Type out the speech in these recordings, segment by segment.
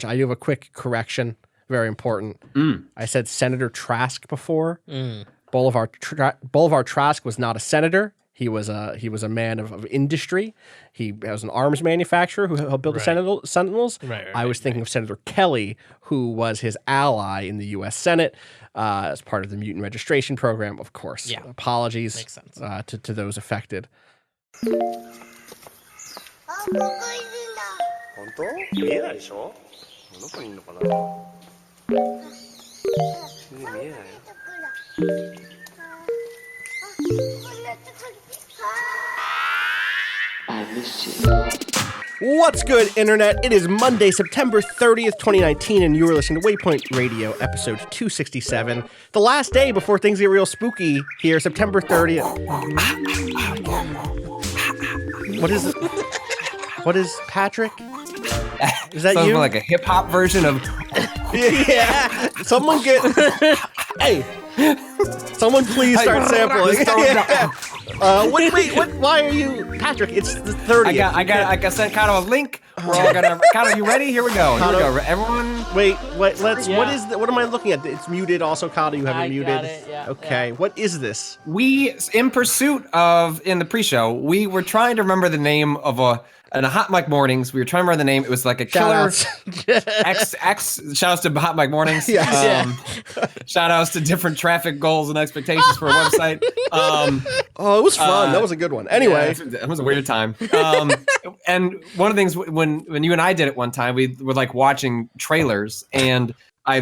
I do have a quick correction. Very important. I said Senator Trask before. Bolivar Trask was not a senator. He was a man of industry. He was an arms manufacturer who helped build the Sentinels. I was thinking of Senator Kelly, who was his ally in the U.S. Senate as part of the mutant registration program. Of course, apologies to those affected. 本当？見えないでしょ？どこにいるのかな？見えないよ。 What's good, Internet? It is Monday, September 30th, 2019, and you are listening to Waypoint Radio, episode 267. The last day before things get real spooky here, September 30th. What is Patrick? Is that you? Like a hip hop version of. Yeah. Someone get. Hey. Someone please start sampling. Wait, what? Why are you, Patrick? It's the 30th. I sent Kato a link. We're all gonna. Kato, you ready? Here we go. Everyone. Wait. Let's. Yeah. What am I looking at? It's muted. Also, Kato, you have it muted. Got it, yeah, okay. Yeah. What is this? We, in pursuit of, in the pre-show, we were trying to remember the name of in a Hot Mic Mornings, we were trying to remember the name. It was like a killer X shout-outs to Hot Mic Mornings. Shout-outs to different traffic goals and expectations for a website. It was fun. That was a good one. Anyway. It was a weird time. And one of the things, when you and I did it one time, we were like watching trailers, and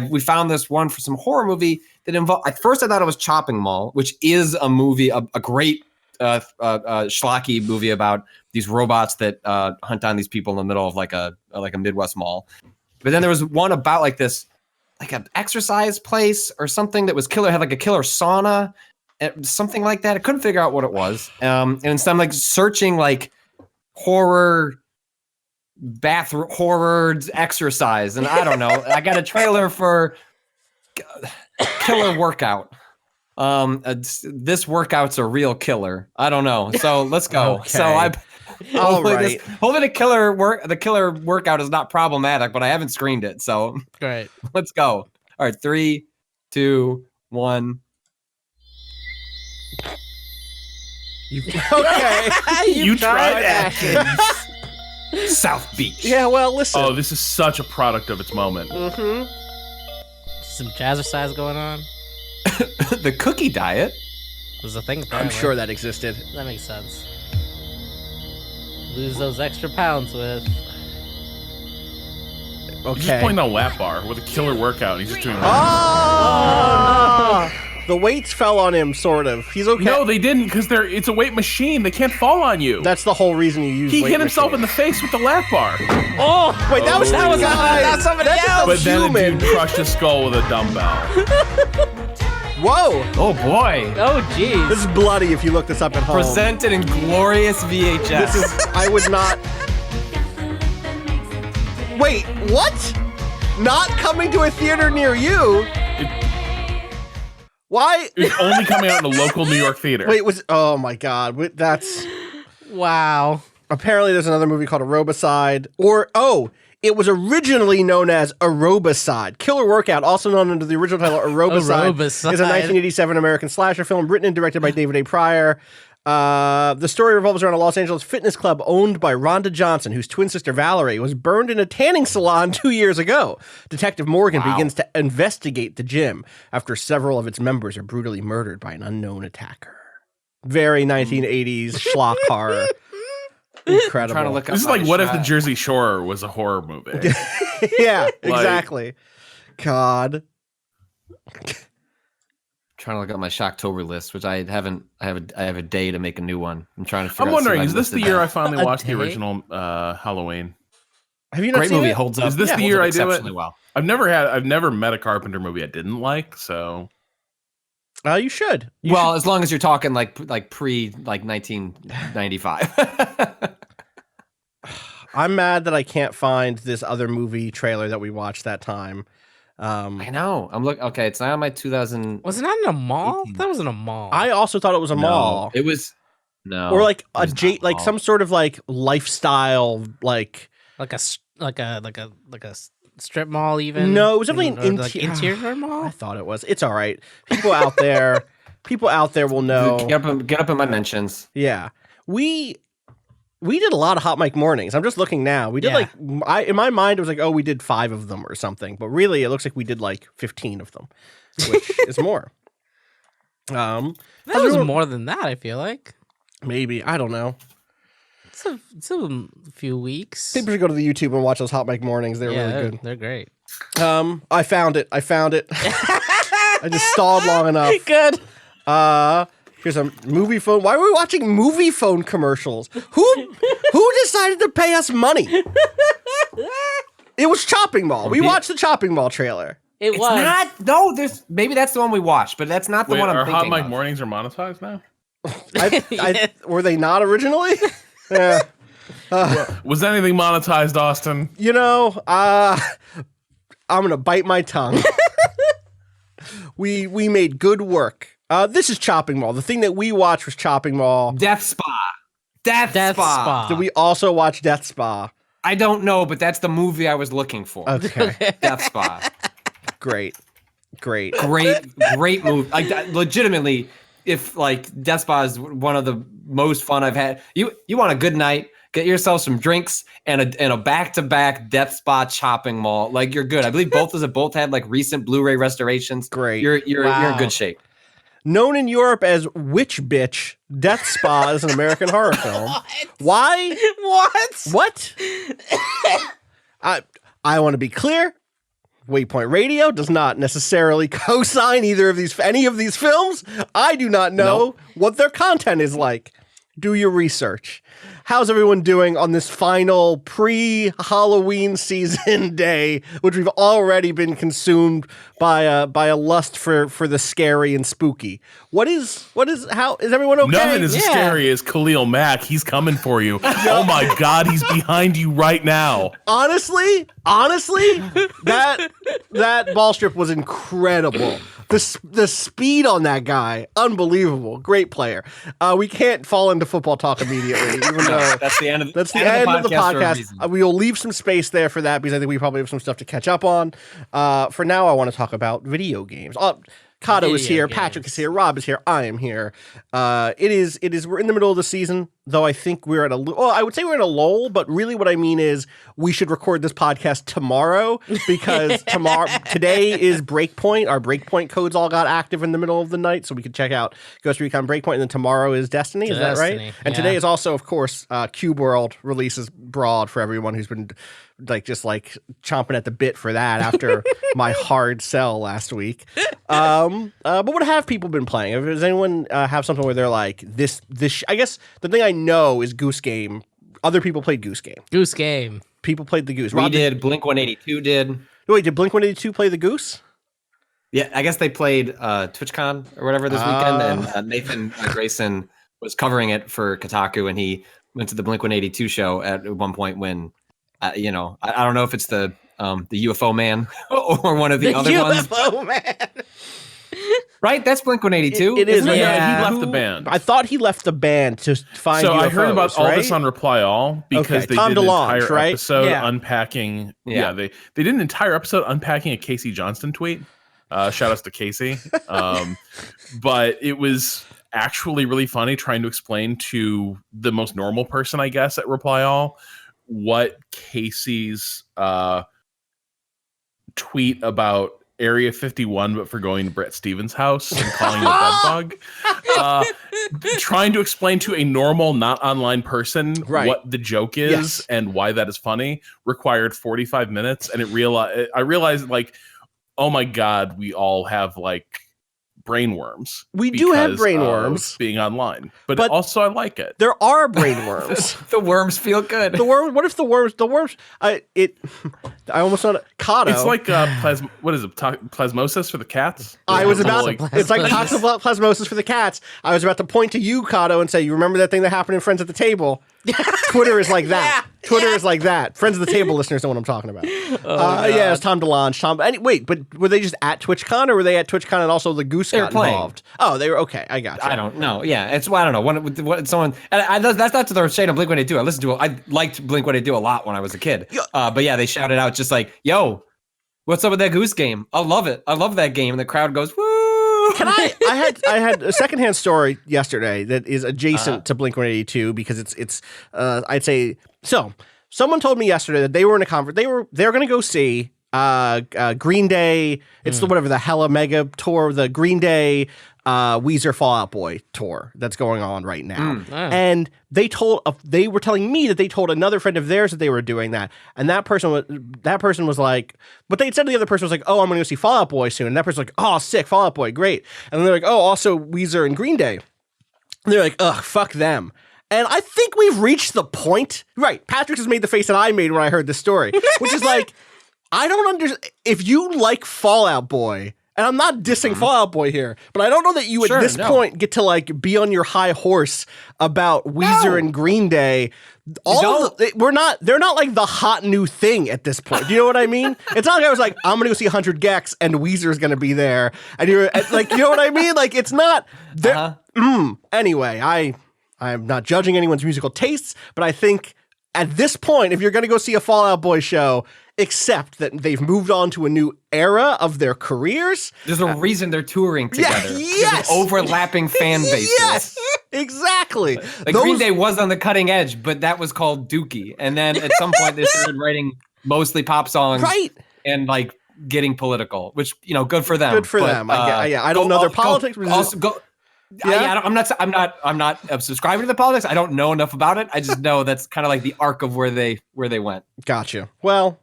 we found this one for some horror movie that involved, at first I thought it was Chopping Mall, which is a movie, a great schlocky movie about these robots that hunt down these people in the middle of like a Midwest mall. But then there was one about like this, like an exercise place or something that was killer, had like a killer sauna, something like that. I couldn't figure out what it was. And instead I'm like searching like horror exercise, and I don't know. I got a trailer for killer workout. This workout's a real killer. I don't know. So let's go. Okay. So hopefully the killer workout is not problematic, but I haven't screened it. So great. Let's go. All right, 3, 2, 1. Okay. You tried Atkins. South Beach. Yeah, well, listen. Oh, this is such a product of its moment. Mm-hmm. Some jazzercise going on. The cookie diet was a thing. Apparently. I'm sure that existed. That makes sense. Lose those extra pounds with. Okay. He's just playing on lap bar with a killer workout. He's just doing. Oh! The weights fell on him, sort of. He's okay. No, they didn't, because it's a weight machine. They can't fall on you. That's the whole reason you use. He hit himself in the face with the lap bar. Oh, wait, that was not somebody else. But then a dude crushed his skull with a dumbbell. Whoa! Oh boy! Oh jeez! This is bloody. If you look this up at home. Presented in glorious VHS. This is. I would not. Wait, what? Not coming to a theater near you? Why? It's only coming out in a local New York theater. Wait, oh my God, that's. Wow. Apparently, there's another movie called Aerobicide, it was originally known as Aerobicide. Killer Workout, also known under the original title Aerobicide, is a 1987 American slasher film written and directed by David A. Pryor. The story revolves around a Los Angeles fitness club owned by Rhonda Johnson, whose twin sister Valerie was burned in a tanning salon 2 years ago. Detective Morgan begins to investigate the gym after several of its members are brutally murdered by an unknown attacker. Very 1980s schlock horror. Incredible. This is like what if the Jersey Shore was a horror movie? Yeah, exactly. God. Trying to look up my Shocktober list, which I haven't. I have a day to make a new one. I'm trying to figure I'm out. wondering, is this the year I finally watched day? the original Halloween? Have you not Great seen movie, it? holds up. Is this the year I do it? Well. I've never met a Carpenter movie I didn't like, so You should. Well, as long as you're talking like pre 1995. I'm mad that I can't find this other movie trailer that we watched that time. I know. I'm looking. Okay, it's not on my 2000. Was it not in a mall? That was in a mall. I also thought it was a mall. It was no, or like some sort of like lifestyle, like a strip mall even? No, it was definitely an like interior mall. I thought it was. It's all right. People out there will know. Get up in my mentions. Yeah, we did a lot of hot mic mornings. I'm just looking now. We did in my mind it was like, oh, we did 5 of them or something, but really it looks like we did like 15 of them, which is more. That was more than that. I feel like maybe, I don't know. It's a few weeks. People should go to the YouTube and watch those hot mic mornings. They're really good. They're great. I found it. I just stalled long enough. Good. Here's a movie phone. Why are we watching movie phone commercials? Who decided to pay us money? It was Chopping Mall. We watched the Chopping Mall trailer. It's not. No, maybe that's the one we watched, but that's not the one I'm thinking Hot Mic of. Mornings are monetized now? Were they not originally? Yeah. Was anything monetized, Austin? You know, I'm gonna bite my tongue. We made good work. This is Chopping Mall. The thing that we watched was Chopping Mall. Death Spa. Did we also watch Death Spa? I don't know, but that's the movie I was looking for. Okay. Death Spa. Great movie. Like legitimately, if like Death Spa is one of the most fun I've had. You want a good night? Get yourself some drinks and a back-to-back Death Spa Chopping Mall. Like you're good. I believe both had like recent Blu-ray restorations. Great. You're in good shape. Known in Europe as Witch Bitch, Death Spa is an American horror film. Why? What? I want to be clear. Waypoint Radio does not necessarily co-sign any of these films. I do not know what their content is like. Do your research. How's everyone doing on this final pre-Halloween season day, which we've already been consumed by a lust for the scary and spooky? How is everyone okay? Nothing is as scary as Khalil Mack. He's coming for you. Oh my God, he's behind you right now. Honestly, that ball strip was incredible. The speed on that guy, unbelievable. Great player. We can't fall into football talk immediately, even though that's the end of the podcast. We will leave some space there for that because I think we probably have some stuff to catch up on. For now, I want to talk about video games. Kato is here, Patrick is here, Rob is here, I am here. We're in the middle of the season, though I think we're at I would say we're in a lull, but really what I mean is we should record this podcast tomorrow because today is Breakpoint. Our Breakpoint codes all got active in the middle of the night, so we could check out Ghost Recon Breakpoint, and then tomorrow is Destiny, is that right? And today is also, of course, Cube World releases Broad for everyone who's been just chomping at the bit for that after my hard sell last week. But what have people been playing? Does anyone have something where they're like, this? I guess the thing I know is Goose Game. Other people played Goose Game. Goose Game. People played the Goose. We did. Blink 182 did. Wait, did Blink 182 play the Goose? Yeah, I guess they played TwitchCon or whatever this weekend, and Nathan Grayson was covering it for Kotaku, and he went to the Blink 182 show at one point when, I don't know if it's the UFO man or one of the other ones. The UFO man. Right? That's Blink 182. It is. Yeah, Yeah. he left the band. I thought he left the band to find So UFOs, I heard about all right? this on Reply All because they Tom did an DeLonge, entire right? episode Yeah. unpacking. Yeah. They did an entire episode unpacking a Casey Johnston tweet. Shout outs to Casey. But it was actually really funny trying to explain to the most normal person, I guess, at Reply All what Casey's tweet about Area 51, but for going to Brett Stevens' house and calling it a bedbug. Trying to explain to a normal, not online person what the joke is and why that is funny required 45 minutes. And I realized, oh my God, we all have brainworms. We do have brainworms being online, but also I like it. There are brainworms. The worms feel good. What if the worms? I almost thought Kato. It's like what is it? Plasmosis for the cats. I was about to. It's like toxoplasmosis for the cats. I was about to point to you, Kato, and say, "You remember that thing that happened in Friends at the Table?" Twitter is like that. Twitter is like that. Friends of the Table listeners know what I'm talking about. Yeah, it's Tom DeLonge. Wait, but were they just at TwitchCon, or were they at TwitchCon and also the Goose got involved? Oh, they were okay. I got you. I don't know. Yeah, I don't know. What someone and that's not to the shade of Blink 182. I liked Blink 182 a lot when I was a kid. But yeah, they shouted out just like, "Yo, What's up with that Goose game? I love it. I love that game. And the crowd goes, woo! Can I had a secondhand story yesterday that is adjacent to Blink-182 because it's I'd say so. Someone told me yesterday that they were in a conference. They were going to go see Green Day. It's the Hella Mega tour, the Green Day Weezer Fall Out Boy tour that's going on right now. And they were telling me that they told another friend of theirs that they were doing that. And that person was like, but they said to the other person was like, oh, I'm going to go see Fall Out Boy soon. And that person's like, oh, sick, Fall Out Boy, great. And they're like, oh, also Weezer and Green Day. And they're like, ugh, fuck them. And I think we've reached the point. Right. Patrick has made the face that I made when I heard this story, which is like, I don't understand. If you like Fall Out Boy, and I'm not dissing Fall Out Boy here, but I don't know that you at this point get to like be on your high horse about Weezer and Green Day. They're not like the hot new thing at this point. Do you know what I mean? It's not like I was like, I'm gonna go see 100 Gex and Weezer's gonna be there, and you're like, you know what I mean? Like it's not there. Anyway, I'm not judging anyone's musical tastes, but I think at this point, if you're going to go see a Fall Out Boy show, accept that they've moved on to a new era of their careers. There's a reason they're touring together. Yes. Overlapping fan bases. Yes, exactly. Green Day was on the cutting edge, but that was called Dookie. And then at some point they started writing mostly pop songs. Right. And like getting political, which, good for them. Good for them. I don't know their politics. I'm not subscribing to the politics. I don't know enough about it. I just know that's kind of like the arc of where they went. Gotcha. Well,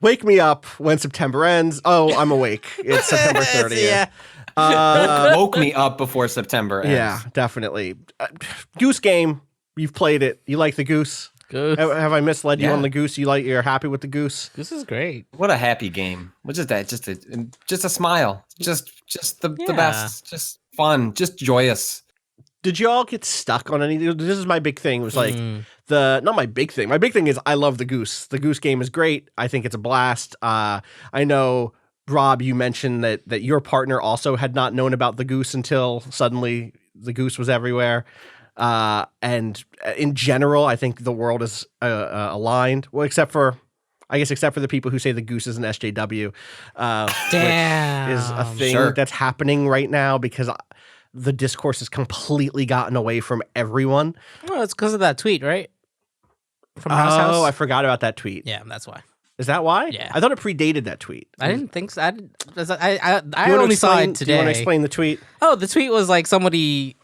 wake me up when September ends. Oh, I'm awake. It's September 30th. Woke me up before September ends. Yeah, definitely. Goose game. You've played it. You like the Goose? Goose. Have I misled you on the Goose? You're happy with the Goose? Goose is great. What a happy game. What is that? Just a smile. Just the best. Just fun. Just joyous. Did you all get stuck on anything? This is my big thing. It was like not my big thing. My big thing is I love the Goose. The Goose game is great. I think it's a blast. I know, Rob, you mentioned that your partner also had not known about the Goose until suddenly the Goose was everywhere. And in general, I think the world is aligned. Well, except for the people who say the Goose is an SJW, Damn. which is a thing that's happening right now because the discourse has completely gotten away from everyone. Well, it's because of that tweet, right? From House. Oh, I forgot about that tweet. Yeah, that's why. Is that why? Yeah. I thought it predated that tweet. I didn't think so. I only saw it today. Do you want to explain the tweet? Oh, the tweet was like somebody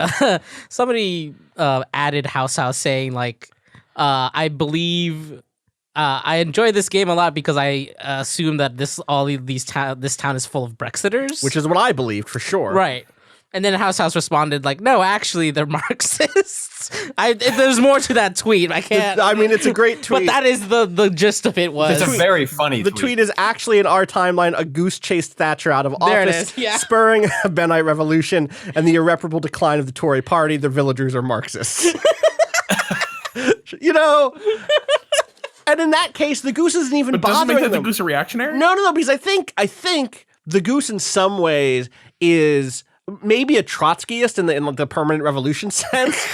added House saying like, I believe I enjoy this game a lot because I assume that this town is full of Brexiters, which is what I believed for sure. Right. And then House responded like, no, actually, they're Marxists. There's more to that tweet. I can't. I mean, it's a great tweet. But that is the gist of it was. It's a very funny tweet. The tweet is actually in our timeline, a goose chased Thatcher out of there office, it is. Yeah. spurring a Benite revolution and the irreparable decline of the Tory party. The villagers are Marxists. And in that case, the Goose isn't even bothering them. The Goose a reactionary? No, because I think the Goose in some ways is maybe a Trotskyist in the permanent revolution sense,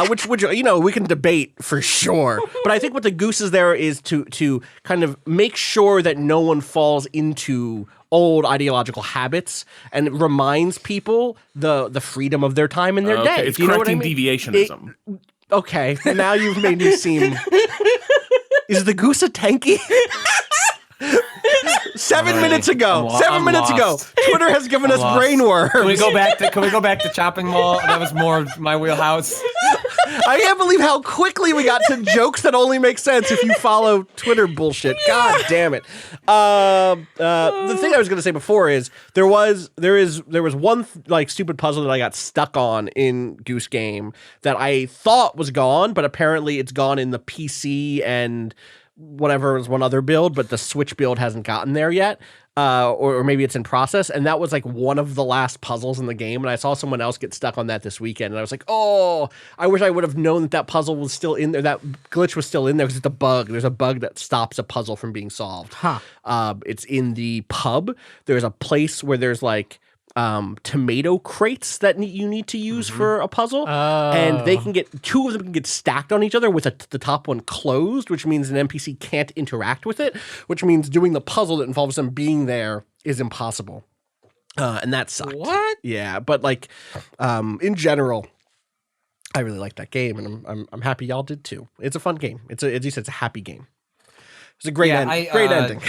which we can debate for sure. But I think what the Goose is there is to kind of make sure that no one falls into old ideological habits and reminds people the freedom of their time and their day. It's correcting deviationism. Okay, now you've made me seem. Is the Goose a tanky? 7 minutes ago. 7 minutes ago. Twitter has given us brainworms. Can we go back to Chopping Mall? That was more of my wheelhouse. I can't believe how quickly we got to jokes that only make sense if you follow Twitter bullshit. God damn it. The thing I was going to say before is there was one like stupid puzzle that I got stuck on in Goose Game that I thought was gone, but apparently it's gone in the PC and whatever is one other build, but the Switch build hasn't gotten there yet. Or maybe it's in process. And that was like one of the last puzzles in the game. And I saw someone else get stuck on that this weekend. And I was like, oh, I wish I would have known that puzzle was still in there. That glitch was still in there because it's a bug. There's a bug that stops a puzzle from being solved. It's in the pub. There's a place where there's like tomato crates that you need to use for a puzzle, and they can get two of them can get stacked on each other with the top one closed, which means an NPC can't interact with it, which means doing the puzzle that involves them being there is impossible. And that sucked. What? Yeah, but like in general, I really like that game, and I'm happy y'all did too. It's a fun game. As you said, it's a happy game. It's a great great ending.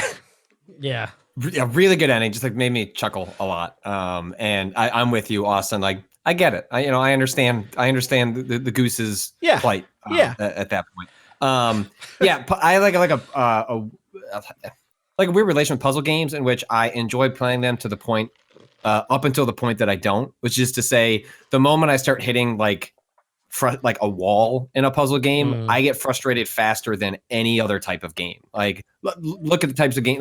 Yeah. Yeah, really good ending. Just like made me chuckle a lot. And I'm with you, Austin. Like I get it. I understand. I understand the Goose's plight. At that point. I like a weird relation with puzzle games in which I enjoy playing them to the point, up until the point that I don't. Which is to say, the moment I start hitting like a wall in a puzzle game, I get frustrated faster than any other type of game. Like look at the types of game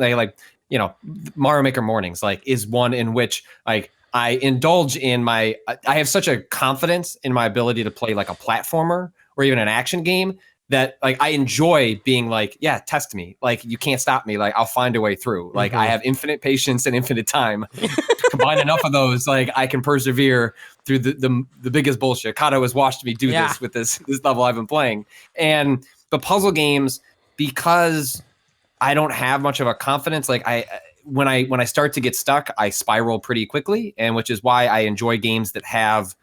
Mario Maker Mornings is one in which like I indulge in I have such a confidence in my ability to play like a platformer or even an action game that like I enjoy being like, yeah, test me. Like you can't stop me. Like I'll find a way through. Like I have infinite patience and infinite time. Combine enough of those, like I can persevere through the biggest bullshit. Kato has watched me do this with this level I've been playing. And the puzzle games, because I don't have much of a confidence, like when I start to get stuck, I spiral pretty quickly, and which is why I enjoy games that have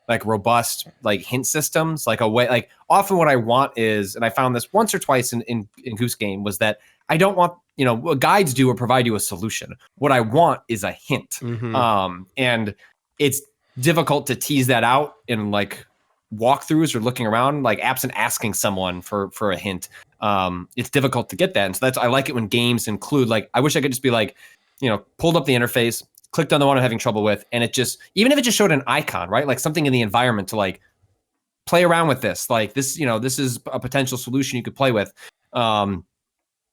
like robust like hint systems, like a way. Like often what I want is, and I found this once or twice in Goose Game, was that I don't want what guides do or provide you a solution. What I want is a hint, and it's difficult to tease that out in like walkthroughs or looking around, like absent asking someone for a hint. It's difficult to get that, and so I like it when games include like, I wish I could just be like, pulled up the interface, clicked on the one I'm having trouble with, and it just, even if it just showed an icon, right, like something in the environment to like play around with this, like this, this is a potential solution you could play with.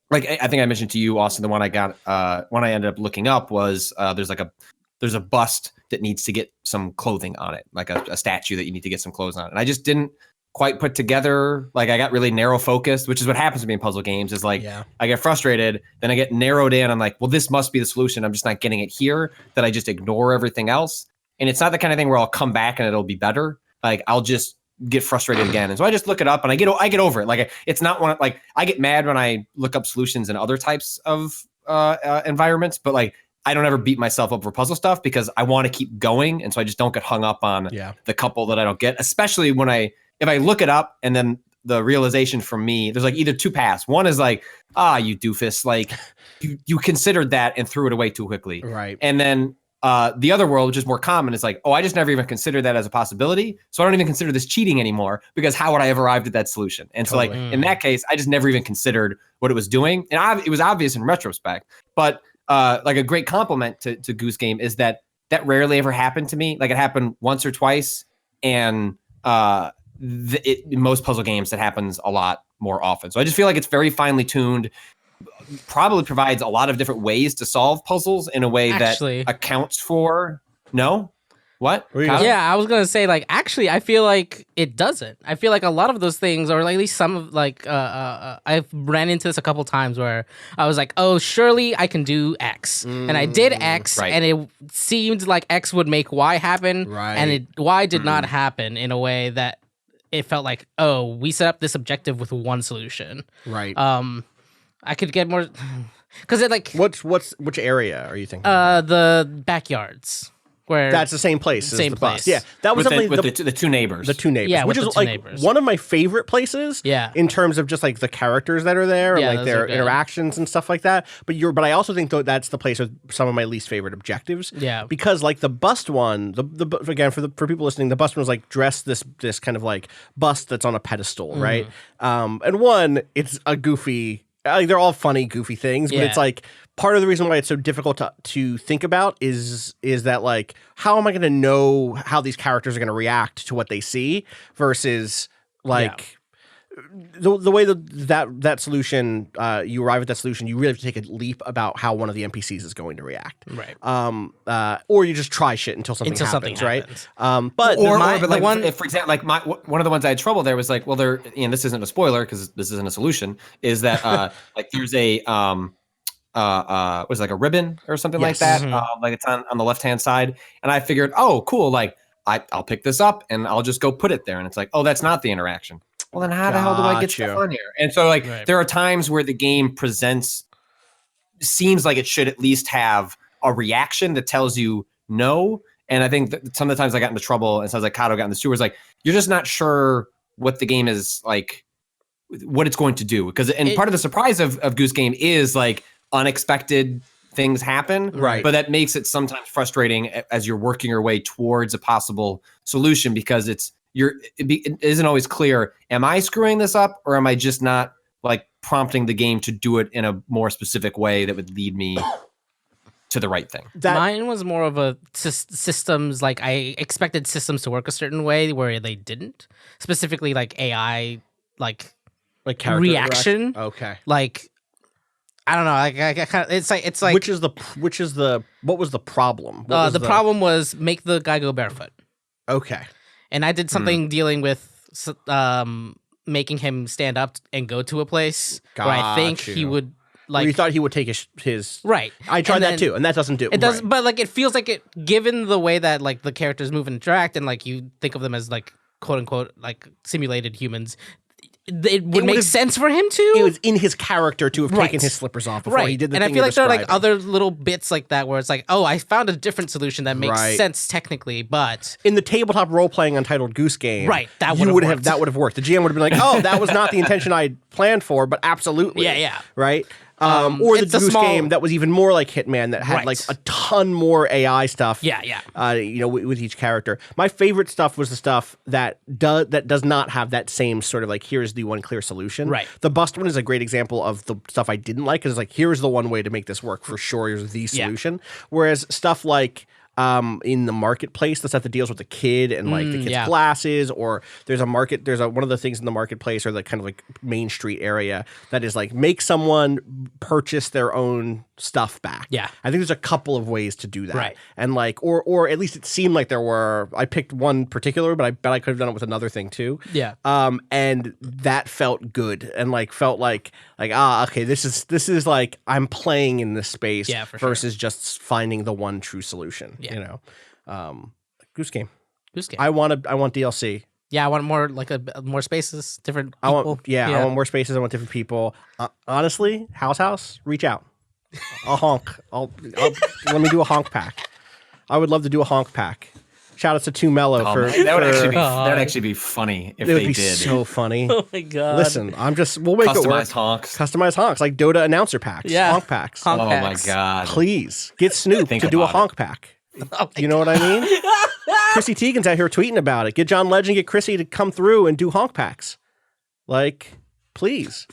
Like I think I mentioned to you, Austin, the one I got, one I ended up looking up was there's a bust that needs to get some clothing on it, like a statue that you need to get some clothes on, and I just didn't quite put together. Like I got really narrow focused, which is what happens to me in puzzle games, is like I get frustrated, then I get narrowed in. I'm like, well, this must be the solution. I'm just not getting it here, that I just ignore everything else. And it's not the kind of thing where I'll come back and it'll be better. Like I'll just get frustrated again. And so I just look it up and I get over it. Like it's not one, like I get mad when I look up solutions in other types of environments, but like I don't ever beat myself up for puzzle stuff because I want to keep going. And so I just don't get hung up on the couple that I don't get, especially when if I look it up and then the realization from me, there's like either two paths. One is like, you doofus, like you considered that and threw it away too quickly. Right. And then the other world, which is more common, is like, I just never even considered that as a possibility. So I don't even consider this cheating anymore, because how would I have arrived at that solution? And so like in that case, I just never even considered what it was doing. And it was obvious in retrospect, but like a great compliment to Goose Game is that rarely ever happened to me. Like it happened once or twice, and in most puzzle games that happens a lot more often. So I just feel like it's very finely tuned, probably provides a lot of different ways to solve puzzles in a way that accounts for what? Yeah, I was gonna say, like, actually, I feel like it doesn't. I feel like a lot of those things, or at least some of, like, I've ran into this a couple times where I was like, oh, surely I can do X. And I did X, and it seemed like X would make Y happen, and Y did not happen in a way that it felt like, oh, we set up this objective with one solution. Right. I could get more, because it like which area are you thinking? The backyards. Where that's the same place. Same as the place. bus. Yeah, that was with the two neighbors. The two neighbors. Yeah, which is like one of my favorite places. Yeah. In terms of just like the characters that are there, and like their interactions and stuff like that. But I also think that's the place with some of my least favorite objectives. Yeah. Because like the bust one, again for people listening, the bust one was like dress this kind of like bust that's on a pedestal, right? And one, it's a goofy. Like they're all funny, goofy things, but it's like part of the reason why it's so difficult to think about is that like, how am I going to know how these characters are going to react to what they see versus like the way that solution, you arrive at that solution, you really have to take a leap about how one of the NPCs is going to react. Right. Or you just try shit until something happens, right? But like one, for example, like one of the ones I had trouble there was like, well, this isn't a spoiler because this isn't a solution, is that like there's a was it like a ribbon or something like Yes. that. Like it's on the left hand side, and I figured, oh, cool, like I'll pick this up and I'll just go put it there, and it's like, oh, that's not the interaction. Well, then how the hell do I get stuff on here? And so like there are times where the game seems like it should at least have a reaction that tells you no. And I think that some of the times I got into trouble, and sounds like Kato got in the sewers, like you're just not sure what the game is like, what it's going to do. Because part of the surprise of Goose Game is like unexpected things happen, right? But that makes it sometimes frustrating as you're working your way towards a possible solution, because it isn't always clear. Am I screwing this up, or am I just not like prompting the game to do it in a more specific way that would lead me to the right thing? Mine was more of a systems, like I expected systems to work a certain way where they didn't. Specifically, like AI, like character reaction. Okay. Like I don't know. I kind of, it's like what was the problem? The problem was make the guy go barefoot. Okay. And I did something dealing with making him stand up and go to a place where I think he would. Like, you thought he would take his right. I tried that too, and that doesn't do it. Does, but like it feels like it, given the way that like the characters move and interact, and like you think of them as like quote unquote like simulated humans, it would make sense for him to. It was in his character to have taken his slippers off before he did the thing. And I feel like there are like other little bits like that where it's like, oh, I found a different solution that makes sense technically, but in the tabletop role playing Untitled Goose Game, that would have worked. The GM would have been like, oh, that was not the intention I planned for, but absolutely, right. Or the Goose Game that was even more like Hitman, that had like a ton more AI stuff. With each character. My favorite stuff was the stuff that does not have that same sort of like, here's the one clear solution. Right. The bust one is a great example of the stuff I didn't like. It's like, here's the one way to make this work for sure. Here's the solution. Whereas stuff like in the marketplace, the stuff that deals with the kid and like the kid's glasses, or there's one of the things in the marketplace, or the kind of like Main Street area, that is like make someone purchase their own stuff back. I think there's a couple of ways to do that. And like, or at least it seemed like there were. I picked one particular, but I bet I could have done it with another thing too. And that felt good, and like felt like okay, this is like I'm playing in this space versus just finding the one true solution. Goose Game. I want DLC. I want more more spaces, different people. I want more spaces. I want different people. Honestly, House, reach out. I'll honk. Let me do a honk pack. I would love to do a honk pack. Shout out to Too Mellow for that would actually be funny if they did. It would be so funny. Oh my god! Listen, we'll make it work. Customized honks, like Dota announcer packs. Honk packs. Oh my god! Please get Snoop to do a honk pack. You know what I mean? Chrissy Teigen's out here tweeting about it. Get John Legend, get Chrissy to come through and do honk packs. Like, please.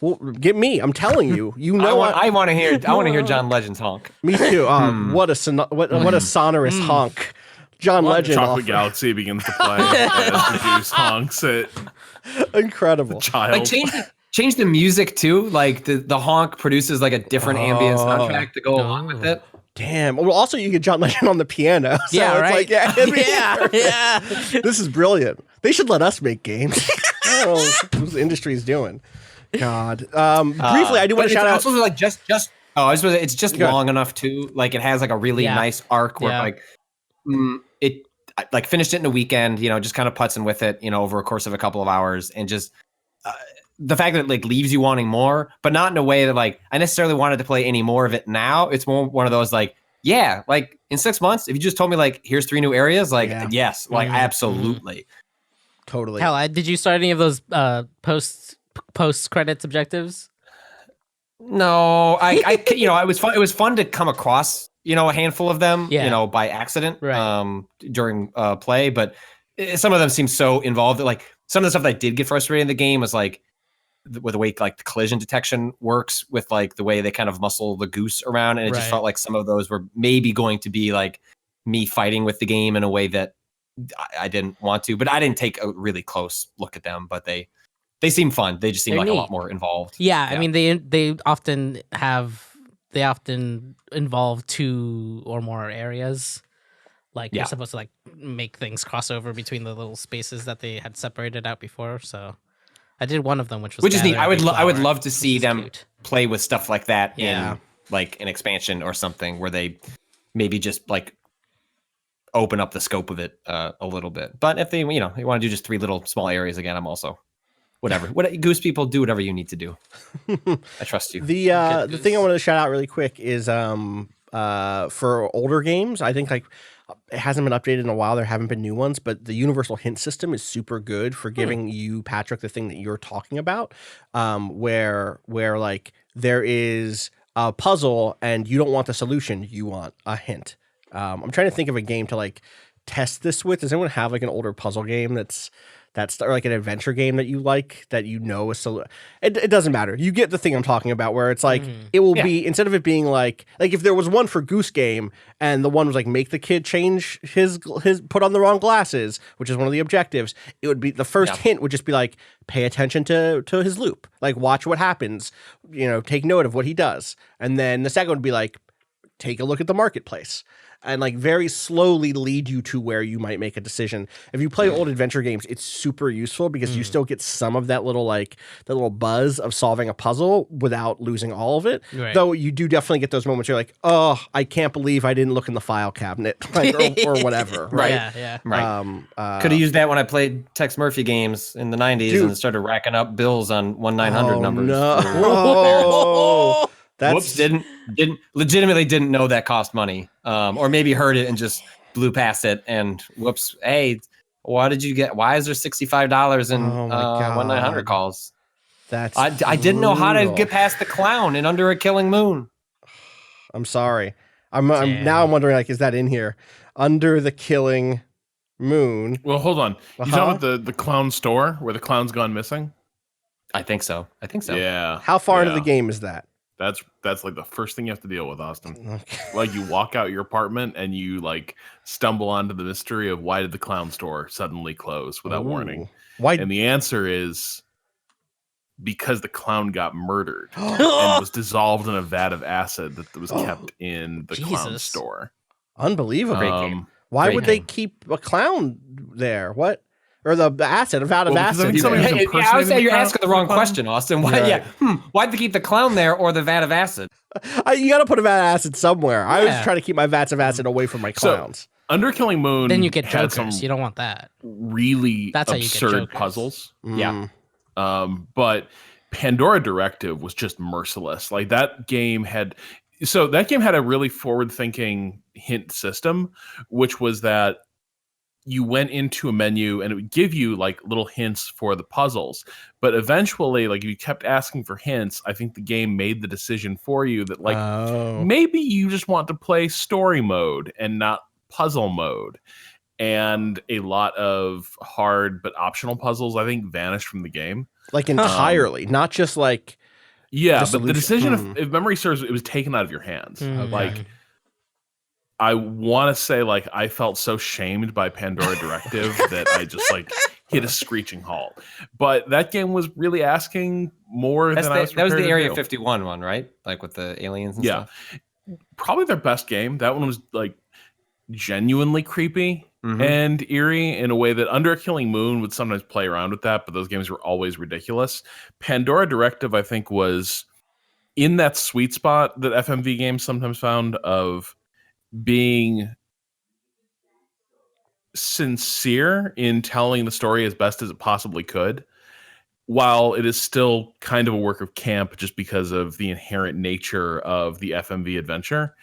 Well, get me. I'm telling you. I want to hear John Legend's honk. Me too. What a sonorous honk. John Legend. Chocolate Galaxy begins to play as the Goose honks it. Incredible. Child. Like change the music too. Like the honk produces like a different ambient soundtrack to go along with it. Damn. Well, also you get John Legend on the piano. So it's like, this is brilliant. They should let us make games. I don't know what the industry is doing. God. Briefly, I do want to shout out. It's like it's just long enough too. Like it has like a really nice arc where like I like finished it in a weekend. Just kind of putzing with it. Over a course of a couple of hours, and just. The fact that it like leaves you wanting more, but not in a way that like I necessarily wanted to play any more of it now. It's more one of those like, like in 6 months, if you just told me like, here's 3 new areas, like yes, like absolutely. Totally. Hell, did you start any of those post credits objectives? No, it was fun to come across, a handful of them, by accident, during play, but some of them seem so involved that like some of the stuff that I did get frustrated in the game was like, with the way like the collision detection works with like the way they kind of muscle the goose around, and it just felt like some of those were maybe going to be like me fighting with the game in a way that I didn't want to, but I didn't take a really close look at them, but they seem fun. They just seem like a lot more involved. I mean they often involve 2 or more areas. Like you're supposed to like make things cross over between the little spaces that they had separated out before. So I did one of them, which is neat. I would love to see them play with stuff like that Yeah. in like an expansion or something where they maybe just like open up the scope of it a little bit. But if they want to do just 3 little small areas again, I'm also whatever. What Goose people, do whatever you need to do. I trust you. The thing I wanted to shout out really quick is for older games, I think like it hasn't been updated in a while. There haven't been new ones, but the universal hint system is super good for giving you, Patrick, the thing that you're talking about, where like there is a puzzle and you don't want the solution, you want a hint. I'm trying to think of a game to like test this with. Does anyone have like an older puzzle game that's or like an adventure game that you like that is it doesn't matter. You get the thing I'm talking about where it's like it will be, instead of it being like if there was one for Goose Game and the one was like make the kid change his put on the wrong glasses, which is one of the objectives, it would be the first hint would just be like pay attention to his loop, like watch what happens, take note of what he does, and then the second would be like take a look at the marketplace. And like very slowly lead you to where you might make a decision. If you play old adventure games, it's super useful because you still get some of that little buzz of solving a puzzle without losing all of it. Right. Though you do definitely get those moments you're like, oh, I can't believe I didn't look in the file cabinet, or whatever. Right. Yeah. Right. Could have used that when I played Tex Murphy games in the 90s and started racking up bills on 1-900 numbers. No. Whoops! Didn't legitimately didn't know that cost money, or maybe heard it and just blew past it. And whoops! Hey, why is there $65 in 1-900 calls? I didn't know how to get past the clown in Under a Killing Moon. I'm sorry. I'm wondering is that in here? Under the Killing Moon. Well, hold on. You talking about the clown store where the clown's gone missing? I think so. Yeah. How far into the game is that? That's like the first thing you have to deal with, Austin. Okay. Like you walk out your apartment and you like stumble onto the mystery of why did the clown store suddenly close without warning? Why? And the answer is because the clown got murdered and was dissolved in a vat of acid that was kept in the clown store. Unbelievable. Why would they keep a clown there? What? Or the acid, a vat of acid. I would say you're asking the wrong question, Austin. Why? Why'd they keep the clown there or the vat of acid? You got to put a vat of acid somewhere. I was trying to keep my vats of acid away from my clowns. So, Under Killing Moon. Then you get jokers. You don't want that. Really absurd puzzles. Yeah. But Pandora Directive was just merciless. Like that game had a really forward-thinking hint system, which was that you went into a menu and it would give you like little hints for the puzzles. But eventually, like if you kept asking for hints, I think the game made the decision for you that like maybe you just want to play story mode and not puzzle mode. And a lot of hard but optional puzzles, I think, vanished from the game. Like entirely, not just like... Yeah, but the decision, if memory serves, it was taken out of your hands. Like... I want to say like I felt so shamed by Pandora Directive that I just like hit a screeching halt. But that game was really asking more than I was prepared to do. That was the Area 51 one, right? Like with the aliens and stuff. Probably their best game. That one was like genuinely creepy and eerie in a way that Under a Killing Moon would sometimes play around with that, but those games were always ridiculous. Pandora Directive, I think, was in that sweet spot that FMV games sometimes found of being sincere in telling the story as best as it possibly could, while it is still kind of a work of camp just because of the inherent nature of the FMV adventure.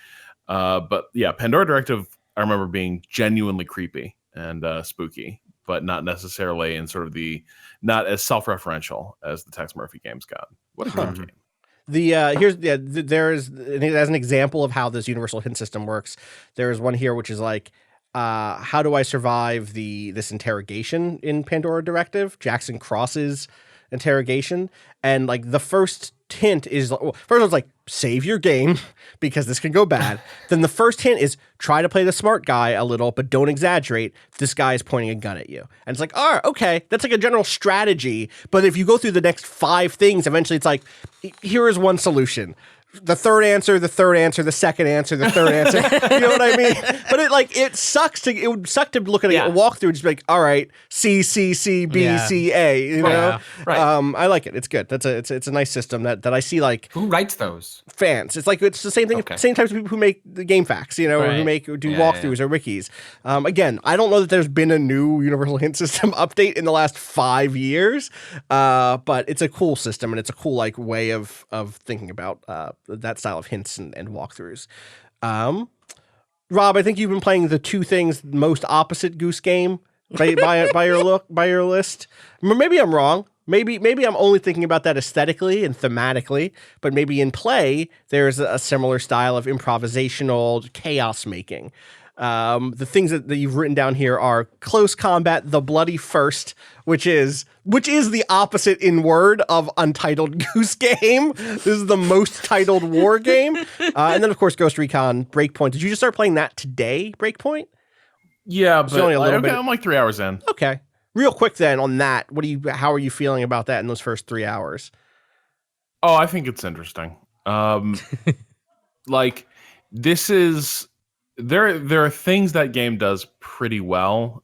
But yeah, Pandora Directive, I remember being genuinely creepy and spooky, but not necessarily in sort of not as self-referential as the Tex Murphy games got. What a great game. There is, as an example of how this universal hint system works, there is one here which is like, how do I survive this interrogation in Pandora Directive, Jackson Cross's interrogation? And like the first hint is, first one's like, save your game because this can go bad. Then the first hint is try to play the smart guy a little, but don't exaggerate. This guy is pointing a gun at you. And it's like, all right, okay, that's like a general strategy. But if you go through the next 5 things, eventually it's like, here is one solution. the third answer, the second answer, the third answer. You know what I mean? But it would suck to look at a walkthrough and just be like, all right, C, C, C, B, C, A. You know? Right. I like it. It's good. It's a nice system that I see like. Who writes those? Fans. It's the same thing. Okay. Same types of people who make the game facts, or who do walkthroughs or wikis. Again, I don't know that there's been a new universal hint system update in the last 5 years, but it's a cool system and it's a cool like way of thinking about that style of hints and walkthroughs. Rob, I think you've been playing the two things most opposite Goose game by your list. Maybe I'm wrong. Maybe I'm only thinking about that aesthetically and thematically, but maybe in play there's a similar style of improvisational chaos making. The things that you've written down here are Close Combat, The Bloody First, which is the opposite in word of Untitled Goose Game. This is the most titled war game. And then, of course, Ghost Recon Breakpoint. Did you just start playing that today, Breakpoint? Yeah, but I'm like 3 hours in. Okay. Real quick then on that, how are you feeling about that in those first 3 hours? Oh, I think it's interesting. Like this is there are things that game does pretty well,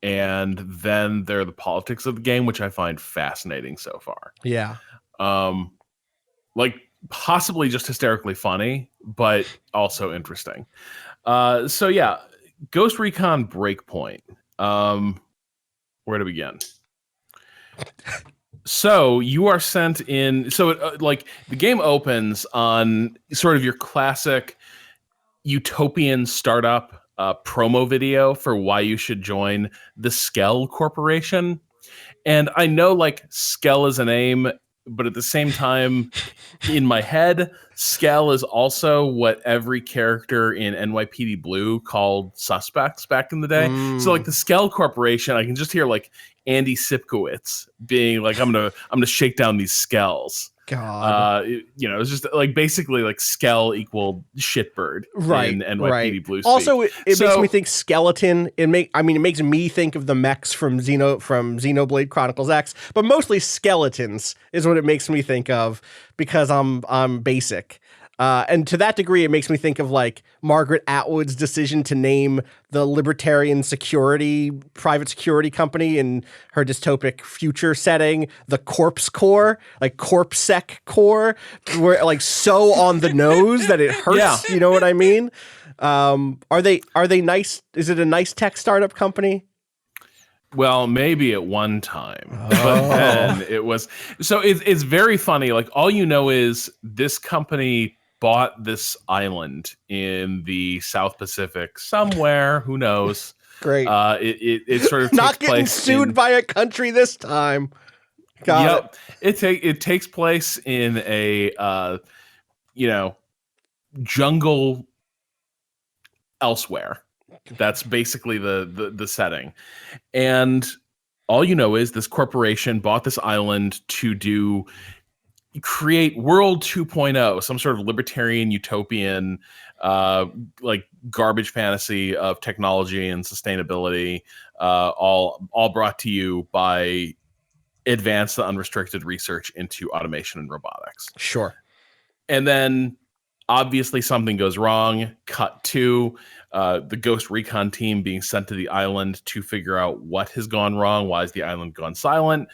and then there are the politics of the game, which I find fascinating so far. Yeah. Like possibly just hysterically funny, but also interesting. So yeah, Ghost Recon Breakpoint. Where to begin? So you are sent in. So like the game opens on sort of your classic utopian startup promo video for why you should join the Skell Corporation. And I know like Skell is a name, but at the same time, in my head, Skell is also what every character in NYPD Blue called suspects back in the day. So like the Skell Corporation, I can just hear like Andy Sipkowitz being like, I'm gonna shake down these Skells. God. It's just like basically like Skell equaled shitbird in NYPD Blue speak. Also, it makes me think skeleton. It makes me think of the mechs from Xenoblade Chronicles X, but mostly skeletons is what it makes me think of because I'm basic. And to that degree, it makes me think of like Margaret Atwood's decision to name the libertarian private security company in her dystopic future setting, the Corpse Corps, like Corpsec Corps, where like so on the nose that it hurts. Yeah. You know what I mean? Are they nice? Is it a nice tech startup company? Well, maybe at one time, but then it was. So it's very funny. Like all you know is this company bought this island in the South Pacific somewhere. Who knows? Great. It sort of not getting sued by a country this time. Got it. It takes place in a jungle elsewhere. That's basically the setting. And all you know is this corporation bought this island to create World 2.0, some sort of libertarian utopian like garbage fantasy of technology and sustainability, all brought to you by advanced and unrestricted research into automation and robotics. Sure. And then obviously something goes wrong. Cut to the Ghost Recon team being sent to the island to figure out what has gone wrong. Why has the island gone silent?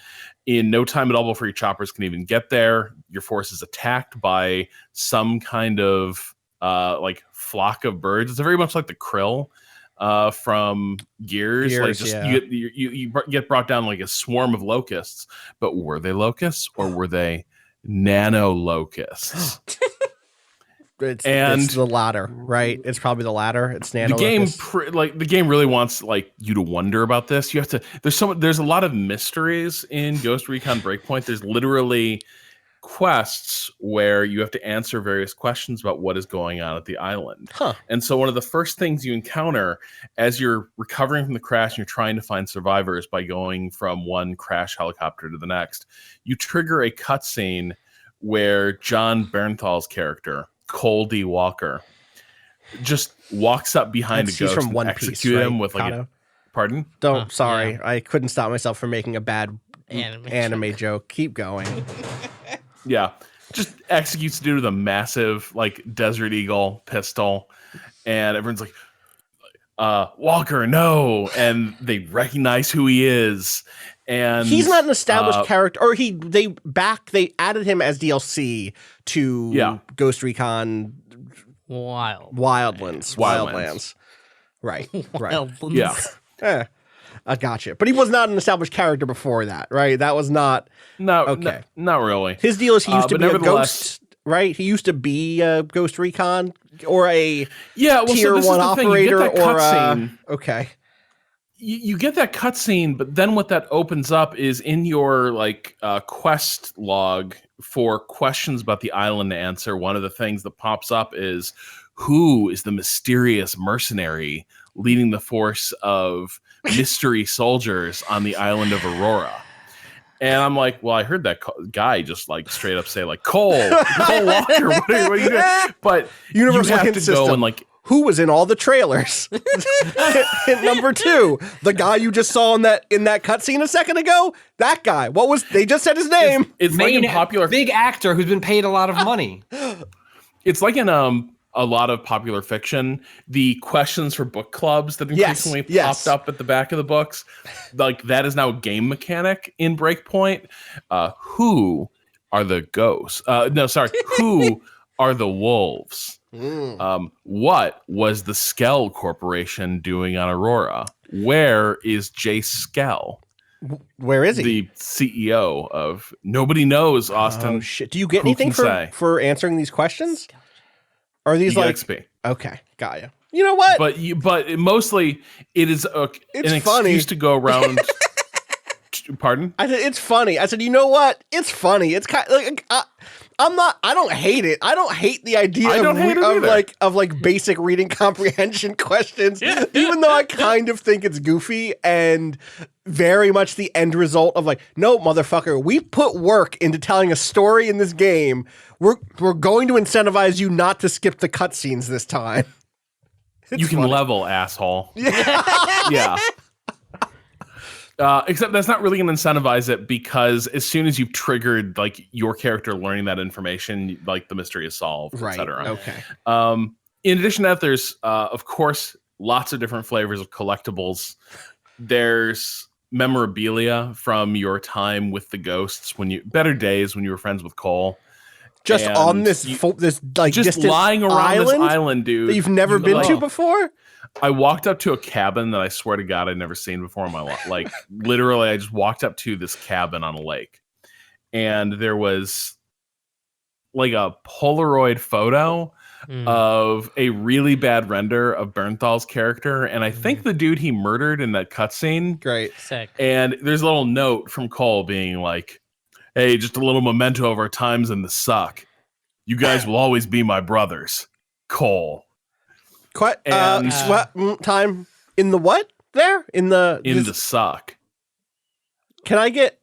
In no time at all before your choppers can even get there, your force is attacked by some kind of like flock of birds. It's very much like the krill from Gears. Like just you get brought down like a swarm of locusts. But were they locusts or were they nano locusts? It's the latter, right? It's probably the latter. It's nano. The game really wants like you to wonder about this. You have to. There's a lot of mysteries in Ghost Recon Breakpoint. There's literally quests where you have to answer various questions about what is going on at the island. Huh. And so one of the first things you encounter as you're recovering from the crash and you're trying to find survivors by going from one crash helicopter to the next, you trigger a cutscene where John Bernthal's character, Cole D. Walker, just walks up behind a ghost and execute him with like a... Pardon? Sorry. Yeah. I couldn't stop myself from making a bad anime joke. Keep going. Yeah. just executes dude with a massive like Desert Eagle pistol, and everyone's like, Walker, no, and they recognize who he is. And he's not an established character, or they added him as DLC to Ghost Recon Wildlands. Right. Wildlands. Yeah. I gotcha. But he was not an established character before that, right? That was not okay. Not really. His deal is he used to be a Ghost, right? He used to be a Ghost Recon or a tier 1 operator or okay. You get that cutscene, but then what that opens up is in your like quest log for questions about the island to answer. One of the things that pops up is, who is the mysterious mercenary leading the force of mystery soldiers on the island of Aurora? And I'm like, well, I heard that guy just like straight up say like, Cole Walker, what are you doing? But Universal you have hint to system. go and like, who was in all the trailers? Hint number 2, the guy you just saw in that cutscene a second ago. That guy. They just said his name. It's like in popular big actor who's been paid a lot of money. It's like in a lot of popular fiction, the questions for book clubs that increasingly popped up at the back of the books, like that is now a game mechanic in Breakpoint. Who are the ghosts? Who are the wolves? What was the Skell Corporation doing on Aurora? Where is Jay Skell? Where is he? The CEO of nobody knows, Austin. Oh, shit. Do you get anything for answering these questions? Are these like XP? Okay, got you. You know what? But mostly it is an excuse to go around. Pardon? I said it's funny. I said, you know what? It's funny. It's kind of like I don't hate it. I don't hate the idea of basic reading comprehension questions, even though I kind of think it's goofy and very much the end result of like, no, motherfucker, we put work into telling a story in this game. We're going to incentivize you not to skip the cutscenes this time. You can level, asshole. Yeah. Except that's not really going to incentivize it, because as soon as you've triggered like your character learning that information, like the mystery is solved, right? Etc. Okay. In addition to that, there's of course lots of different flavors of collectibles. There's memorabilia from your time with the ghosts, better days when you were friends with Cole. Just and on this like just lying around this island, dude, that you've never been to before. I walked up to a cabin that I swear to God I'd never seen before in my life. Like literally, I just walked up to this cabin on a lake, and there was like a Polaroid photo of a really bad render of Bernthal's character, and I think the dude he murdered in that cutscene. Great, sick. And there's a little note from Cole being like, "Hey, just a little memento of our times in the suck. You guys will always be my brothers, Cole." What time in the what? There in the suck. Can I get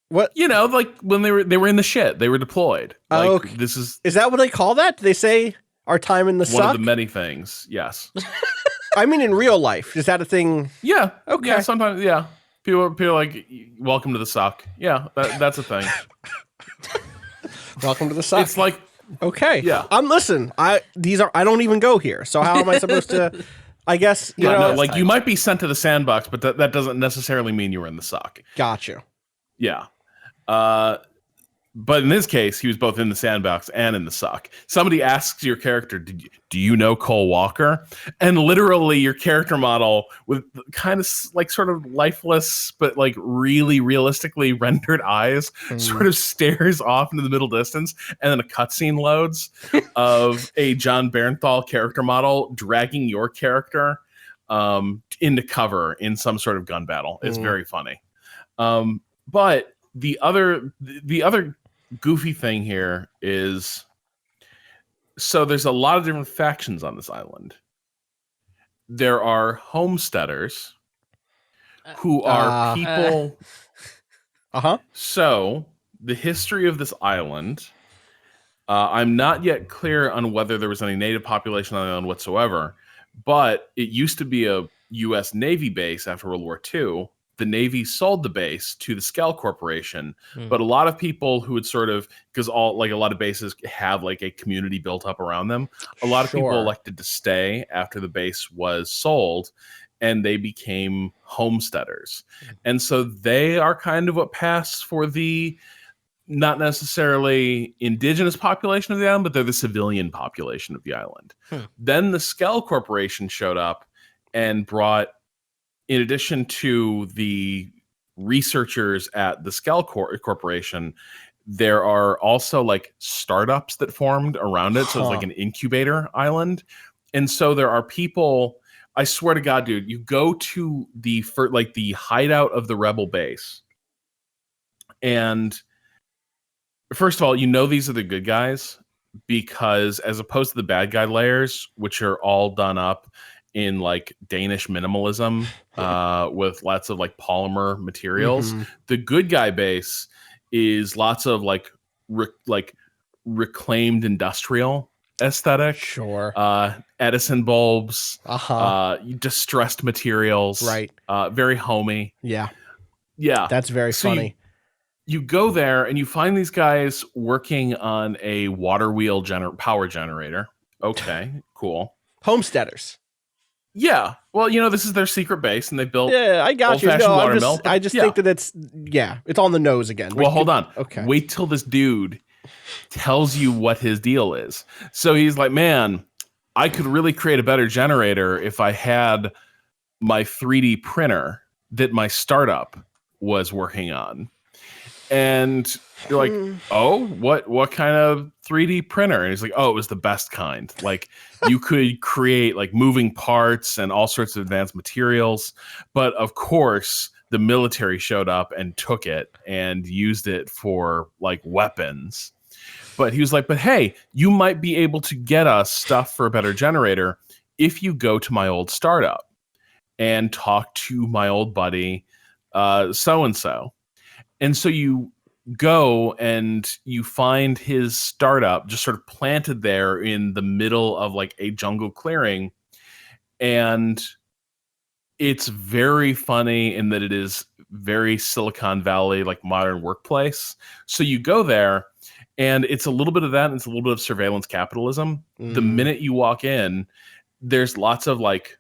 what? You know, like when they were in the shit, they were deployed. Like, okay. This is that what they call that? Do they say our time in the suck? One of the many things. Yes. I mean, in real life, is that a thing? Yeah. Okay. Yeah. Sometimes, yeah. People are like, "Welcome to the suck." Yeah, that's a thing. Welcome to the suck. It's like. Okay. Yeah. Listen, I don't even go here. So how am I supposed to, I guess, you know. No, like you might be sent to the sandbox, but that doesn't necessarily mean you were in the suck. Gotcha. Yeah. But in this case, he was both in the sandbox and in the suck. Somebody asks your character, do you know Cole Walker? And literally your character model with kind of like sort of lifeless, but like really realistically rendered eyes sort of stares off into the middle distance. And then a cutscene loads of a John Bernthal character model dragging your character into cover in some sort of gun battle. It's very funny. But the other goofy thing here is, so there's a lot of different factions on this island. There are homesteaders who are people. So the history of this island, I'm not yet clear on whether there was any native population on the island whatsoever, but it used to be a U.S. Navy base after World War II the Navy sold the base to the Skell Corporation, but a lot of people who would sort of, because a lot of bases have like a community built up around them, a lot of people elected to stay after the base was sold, and they became homesteaders. And so they are kind of what passed for the not necessarily indigenous population of the island, but they're the civilian population of the island. Then the Skell Corporation showed up and brought, in addition to the researchers at the Skell Corporation, there are also like startups that formed around it. So it's like an incubator island. And so there are people, I swear to God, dude, you go to the hideout of the rebel base, and first of all, these are the good guys, because as opposed to the bad guy layers, which are all done up in like Danish minimalism with lots of like polymer materials, the good guy base is lots of like reclaimed industrial aesthetic. Edison bulbs, distressed materials, right? Very homey. Yeah, that's very funny. You go there and you find these guys working on a water wheel power generator. Okay, cool. Homesteaders. Yeah. Well, this is their secret base, and they built. Yeah, I got you. No, I just think that it's on the nose again. Well, hold on. Okay. Wait till this dude tells you what his deal is. So he's like, man, I could really create a better generator if I had my 3D printer that my startup was working on. And you're like, oh, what kind of 3D printer? And he's like, oh, it was the best kind. Like, you could create like moving parts and all sorts of advanced materials. But of course, the military showed up and took it and used it for like weapons. But he was like, but hey, you might be able to get us stuff for a better generator if you go to my old startup and talk to my old buddy, so-and-so. And so you go and you find his startup just sort of planted there in the middle of like a jungle clearing. And it's very funny in that it is very Silicon Valley, like modern workplace. So you go there and it's a little bit of that. And it's a little bit of surveillance capitalism. The minute you walk in, there's lots of like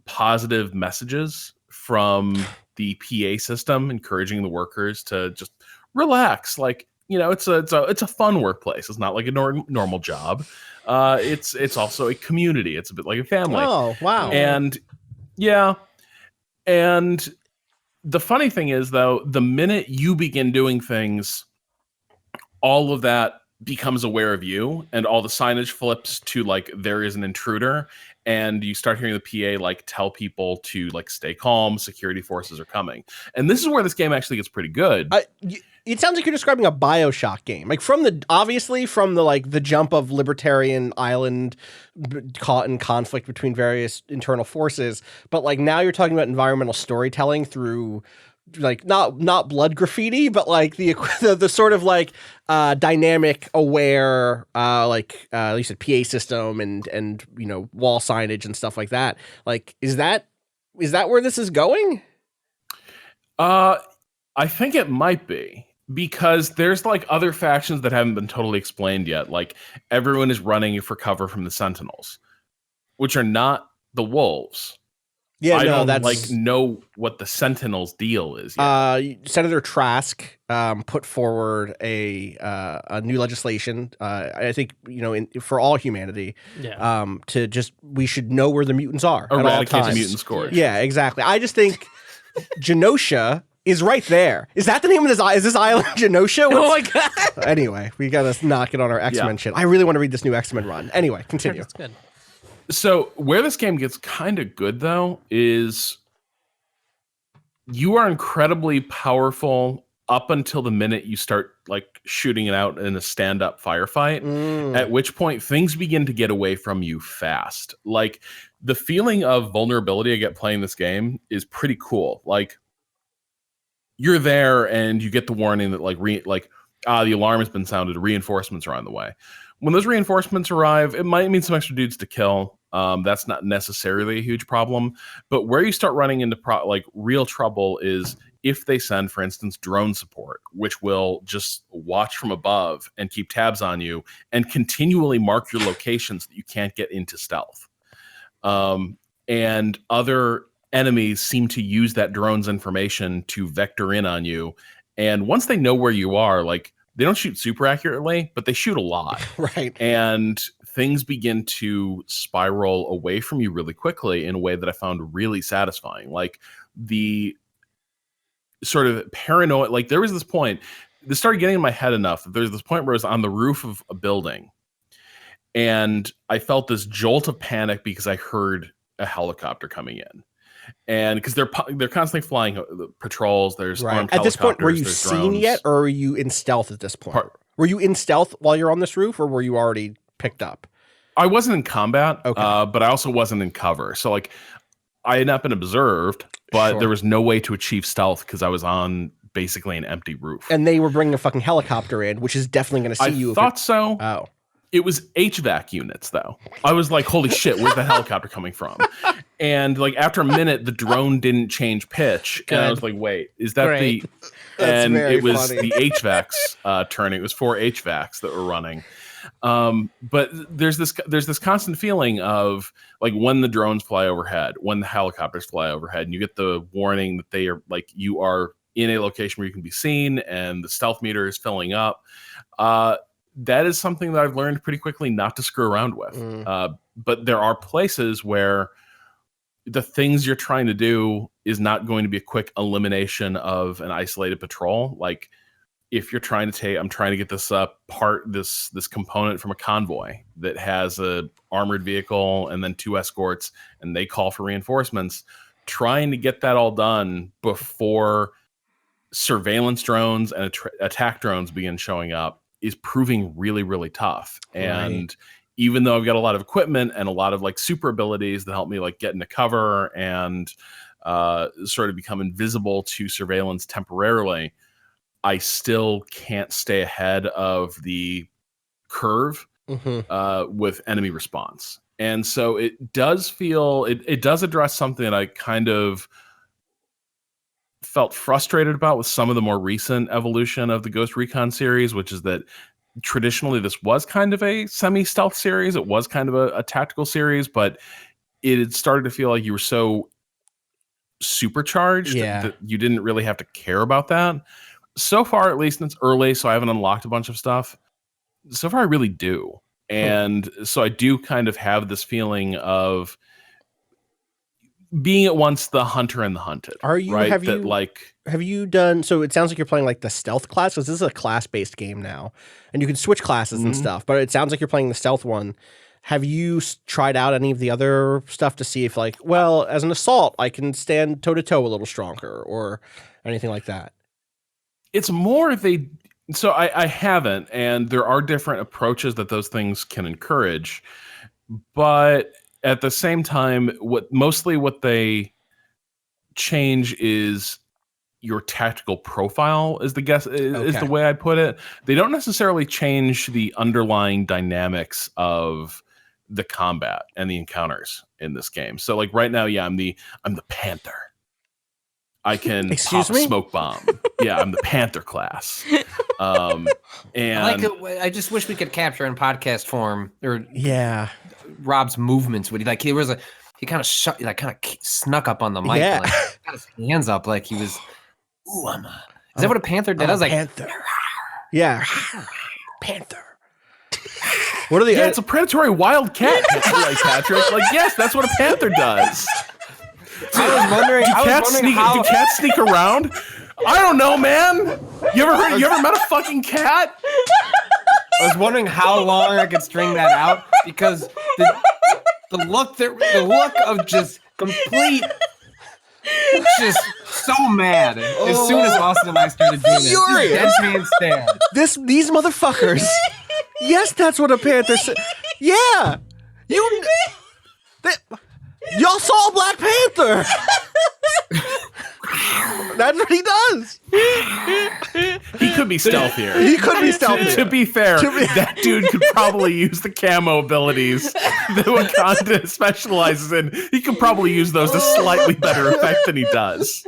positive messages from the PA system, encouraging the workers to just relax. Like, it's a fun workplace. It's not like a normal job. It's also a community. It's a bit like a family. Oh, wow. And and the funny thing is, though, the minute you begin doing things, all of that becomes aware of you, and all the signage flips to like, there is an intruder. And you start hearing the PA like tell people to like stay calm, security forces are coming. And this is where this game actually gets pretty good. It sounds like you're describing a BioShock game. Like from the jump of libertarian island caught in conflict between various internal forces, but like now you're talking about environmental storytelling through like not blood graffiti, but like the sort of like dynamic aware at least a PA system and wall signage and stuff like that. Like is that where this is going? I think it might be, because there's like other factions that haven't been totally explained yet. Like everyone is running for cover from the Sentinels, which are not the Wolves. Yeah, I don't know what the Sentinels deal is yet. Senator Trask put forward a new legislation. I think for all humanity. Yeah. We should know where the mutants are. Eradicate the mutant scourge. Yeah, exactly. I just think Genosha is right there. Is that the name of this? Is this island Genosha? Oh my god! Anyway, we gotta knock it on our X-Men shit. I really want to read this new X-Men run. Anyway, continue. That's good. So where this game gets kind of good, though, is you are incredibly powerful up until the minute you start like shooting it out in a stand-up firefight, at which point things begin to get away from you fast. Like the feeling of vulnerability I get playing this game is pretty cool. Like you're there and you get the warning that the alarm has been sounded, reinforcements are on the way. When those reinforcements arrive, it might mean some extra dudes to kill. That's not necessarily a huge problem. But where you start running into real trouble is if they send, for instance, drone support, which will just watch from above and keep tabs on you and continually mark your locations that you can't get into stealth. And other enemies seem to use that drone's information to vector in on you. And once they know where you are, like, they don't shoot super accurately, but they shoot a lot. Right. And things begin to spiral away from you really quickly in a way that I found really satisfying. Like, the sort of paranoid, like, there was this point, this started getting in my head enough that there's this point where I was on the roof of a building and I felt this jolt of panic because I heard a helicopter coming in. And because they're constantly flying patrols, there's armed at this point, were you there's seen drones. yet, or were you in stealth at this point? Were you in stealth while you're on this roof, or were you already picked up? I wasn't in combat, okay. But I also wasn't in cover. So, like, I had not been observed, but there was no way to achieve stealth because I was on basically an empty roof. And they were bringing a fucking helicopter in, which is definitely going to see you. I thought so. Oh. It was HVAC units, though. I was like, holy shit, where's the helicopter coming from? And, like, after a minute, the drone didn't change pitch. Good. And I was like, wait, is that the... And it was funny. The HVACs turning. It was 4 HVACs that were running. But there's this constant feeling of, like, when the drones fly overhead, when the helicopters fly overhead, and you get the warning that they are, like, you are in a location where you can be seen and the stealth meter is filling up. That is something that I've learned pretty quickly not to screw around with. But there are places where the things you're trying to do is not going to be a quick elimination of an isolated patrol. Like, if you're trying to I'm trying to get this this component from a convoy that has a armored vehicle and then 2 escorts, and they call for reinforcements, trying to get that all done before surveillance drones and attack drones begin showing up is proving really, really tough. And even though I've got a lot of equipment and a lot of, like, super abilities that help me, like, get into cover and sort of become invisible to surveillance temporarily, I still can't stay ahead of the curve with enemy response. And so it does feel, it does address something that I kind of felt frustrated about with some of the more recent evolution of the Ghost Recon series, which is that traditionally this was kind of a semi-stealth series. It was kind of a tactical series, but it had started to feel like you were so supercharged that you didn't really have to care about that. So far, at least, and it's early, so I haven't unlocked a bunch of stuff. So far, I really do. And so I do kind of have this feeling of being at once the hunter and the hunted. Are you? Right? Have you done? So it sounds like you're playing, like, the stealth class, because this is a class-based game now, and you can switch classes and stuff. But it sounds like you're playing the stealth one. Have you tried out any of the other stuff to see if, like, well, as an assault, I can stand toe to toe a little stronger, or anything like that? It's more so I haven't, and there are different approaches that those things can encourage, but at the same time, what they change is your tactical profile is the way I put it. They don't necessarily change the underlying dynamics of the combat and the encounters in this game. So, like, right now, I'm the Panther. I can pop a smoke bomb. I'm the Panther class. And I just wish we could capture in podcast form, or Rob's movements. He kind of snuck up on the mic, and, like, got his hands up like he was. Ooh, is that what a panther did? I was like, Panther. Yeah, Panther. What are the? It's a predatory wild cat, like Patrick. Like, yes, that's what a panther does. I was wondering. Do cats sneak around? I don't know, man. You ever met a fucking cat? I was wondering how long I could string that out, because the look of just complete, just so mad as soon as Austin and I started doing this. Deadpan stare. These motherfuckers. Yes, that's what a panther said. Yeah, y'all saw Black Panther. That's what he does. He could be stealthier. To be fair, that dude could probably use the camo abilities that Wakanda specializes in. He could probably use those to slightly better effect than he does.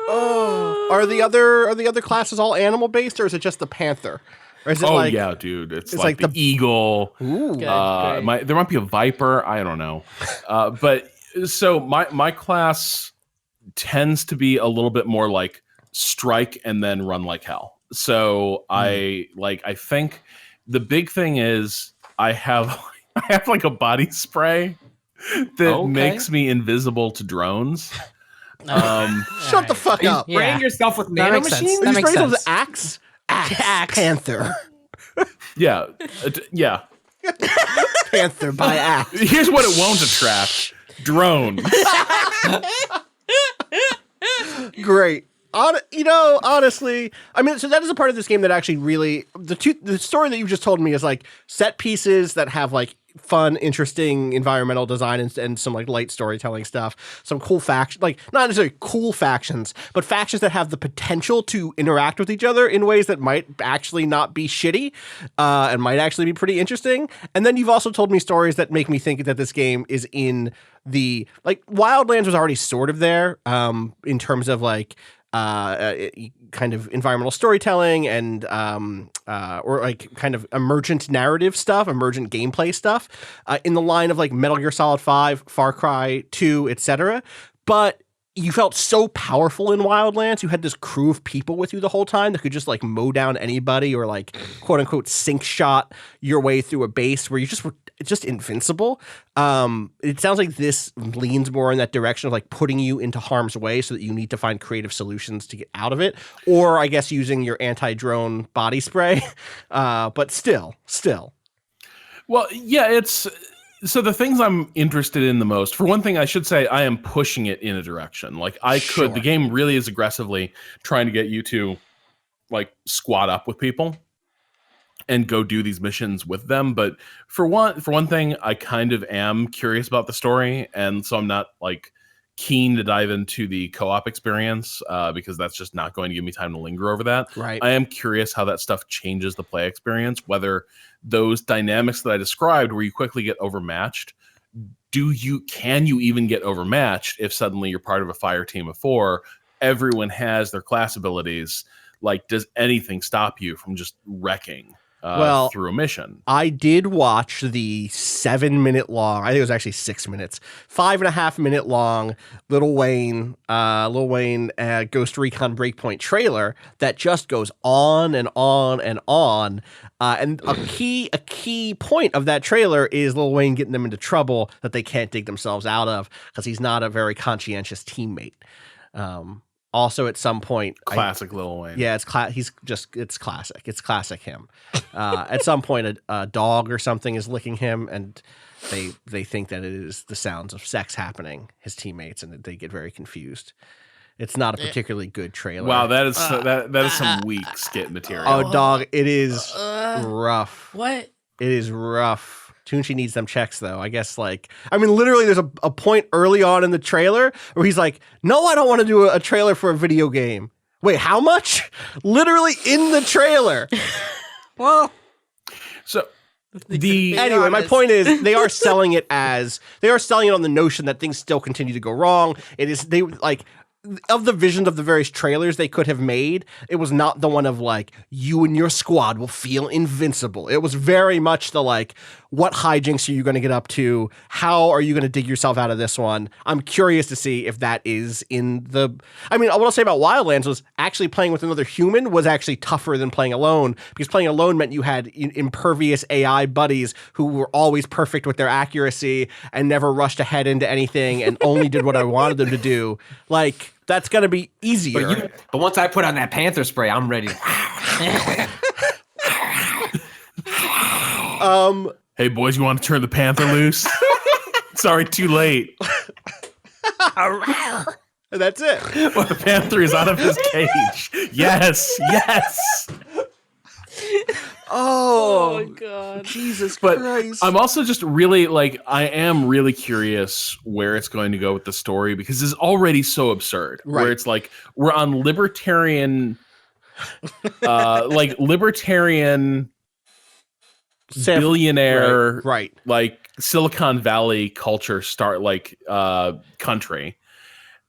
Are the other classes all animal based, or is it just the panther? Or is it yeah, dude. It's like the eagle. Ooh. Good, There might be a viper. I don't know. But so my class tends to be a little bit more like strike and then run like hell. So I think the big thing is I have like a body spray that makes me invisible to drones. Shut the fuck up. Spraying yourself with That makes nanomachines? sense. That makes sense. Axe Panther. Yeah. Panther by axe. Here's what it won't attract. Drones. Great. Honestly, I mean, so that is a part of this game that actually really the story that you just told me is like set pieces that have like fun, interesting environmental design and some like light storytelling stuff. Some cool factions, like not necessarily cool factions, but factions that have the potential to interact with each other in ways that might actually not be shitty and might actually be pretty interesting. And then you've also told me stories that make me think that this game is in the like Wildlands was already sort of there in terms of like kind of environmental storytelling and or like kind of emergent narrative stuff, emergent gameplay stuff in the line of like Metal Gear Solid 5, Far Cry 2, etc. But you felt so powerful in Wildlands. You had this crew of people with you the whole time that could just like mow down anybody or like quote unquote sink shot your way through a base where you just were just invincible. It sounds like this leans more in that direction of like putting you into harm's way so that you need to find creative solutions to get out of it. Or I guess using your anti-drone body spray. But still. Well, yeah, so the things I'm interested in the most, for one thing, I should say I am pushing it in a direction. Like the game really is aggressively trying to get you to like squad up with people and go do these missions with them. But for one thing, I kind of am curious about the story. And so I'm not like keen to dive into the co-op experience because that's just not going to give me time to linger over that. Right. I am curious how that stuff changes the play experience, whether those dynamics that I described where you quickly get overmatched, can you even get overmatched if suddenly you're part of a fire team of 4, everyone has their class abilities, like does anything stop you from just wrecking through a mission? I did watch the 7-minute long, I think it was actually 6 minutes, 5.5 minute long Lil Wayne Ghost Recon Breakpoint trailer that just goes on and on and on. And a key point of that trailer is Lil Wayne getting them into trouble that they can't dig themselves out of because he's not a very conscientious teammate. Also, at some point, classic Lil Wayne. Yeah, it's classic. It's classic him. At some point, a dog or something is licking him, and they think that it is the sounds of sex happening. His teammates, and they get very confused. It's not a particularly good trailer. Wow, that is some weak skit material. Oh, dog, it is rough. What? It is rough. Tunchi needs them checks, though. I guess, literally there's a point early on in the trailer where he's like, no, I don't want to do a trailer for a video game. Wait, how much? Literally in the trailer. Well, so anyway, my point is they are selling it on the notion that things still continue to go wrong. Of the visions of the various trailers they could have made, it was not the one of you and your squad will feel invincible. It was very much the what hijinks are you going to get up to? How are you going to dig yourself out of this one? I'm curious to see if that is in the... I mean, what I'll say about Wildlands was actually playing with another human was actually tougher than playing alone, because playing alone meant you had impervious AI buddies who were always perfect with their accuracy and never rushed ahead into anything and only did what I wanted them to do. That's going to be easier. But once I put on that Panther spray, I'm ready. Hey, boys, you want to turn the Panther loose? Sorry, too late. That's it. Well, the Panther is out of his cage. Yes. Oh, God. Jesus But Christ. I'm also just really I am really curious where it's going to go with the story, because it's already so absurd. Right. Where it's like we're on libertarian, libertarian billionaire, right. like Silicon Valley culture country.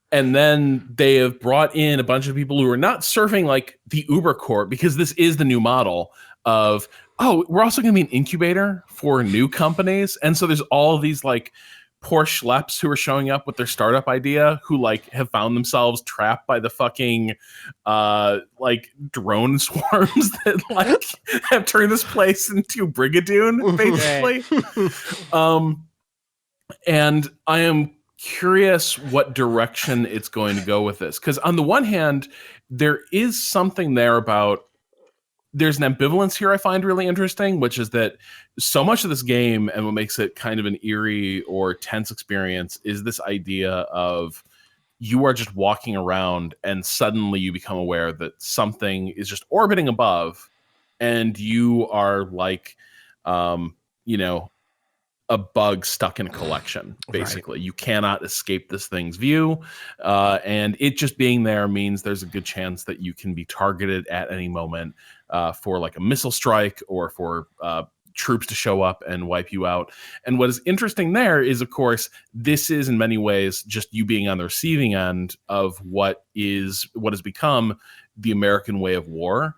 And then they have brought in a bunch of people who are not serving like the Uber Corp, because this is the new model of, oh, we're also going to be an incubator for new companies. And so there's all of these like poor schleps who are showing up with their startup idea, who like have found themselves trapped by the fucking like drone swarms that like have turned this place into Brigadoon, basically. And I am curious what direction it's going to go with this, because on the one hand there is something there about, there's an ambivalence here I find really interesting, which is that so much of this game, and what makes it kind of an eerie or tense experience, is this idea of you are just walking around and suddenly you become aware that something is just orbiting above, and you are like a bug stuck in a collection, basically. Right. You cannot escape this thing's view. And it just being there means there's a good chance that you can be targeted at any moment for like a missile strike, or for troops to show up and wipe you out. And what is interesting there is, of course, this is in many ways just you being on the receiving end of what has become the American way of war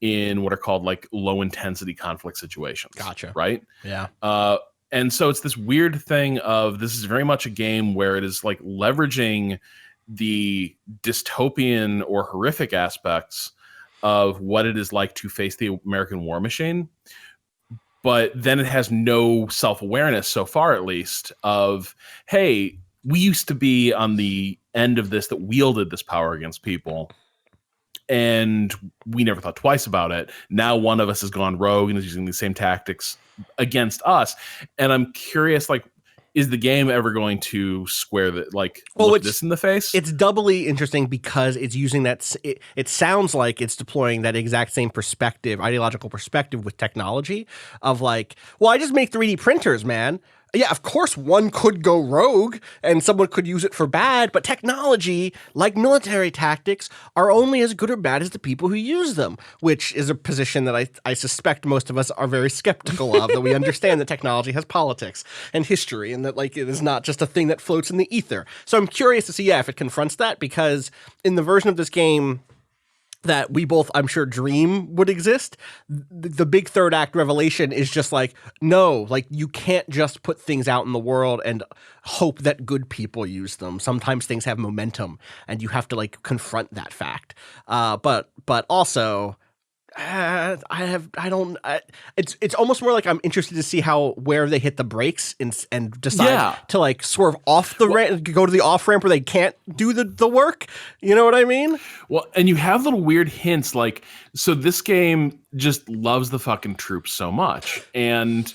in what are called like low intensity conflict situations. Gotcha. Right? Yeah. And so it's this weird thing of, this is very much a game where it is like leveraging the dystopian or horrific aspects of what it is like to face the American war machine. But then it has no self-awareness, so far at least, of, hey, we used to be on the end of this that wielded this power against people, and we never thought twice about it. Now one of us has gone rogue and is using the same tactics against us. And I'm curious, like, is the game ever going to square that, like, look this in the face? It's doubly interesting because it's using that. It sounds like it's deploying that exact same perspective, ideological perspective with technology of like, well, I just make 3D printers, man. Yeah, of course one could go rogue and someone could use it for bad, but technology, like military tactics, are only as good or bad as the people who use them, which is a position that I suspect most of us are very skeptical of, that we understand that technology has politics and history, and that like it is not just a thing that floats in the ether. So I'm curious to see, if it confronts that, because in the version of this game that we both, I'm sure, dream would exist, the big third act revelation is just like, no, like you can't just put things out in the world and hope that good people use them. Sometimes things have momentum and you have to like confront that fact. But also, it's almost more like I'm interested to see where they hit the brakes and decide to like swerve off the ramp, go to the off ramp where they can't do the work. You know what I mean? Well, and you have little weird hints, like, so this game just loves the fucking troops so much. And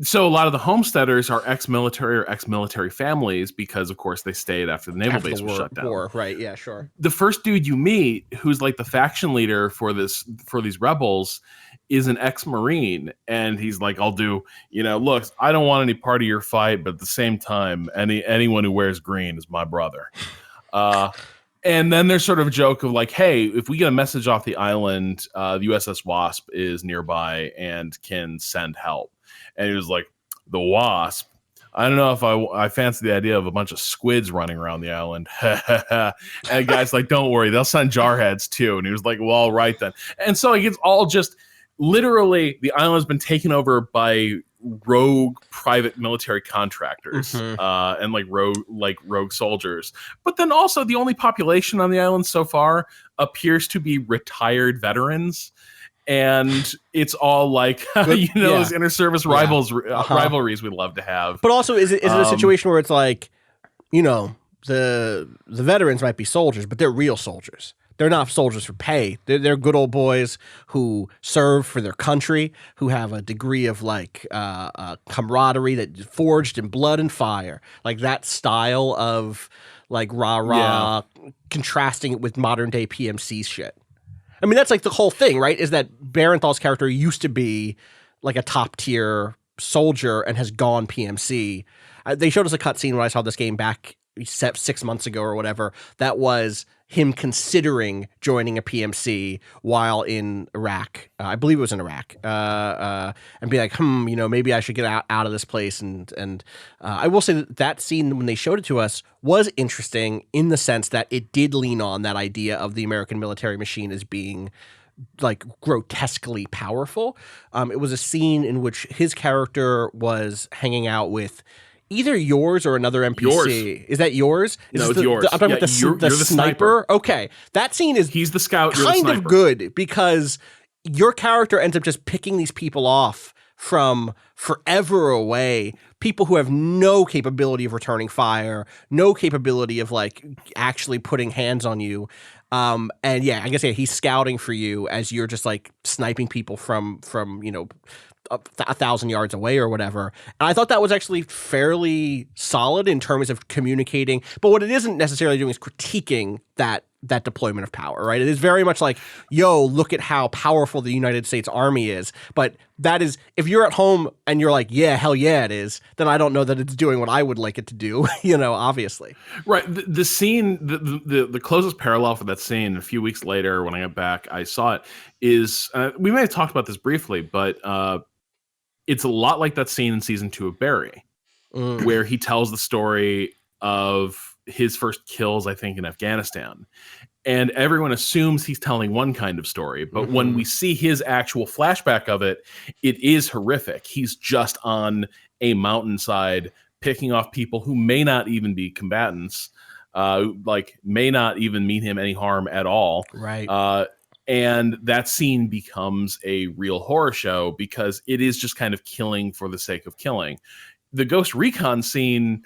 so a lot of the homesteaders are ex-military or ex-military families, because of course they stayed after the naval base was shut down. War, right? Yeah, sure. The first dude you meet, who's like the faction leader for these rebels, is an ex-Marine, and he's like, I'll do, look, I don't want any part of your fight, but at the same time, anyone who wears green is my brother. And then there's sort of a joke of like, hey, if we get a message off the island, the USS Wasp is nearby and can send help. And he was like, the Wasp? I don't know if I fancy the idea of a bunch of squids running around the island. And the guy's like, don't worry, they'll send jarheads too. And he was like, well, all right then. And so it's all just, literally, the island has been taken over by rogue private military contractors, and rogue soldiers. But then also the only population on the island so far appears to be retired veterans. And it's all like, those inter-service rivalries we love to have. But also, is it a situation where it's like, the veterans might be soldiers, but they're real soldiers. They're not soldiers for pay. They're good old boys who serve for their country, who have a degree of like camaraderie that is forged in blood and fire. Like that style of like rah-rah, contrasting it with modern day PMC shit. I mean, that's like the whole thing, right? Is that Barenthal's character used to be like a top tier soldier and has gone PMC. They showed us a cutscene when I saw this game back 6 months ago or whatever. That was him considering joining a PMC while in Iraq. I believe it was in Iraq. And be like, maybe I should get out of this place. And I will say that scene, when they showed it to us, was interesting in the sense that it did lean on that idea of the American military machine as being like grotesquely powerful. It was a scene in which his character was hanging out with either yours or another NPC. Yours. Is that yours? No, it's yours. I'm talking about the sniper. Okay. That scene is he's the scout, kind of good because your character ends up just picking these people off from forever away, people who have no capability of returning fire, no capability of like actually putting hands on you. And yeah, I guess he's scouting for you as you're just like sniping people from 1,000 yards away or whatever. And I thought that was actually fairly solid in terms of communicating. But what it isn't necessarily doing is critiquing that deployment of power, right? It is very much like, yo, look at how powerful the United States Army is. But that is, if you're at home and you're like, yeah, hell yeah, it is, then I don't know that it's doing what I would like it to do, obviously. Right. The scene, the closest parallel for that scene, a few weeks later when I got back, I saw it, is, we may have talked about this briefly, but it's a lot like that scene in season 2 of Barry, where he tells the story of his first kills, I think, in Afghanistan. And everyone assumes he's telling one kind of story. But when we see his actual flashback of it, it is horrific. He's just on a mountainside picking off people who may not even be combatants, may not even mean him any harm at all. Right. And that scene becomes a real horror show because it is just kind of killing for the sake of killing. The Ghost Recon scene,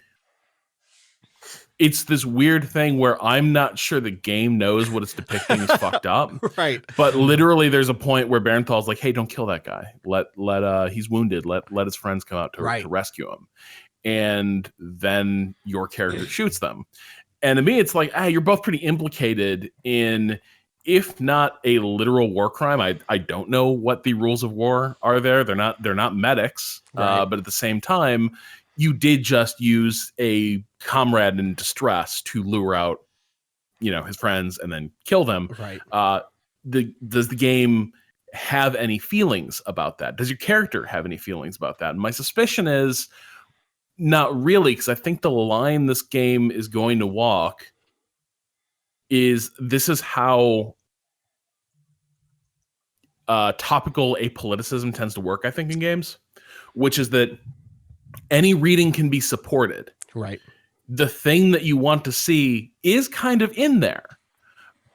it's this weird thing where I'm not sure the game knows what it's depicting is fucked up. Right. But literally there's a point where Barenthal's like, hey, don't kill that guy. Let he's wounded. Let his friends come out to rescue him. And then your character shoots them. And to me, it's like, you're both pretty implicated in, if not a literal war crime. I don't know what the rules of war are there. They're not medics. Right. But at the same time, you did just use a comrade in distress to lure out, his friends and then kill them. Right. Does the game have any feelings about that? Does your character have any feelings about that? And my suspicion is not really, because I think the line this game is going to walk is this is how topical apoliticism tends to work, I think, in games, which is that any reading can be supported. Right. The thing that you want to see is kind of in there,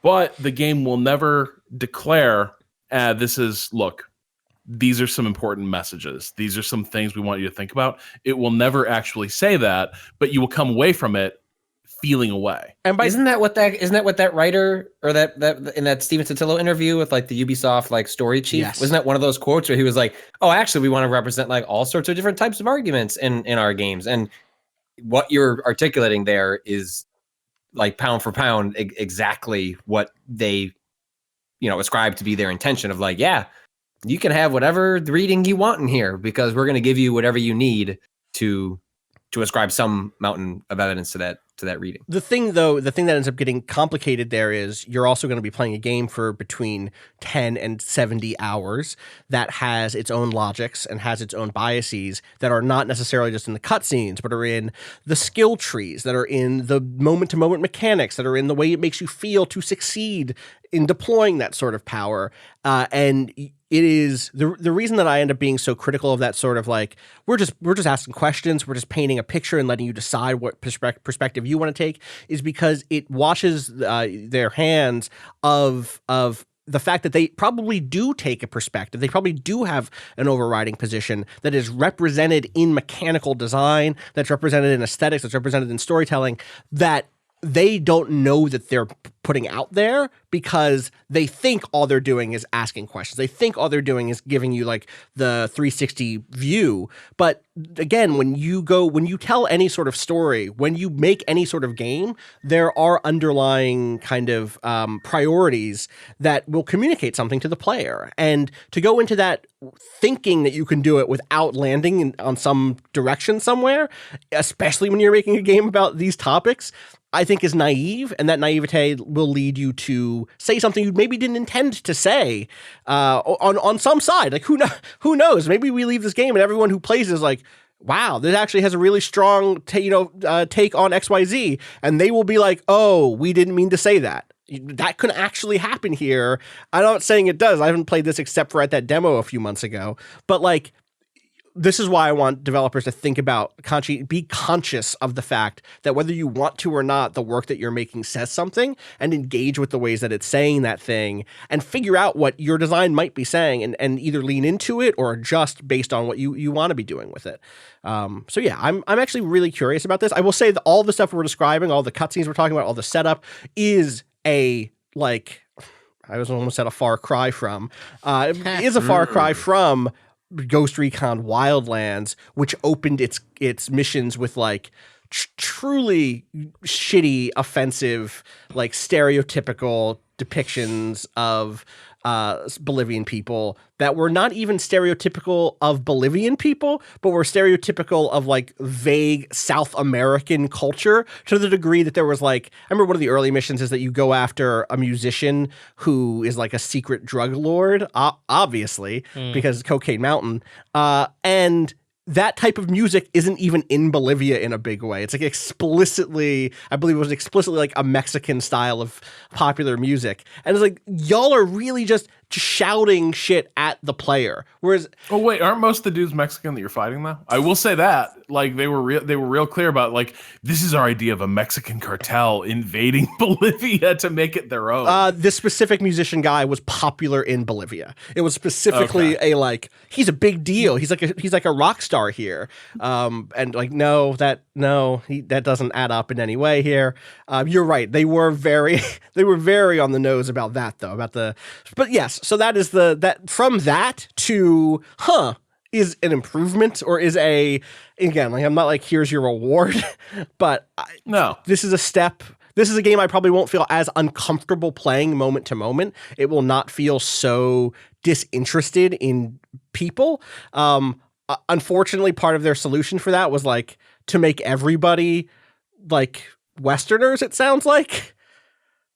but the game will never declare, these are some important messages. These are some things we want you to think about. It will never actually say that, but you will come away from it feeling away. And isn't that what that writer or that in that Steven Totilo interview with like the Ubisoft like story chief? Yes. Wasn't that one of those quotes where he was like, "Oh, actually, we want to represent like all sorts of different types of arguments in our games." And what you're articulating there is like pound for pound exactly what they, ascribe to be their intention of like, yeah, you can have whatever reading you want in here because we're going to give you whatever you need to ascribe some mountain of evidence to that reading. The thing that ends up getting complicated there is you're also going to be playing a game for between 10 and 70 hours that has its own logics and has its own biases that are not necessarily just in the cutscenes, but are in the skill trees, that are in the moment-to-moment mechanics, that are in the way it makes you feel to succeed in deploying that sort of power. And it is the reason that I end up being so critical of that sort of like, we're just asking questions, we're just painting a picture and letting you decide what perspective you want to take, is because it washes their hands of the fact that they probably do take a perspective. They probably do have an overriding position that is represented in mechanical design, that's represented in aesthetics, that's represented in storytelling, that they don't know that they're putting out there because they think all they're doing is asking questions. They think all they're doing is giving you like the 360 view. But again, when you tell any sort of story, when you make any sort of game, there are underlying kind of priorities that will communicate something to the player. And to go into that thinking that you can do it without landing on some direction somewhere, especially when you're making a game about these topics, I think is naive, and that naivete will lead you to say something you maybe didn't intend to say on some side. Like who knows? Maybe we leave this game and everyone who plays is like, wow, this actually has a really strong take on XYZ, and they will be like, oh, we didn't mean to say that. That could actually happen here. I'm not saying it does. I haven't played this except for at that demo a few months ago, but like, this is why I want developers to think about, be conscious of the fact that whether you want to or not, the work that you're making says something, and engage with the ways that it's saying that thing, and figure out what your design might be saying, and either lean into it or adjust based on what you want to be doing with it. So yeah, I'm actually really curious about this. I will say that all the stuff we're describing, all the cutscenes we're talking about, all the setup is I was almost at a far cry from, it is a far cry from Ghost Recon Wildlands, which opened its missions with like truly shitty, offensive, like stereotypical depictions of Bolivian people that were not even stereotypical of Bolivian people, but were stereotypical of like vague South American culture, to the degree that there was like, I remember one of the early missions is that you go after a musician who is like a secret drug lord, obviously, because Cocaine Mountain, and that type of music isn't even in Bolivia in a big way. It's like explicitly, I believe it was explicitly like a Mexican style of popular music. And it's like, y'all are really just shouting shit at the player. Whereas, oh wait, aren't most of the dudes Mexican that you're fighting though? I will say that, like they were real clear about like, this is our idea of a Mexican cartel invading Bolivia to make it their own. This specific musician guy was popular in Bolivia. It was specifically a like, he's a big deal. He's like a rock star here. And like, that doesn't add up in any way here. You're right. They were very on the nose about that though, but yes. So that is from that to, is an improvement, or is again, like, I'm not like, here's your reward, but no, this is a step. This is a game I probably won't feel as uncomfortable playing moment to moment. It will not feel so disinterested in people. Unfortunately, part of their solution for that was like to make everybody like Westerners, it sounds like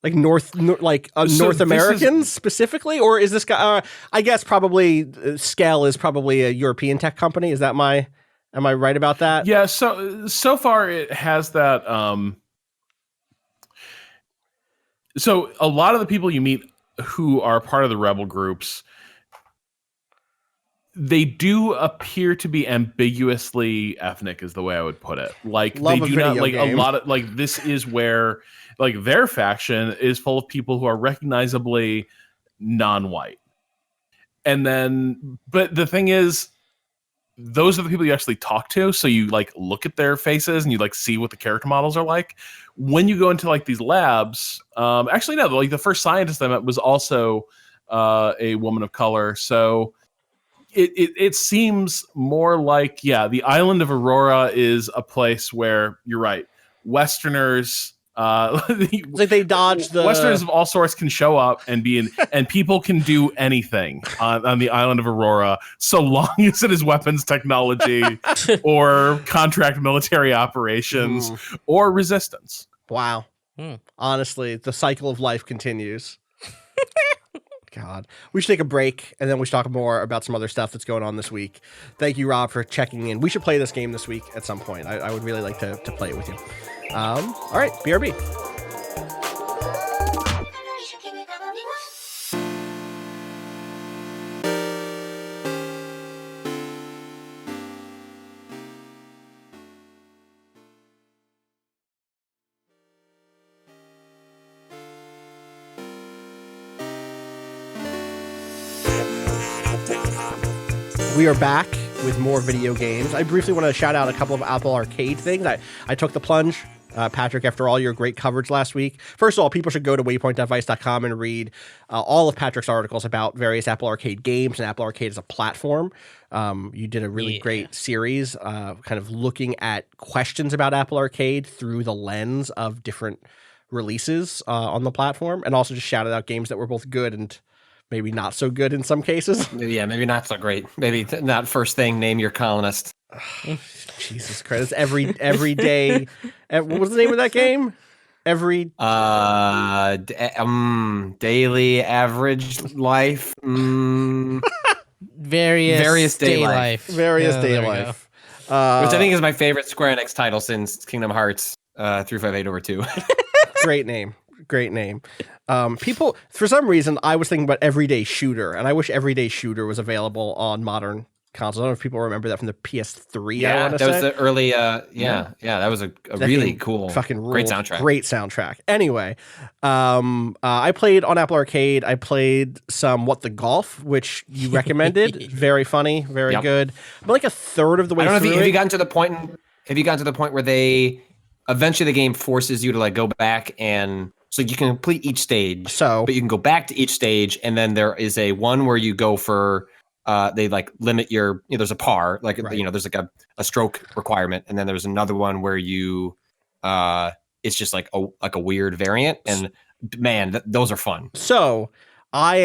North Americans specifically, or is this guy? I guess probably Scale is probably a European tech company. Is that am I right about that? Yeah. So far it has that. So a lot of the people you meet who are part of the rebel groups, they do appear to be ambiguously ethnic, is the way I would put it. Like they do not like game. A lot of like, this is where like their faction is full of people who are recognizably non-white. And then, but the thing is, those are the people you actually talk to. So you like look at their faces and you like see what the character models are like. When you go into like these labs, actually no, like the first scientist I met was also a woman of color. So it seems more like, the island of Aurora is a place where, you're right, Westerners, like they dodge the Westerners of all sorts can show up and be in, and people can do anything on the island of Aurora, so long as it is weapons technology or contract military operations or resistance. Wow. Honestly, the cycle of life continues. God. We should take a break, and then we should talk more about some other stuff that's going on this week. Thank you, Rob, for checking in. We should play this game this week at some point. I would really like to play it with you. All right, BRB. We are back with more video games. I briefly want to shout out a couple of Apple Arcade things. I took the plunge Patrick, after all your great coverage last week. First of all, people should go to waypoint.vice.com and read all of Patrick's articles about various Apple Arcade games and Apple Arcade as a platform. You did a really great series kind of looking at questions about Apple Arcade through the lens of different releases on the platform, and also just shouted out games that were both good and maybe not so good in some cases. Yeah, maybe not so great. Maybe not first thing, name your colonist. Jesus Christ. It's every day. What was the name of that game? Daily average life. Various day life. Various day life. Which I think is my favorite Square Enix title since Kingdom Hearts 358/2. Great name. People, for some reason, I was thinking about Everyday Shooter, and I wish Everyday Shooter was available on modern consoles. I don't know if people remember that from the PS3. Yeah, that was the early. That was a really cool, fucking great soundtrack. Great soundtrack. Anyway, I played on Apple Arcade. I played some What the Golf, which you recommended. Very funny, very good. I'm like a third of the way. I don't know through have you gotten to the point. Have you gotten to the point where they eventually the game forces you to like go back and so you can complete each stage. But you can go back to each stage, and then there is a one where you go for. They like limit your, there's a par, like, there's like a stroke requirement. And then there's another one where you, it's just like a weird variant. And man, those are fun. So I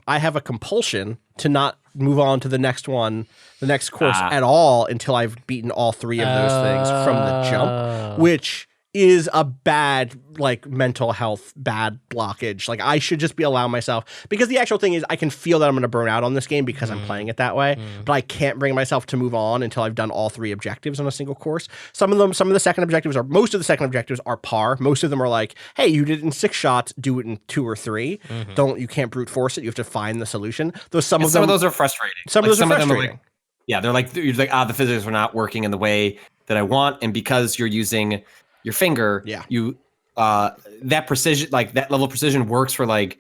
have a compulsion to not move on to the next one, the next course at all until I've beaten all three of those things from the jump, which is a bad, like, mental health, bad blockage. Like, I should just be allowing myself, because the actual thing is I can feel that I'm going to burn out on this game because I'm playing it that way, but I can't bring myself to move on until I've done all three objectives on a single course. Some of the second objectives most of the second objectives are par. Most of them are like, hey, you did it in 6 shots, do it in 2 or 3. You can't brute force it. You have to find the solution. Some of those are frustrating. Some of those are frustrating. They're like the physics are not working in the way that I want, and because you're using your finger, you that precision, like that level of precision works for like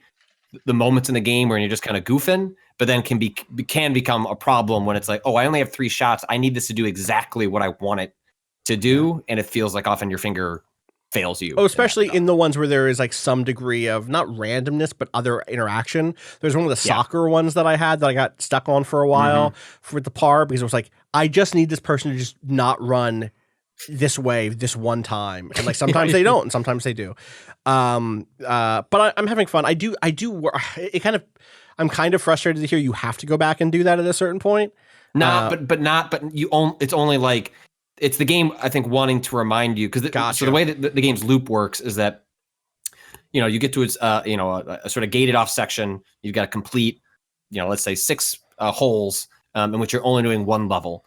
the moments in the game where you're just kind of goofing, but then can become a problem when it's like, oh, I only have 3 shots. I need this to do exactly what I want it to do. And it feels like often your finger fails you. Oh, especially in the ones where there is like some degree of not randomness, but other interaction. There's one of the soccer ones that I had that I got stuck on for a while for the par, because it was like, I just need this person to just not run this way this one time, and like sometimes they don't and sometimes they do, but I'm having fun. I do it kind of, I'm kind of frustrated to hear you have to go back and do that at a certain point. It's only like, it's the game, I think, wanting to remind you, because so the way that the game's loop works is that you get to a sort of gated off section, you've got to complete let's say 6 holes in which you're only doing 1 level,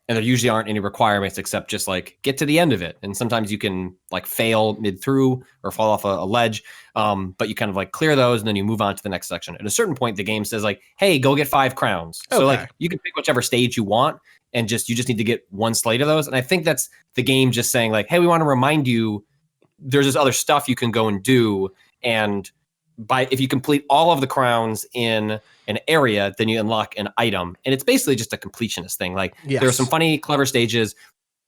and there usually aren't any requirements except just like get to the end of it. And sometimes you can like fail mid through or fall off a ledge. But you kind of like clear those and then you move on to the next section. At a certain point, the game says like, hey, go get 5 crowns. Okay. So like you can pick whichever stage you want and you just need to get 1 slate of those. And I think that's the game just saying like, hey, we want to remind you there's this other stuff you can go and do. And if you complete all of the crowns in an area, then you unlock an item. And it's basically just a completionist thing. Like there are some funny, clever stages.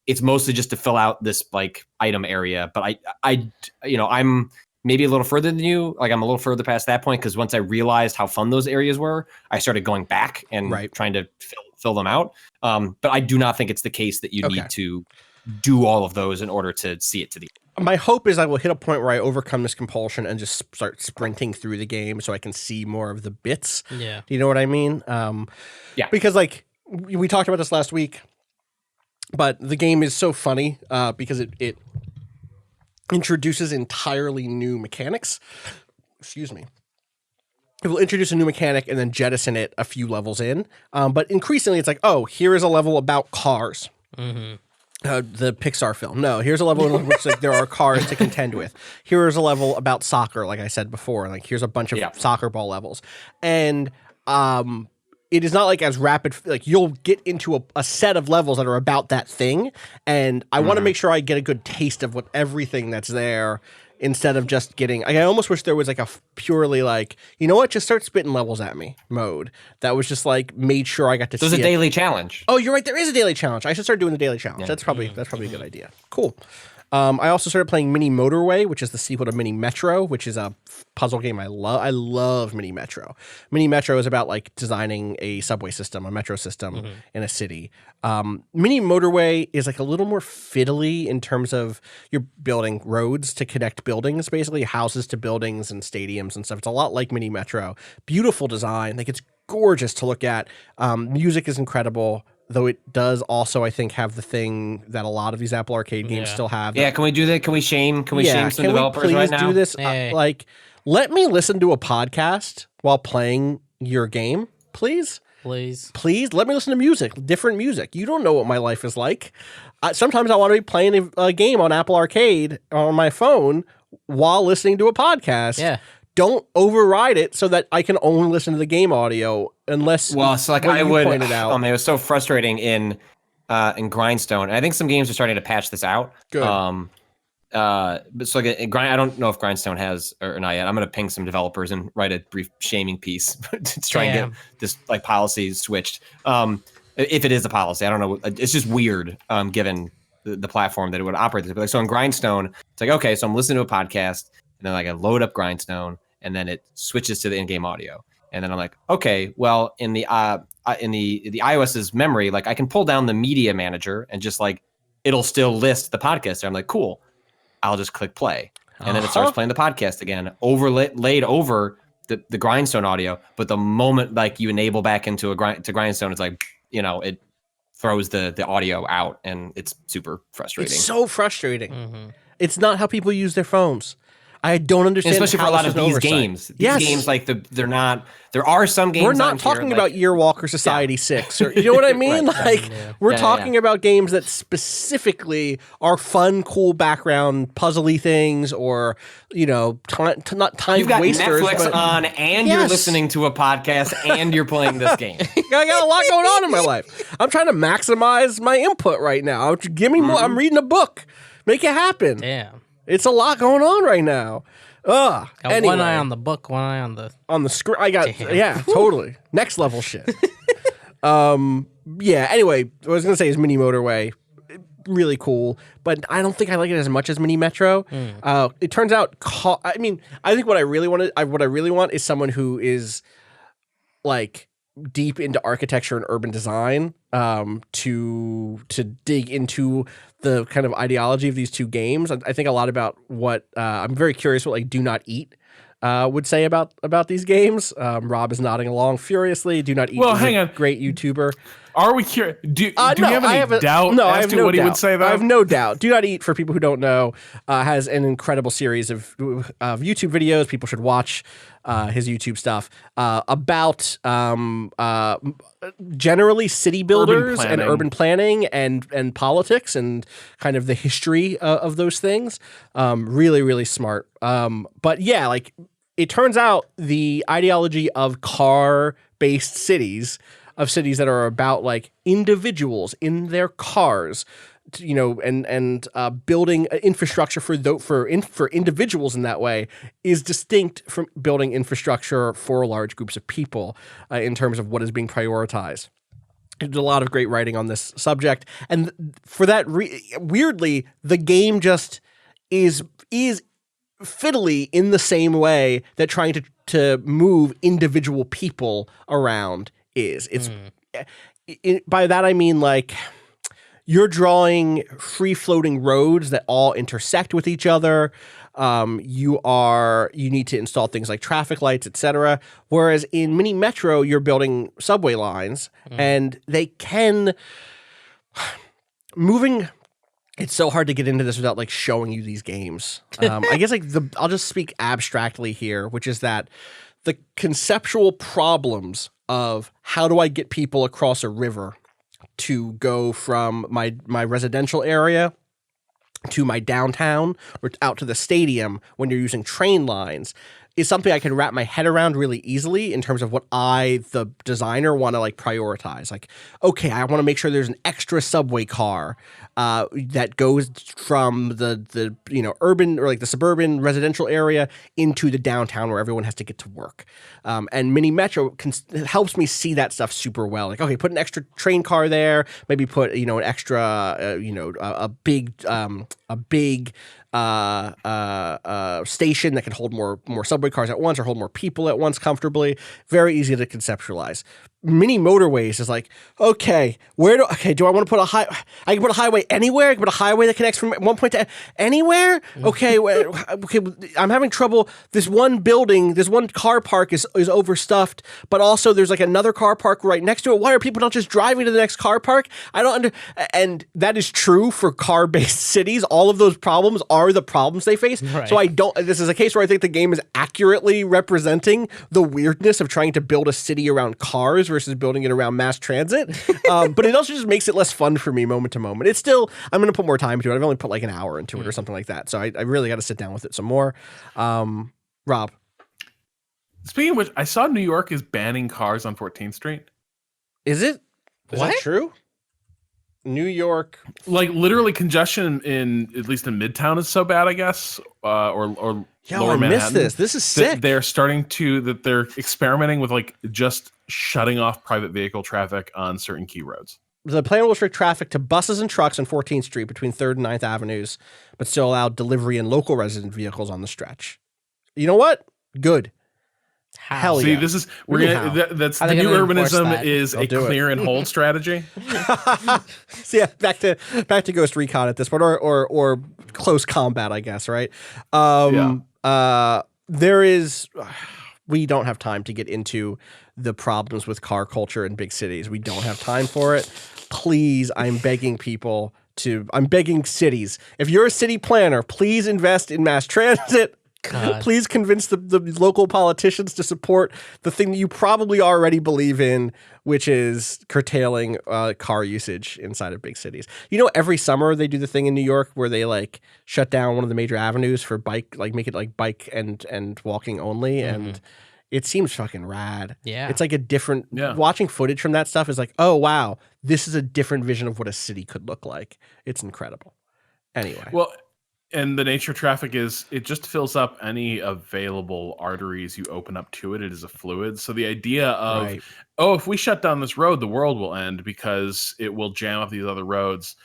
It's mostly just to fill out this like item area. But I'm maybe a little further than you. Like I'm a little further past that point, because once I realized how fun those areas were, I started going back and trying to fill them out. But I do not think it's the case that you need to do all of those in order to see it to the end. My hope is I will hit a point where I overcome this compulsion and just start sprinting through the game so I can see more of the bits. Yeah. Do you know what I mean? Because like we talked about this last week, but the game is so funny because it introduces entirely new mechanics. Excuse me. It will introduce a new mechanic and then jettison it a few levels in. But increasingly it's like, oh, here is a level about cars. The Pixar film. No, here's a level in which like, there are cars to contend with. Here is a level about soccer, like I said before. Like here's a bunch of soccer ball levels. And it is not like as rapid, like you'll get into a set of levels that are about that thing. And I want to make sure I get a good taste of what everything that's there, instead of just getting, I almost wish there was like a purely like, you know what, just start spitting levels at me mode. That was just like, made sure I got to see it. There's a daily challenge. Oh, you're right. There is a daily challenge. I should start doing the daily challenge. Yeah. That's probably a good idea. Cool. I also started playing Mini-Motorway, which is the sequel to Mini-Metro, which is a puzzle game I love. I love Mini-Metro. Mini-Metro is about like designing a subway system, a metro system in a city. Mini-Motorway is like a little more fiddly in terms of you're building roads to connect buildings, basically houses to buildings and stadiums and stuff. It's a lot like Mini-Metro. Beautiful design. Like it's gorgeous to look at. Music is incredible. Though it does also, I think, have the thing that a lot of these Apple Arcade games still have. Yeah, can we do that? Can we shame some developers right now? Can we please do this? Like, let me listen to a podcast while playing your game, please? Please, let me listen to music, different music. You don't know what my life is like. Sometimes I want to be playing a game on Apple Arcade on my phone while listening to a podcast. Yeah. Don't override it so that I can only listen to the game audio unless. Well, so like I would. Pointed out. It was so frustrating in Grindstone, and I think some games are starting to patch this out. Good. But so like I don't know if Grindstone has or not yet. I'm going to ping some developers and write a brief shaming piece to try and get this like policy switched. If it is a policy, I don't know. It's just weird given the platform that it would operate. But like, so in Grindstone, it's like okay, so I'm listening to a podcast, and then like I load up Grindstone. And then it switches to the in-game audio, and then I'm like, okay, well, in the iOS's memory, like I can pull down the media manager and just like it'll still list the podcast. And I'm like, cool, I'll just click play, and then it starts playing the podcast again, laid over the Grindstone audio. But the moment like you enable back into Grindstone, it's like it throws the audio out, and it's super frustrating. It's so frustrating. It's not how people use their phones. I don't understand, especially for a lot of these games. These games, like they're not. There are some games. We're not talking about Yearwalker Society 6, or you know what I mean. We're talking about games that specifically are fun, cool background puzzly things, or not time You've got wasters. Netflix on, and you're listening to a podcast, and you're playing this game. I got a lot going on in my life. I'm trying to maximize my input right now. Give me more. I'm reading a book. Make it happen. Damn. It's a lot going on right now. Anyway. One eye on the book, one eye on the screen. I got totally next level shit. Anyway, what I was gonna say is Mini-Motorway, really cool, but I don't think I like it as much as Mini-Metro. It turns out, I think what I really want is someone who is like deep into architecture and urban design, to dig into the kind of ideology of these two games. I think a lot about what I'm very curious what like Do Not Eat would say about these games. Rob is nodding along furiously. Do Not Eat is a great YouTuber. Are we curious? Do you have any doubt as to what he would say, though? I have no doubt. Do Not Eat, for people who don't know, has an incredible series of YouTube videos. People should watch his YouTube stuff about generally city builders and urban planning and politics and kind of the history of those things. Really, really smart. But yeah, like it turns out the ideology of car-based cities, of cities that are about like individuals in their cars, and building infrastructure for individuals in that way, is distinct from building infrastructure for large groups of people in terms of what is being prioritized. There's a lot of great writing on this subject, and for that, weirdly, the game just is fiddly in the same way that trying to move individual people around is. It's by that I mean like you're drawing free-floating roads that all intersect with each other. You need to install things like traffic lights, etc. Whereas in Mini-Metro, you're building subway lines, and they can moving. It's so hard to get into this without like showing you these games. I guess like I'll just speak abstractly here, which is that the conceptual problems of how do I get people across a river to go from my residential area to my downtown or out to the stadium when you're using train lines, is something I can wrap my head around really easily in terms of what I, the designer, want to like prioritize. Like, okay, I want to make sure there's an extra subway car that goes from the urban or like the suburban residential area into the downtown where everyone has to get to work. And Mini Metro helps me see that stuff super well. Like, okay, put an extra train car there, maybe put an extra a big station that can hold more subway cars at once or hold more people at once comfortably. Very easy to conceptualize. Mini motorways is like, okay, do I want to put I can put a highway anywhere? I can put a highway that connects from one point to anywhere? Okay, okay, I'm having trouble. This one car park is overstuffed, but also there's like another car park right next to it. Why are people not just driving to the next car park? And that is true for car-based cities. All of those problems are the problems they face. Right. So this is a case where I think the game is accurately representing the weirdness of trying to build a city around cars versus building it around mass transit. But it also just makes it less fun for me moment to moment. It's still, I'm going to put more time into it. I've only put like an hour into it or something like that. So I really got to sit down with it some more. Rob. Speaking of which, I saw New York is banning cars on 14th Street. Is it? Is that true? New York, like literally congestion in at least in Midtown is so bad, I guess, or lower Manhattan. I missed this is sick. They're they're experimenting with like just shutting off private vehicle traffic on certain key roads. The plan will restrict traffic to buses and trucks on 14th Street between 3rd and 9th Avenues, but still allow delivery and local resident vehicles on the stretch. You know what? Good. Hell See, yeah. this is that's the new urbanism is a clear and hold strategy. So yeah, back to Ghost Recon at this point, or close combat, I guess, right? We don't have time to get into the problems with car culture in big cities. We don't have time for it. Please, I'm begging cities. If you're a city planner, please invest in mass transit. God. Please convince the local politicians to support the thing that you probably already believe in, which is curtailing car usage inside of big cities. Every summer they do the thing in New York where they like shut down one of the major avenues for bike, like make it like bike and walking only. Mm-hmm. And it seems fucking rad. Yeah. It's like a different, watching footage from that stuff is like, oh wow, this is a different vision of what a city could look like. It's incredible. Anyway. Well, and the nature of traffic is it just fills up any available arteries you open up to it. It is a fluid. So the idea of, if we shut down this road, the world will end because it will jam up these other roads.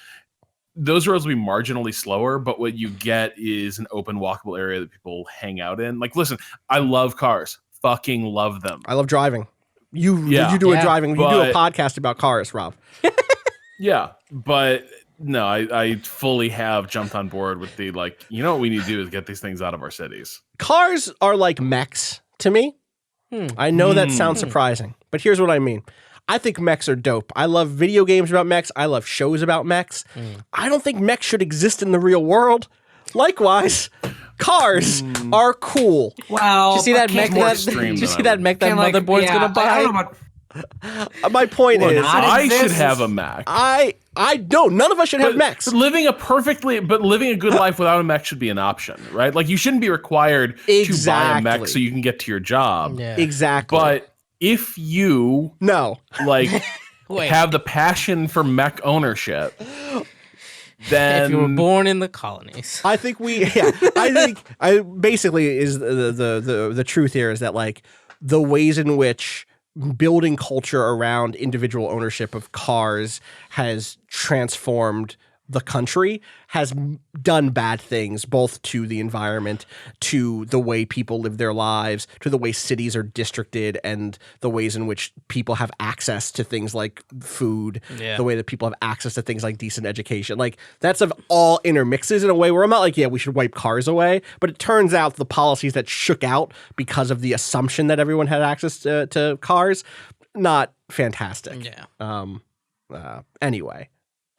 Those roads will be marginally slower, but what you get is an open walkable area that people hang out in. Like, listen, I love cars. Fucking love them. I love driving. You do a driving. You do a podcast about cars, Rob. Yeah, but... No, I fully have jumped on board with the what we need to do is get these things out of our cities. Cars are like mechs to me. I know that sounds surprising, but here's what I mean. I think mechs are dope. I love video games about mechs. I love shows about mechs. I don't think mechs should exist in the real world. Likewise, cars are cool. Wow. Did you see that mech that motherboard's gonna buy? I don't know about... My point is, I should have a mech. I don't. None of us should have mechs. Living a good life without a mech should be an option, right? Like you shouldn't be required to buy a mech so you can get to your job. Yeah. Exactly. But if you have the passion for mech ownership, then if you were born in the colonies, I think basically is the truth here is that like the ways in which building culture around individual ownership of cars has transformed the country, has done bad things both to the environment, to the way people live their lives, to the way cities are districted, and the ways in which people have access to things like food, the way that people have access to things like decent education. Like that stuff all intermixes in a way where I'm not like, we should wipe cars away, but it turns out the policies that shook out because of the assumption that everyone had access to cars, not fantastic. Yeah.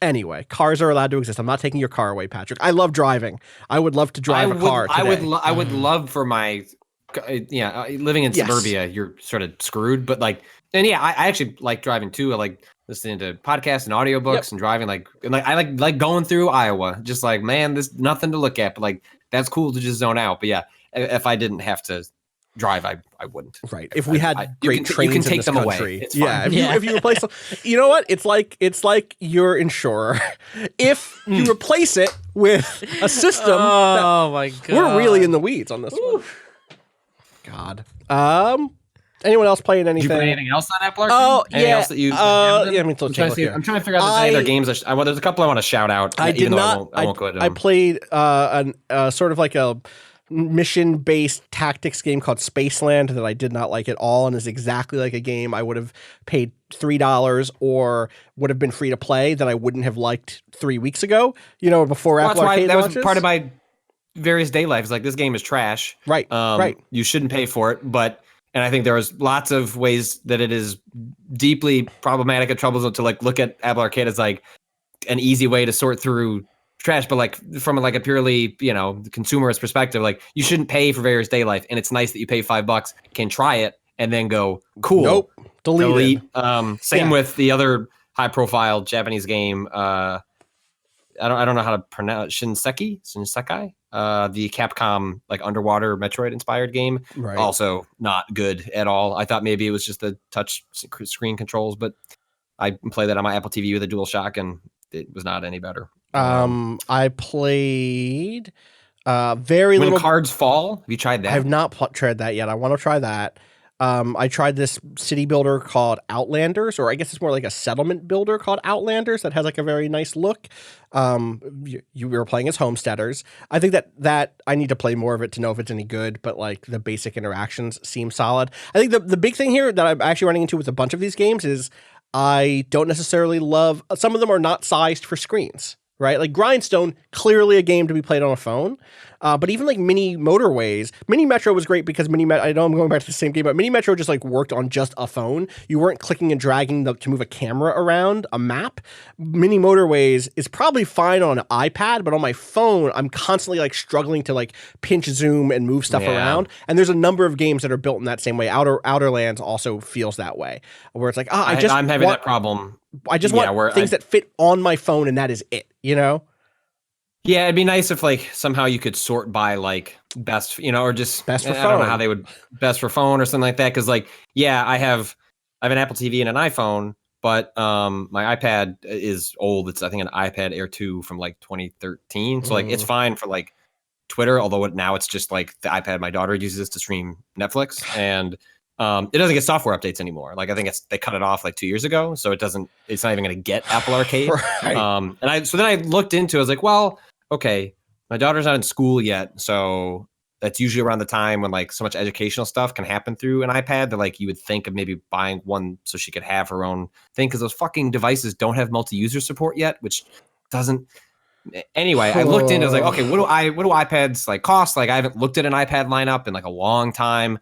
Anyway, cars are allowed to exist. I'm not taking your car away, Patrick. I love driving. I would love to drive a car today. I would love for my, living in suburbia, you're sort of screwed. But I actually like driving too. I like listening to podcasts and audiobooks and driving. I like going through Iowa. Just like, man, there's nothing to look at. But that's cool to just zone out. But yeah, if I didn't have to drive, I wouldn't. Right. If we had great trains you can take in this them country. away. It's fine. If you replace them, you know what? It's like your insurer. If you replace it with a system, my god, we're really in the weeds on this one. God. Anyone else playing anything? Did you play anything else on Apple Arcade? Oh, anything else that you? I mean, I'm trying to figure out if there's any other games. There's a couple I want to shout out. I did not. I won't go into them. I played sort of like a mission-based tactics game called Spaceland that I did not like at all, and is exactly like a game I would have paid $3 or would have been free to play that I wouldn't have liked 3 weeks ago. Before Apple Arcade launches. That was part of my various day lives. Like, this game is trash. Right. Right. You shouldn't pay for it, and I think there was lots of ways that it is deeply problematic and troublesome to look at Apple Arcade as like an easy way to sort through trash, but like from like a purely consumerist perspective, like you shouldn't pay for various day life, and it's nice that you pay $5, can try it, and then go cool. Nope, delete. Same with the other high profile Japanese game. I don't know how to pronounce Shinsekai. The Capcom like underwater Metroid inspired game. Right. Also not good at all. I thought maybe it was just the touch screen controls, but I played that on my Apple TV with a DualShock, and it was not any better. I played very little. When Cards Fall. Have you tried that? I have not tried that yet. I want to try that. I tried this city builder called Outlanders, or I guess it's more like a settlement builder called Outlanders that has like a very nice look. You were playing as homesteaders. I think that I need to play more of it to know if it's any good, but like the basic interactions seem solid. I think the big thing here that I'm actually running into with a bunch of these games is I don't necessarily love, some of them are not sized for screens. Right? Like Grindstone, clearly a game to be played on a phone. But even like mini-motorways, Mini-Metro was great because I know I'm going back to the same game, but Mini-Metro just like worked on just a phone. You weren't clicking and dragging to move a camera around a map. Mini-Motorways is probably fine on an iPad, but on my phone, I'm constantly like struggling to like pinch zoom and move stuff around. And there's a number of games that are built in that same way. Outer Lands also feels that way, where it's like, I'm having that problem. I just want things that fit on my phone, and that is it, Yeah, it'd be nice if like somehow you could sort by like best, or just best for phone. I don't know how they would best for phone or something like that. Because like, I have an Apple TV and an iPhone, but my iPad is old. It's I think an iPad Air 2 from like 2013. So like it's fine for like Twitter, although now it's just like the iPad my daughter uses to stream Netflix, and it doesn't get software updates anymore. Like I think they cut it off like 2 years ago, so it's not even going to get Apple Arcade. Right. So then I looked into it. I was like, well, okay, my daughter's not in school yet, so that's usually around the time when like so much educational stuff can happen through an iPad that like you would think of maybe buying one so she could have her own thing, because those fucking devices don't have multi-user support yet, which doesn't. Anyway, I looked into it. I was like, okay, what do iPads like cost? Like I haven't looked at an iPad lineup in like a long time.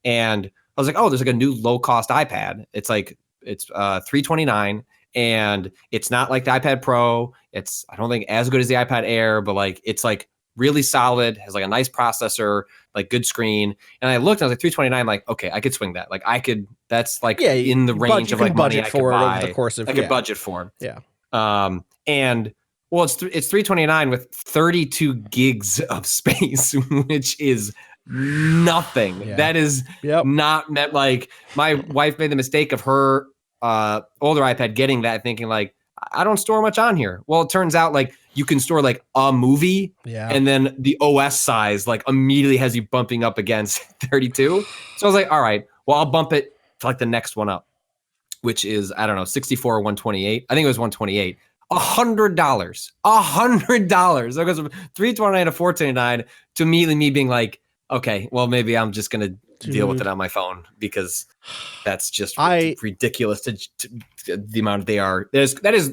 And I was like, oh, there's like a new low cost iPad. It's $329, and it's not like the iPad Pro. It's, I don't think as good as the iPad Air, but like it's like really solid, has like a nice processor, like good screen. And I looked, and I was like, $329, like, okay, I could swing that. Like I could, that's like in the range of like money I could buy. Over the course of, I could budget for. Yeah. And well, it's $329 with 32 gigs of space, which is nothing. Yeah. That is not meant. Like my wife made the mistake of her older iPad getting that, thinking like, I don't store much on here. Well, it turns out like you can store like a movie, and then the OS size like immediately has you bumping up against 32. So I was like, all right, well, I'll bump it to like the next one up, which is, I don't know, 64 or 128. I think it was 128. $100. That goes from $329 to $429 to immediately me being like, okay, well, maybe I'm just going to deal with it on my phone, because that's just ridiculous to the amount they are. That is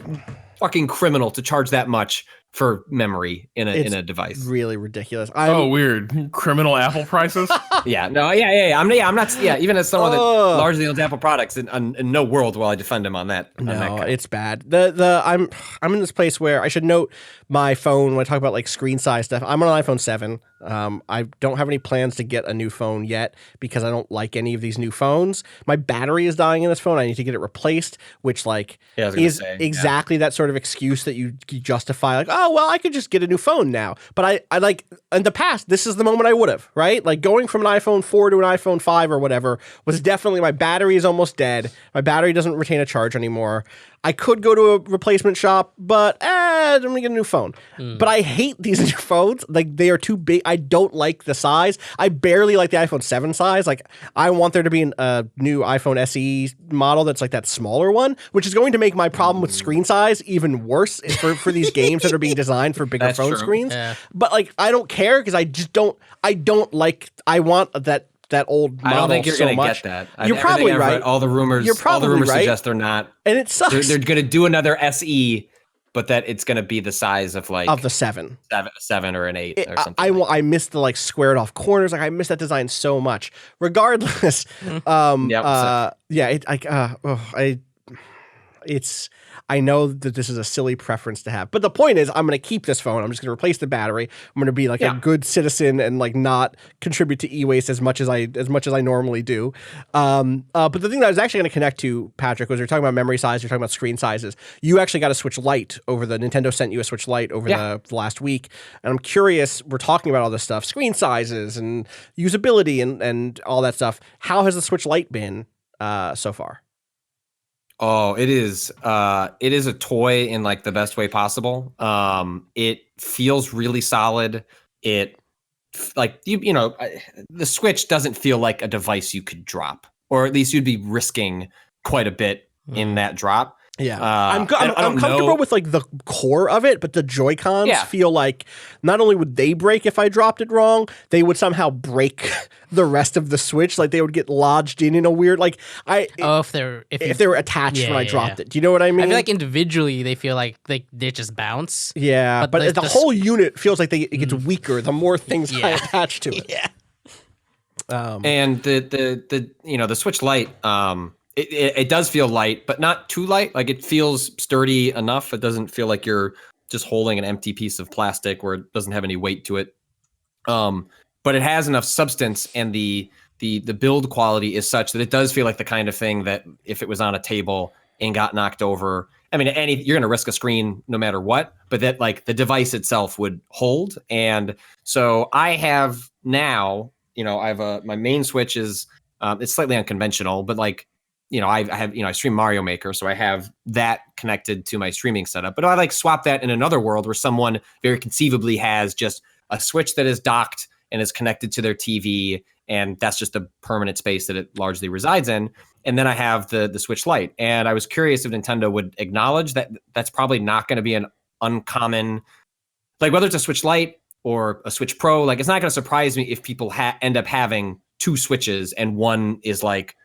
fucking criminal to charge that much for memory in a device. Really ridiculous. Weird. Criminal Apple prices? I'm not. Even as someone that largely owns Apple products, in no world will I defend him on that. No, it's bad. I'm in this place where I should note my phone when I talk about like screen size stuff. I'm on an iPhone 7. I don't have any plans to get a new phone yet because I don't like any of these new phones. My battery is dying in this phone. I need to get it replaced, which is exactly that sort of excuse that you justify. Like, oh, well, I could just get a new phone now. But I like in the past, this is the moment I would have, right? Like going from an iPhone 4 to an iPhone 5 or whatever was definitely my battery is almost dead. My battery doesn't retain a charge anymore. I could go to a replacement shop, but I'm going to get a new phone. But I hate these new phones. Like, they are too big. I don't like the size. I barely like the iPhone 7 size. Like, I want there to be a new iPhone SE model that's like that smaller one, which is going to make my problem with screen size even worse for these games that are being designed for bigger phone screens. Yeah. But, like, I don't care because I want that old model. I don't think you're going to get that. You're probably right. All the rumors suggest they're not. And it sucks. They're going to do another SE, but that it's going to be the size of like the 7 or an 8 or something. I miss the like squared off corners. Like I miss that design so much. Regardless, I know that this is a silly preference to have, but the point is I'm going to keep this phone. I'm just going to replace the battery. I'm going to be like a good citizen and like not contribute to e-waste as much as I normally do. But the thing that I was actually going to connect to, Patrick, was you're talking about memory size, you're talking about screen sizes. You actually got a Switch Lite Nintendo sent you a Switch Lite over the last week. And I'm curious, we're talking about all this stuff, screen sizes and usability and all that stuff. How has the Switch Lite been so far? Oh, it is a toy in like the best way possible. It feels really solid. It like the Switch doesn't feel like a device you could drop, or at least you'd be risking quite a bit in that drop. Yeah, I'm comfortable with like the core of it, but the Joy-Cons feel like not only would they break if I dropped it wrong, they would somehow break the rest of the Switch. Like they would get lodged in a weird if they were attached when I dropped it. Do you know what I mean? I feel like individually they feel like they just bounce. Yeah, but the whole unit feels like it gets weaker the more things I attach to it. Yeah. And the Switch Lite, it does feel light, but not too light. Like it feels sturdy enough. It doesn't feel like you're just holding an empty piece of plastic where it doesn't have any weight to it. But it has enough substance, and the build quality is such that it does feel like the kind of thing that if it was on a table and got knocked over, I mean, you're going to risk a screen no matter what, but that like the device itself would hold. And so I have now, I have my main Switch is it's slightly unconventional, but like, I stream Mario Maker, so I have that connected to my streaming setup. But I like swap that in another world where someone very conceivably has just a Switch that is docked and is connected to their TV, and that's just a permanent space that it largely resides in. And then I have the Switch Lite, and I was curious if Nintendo would acknowledge that that's probably not going to be an uncommon, like whether it's a Switch Lite or a Switch Pro, like it's not going to surprise me if people end up having two Switches and one is like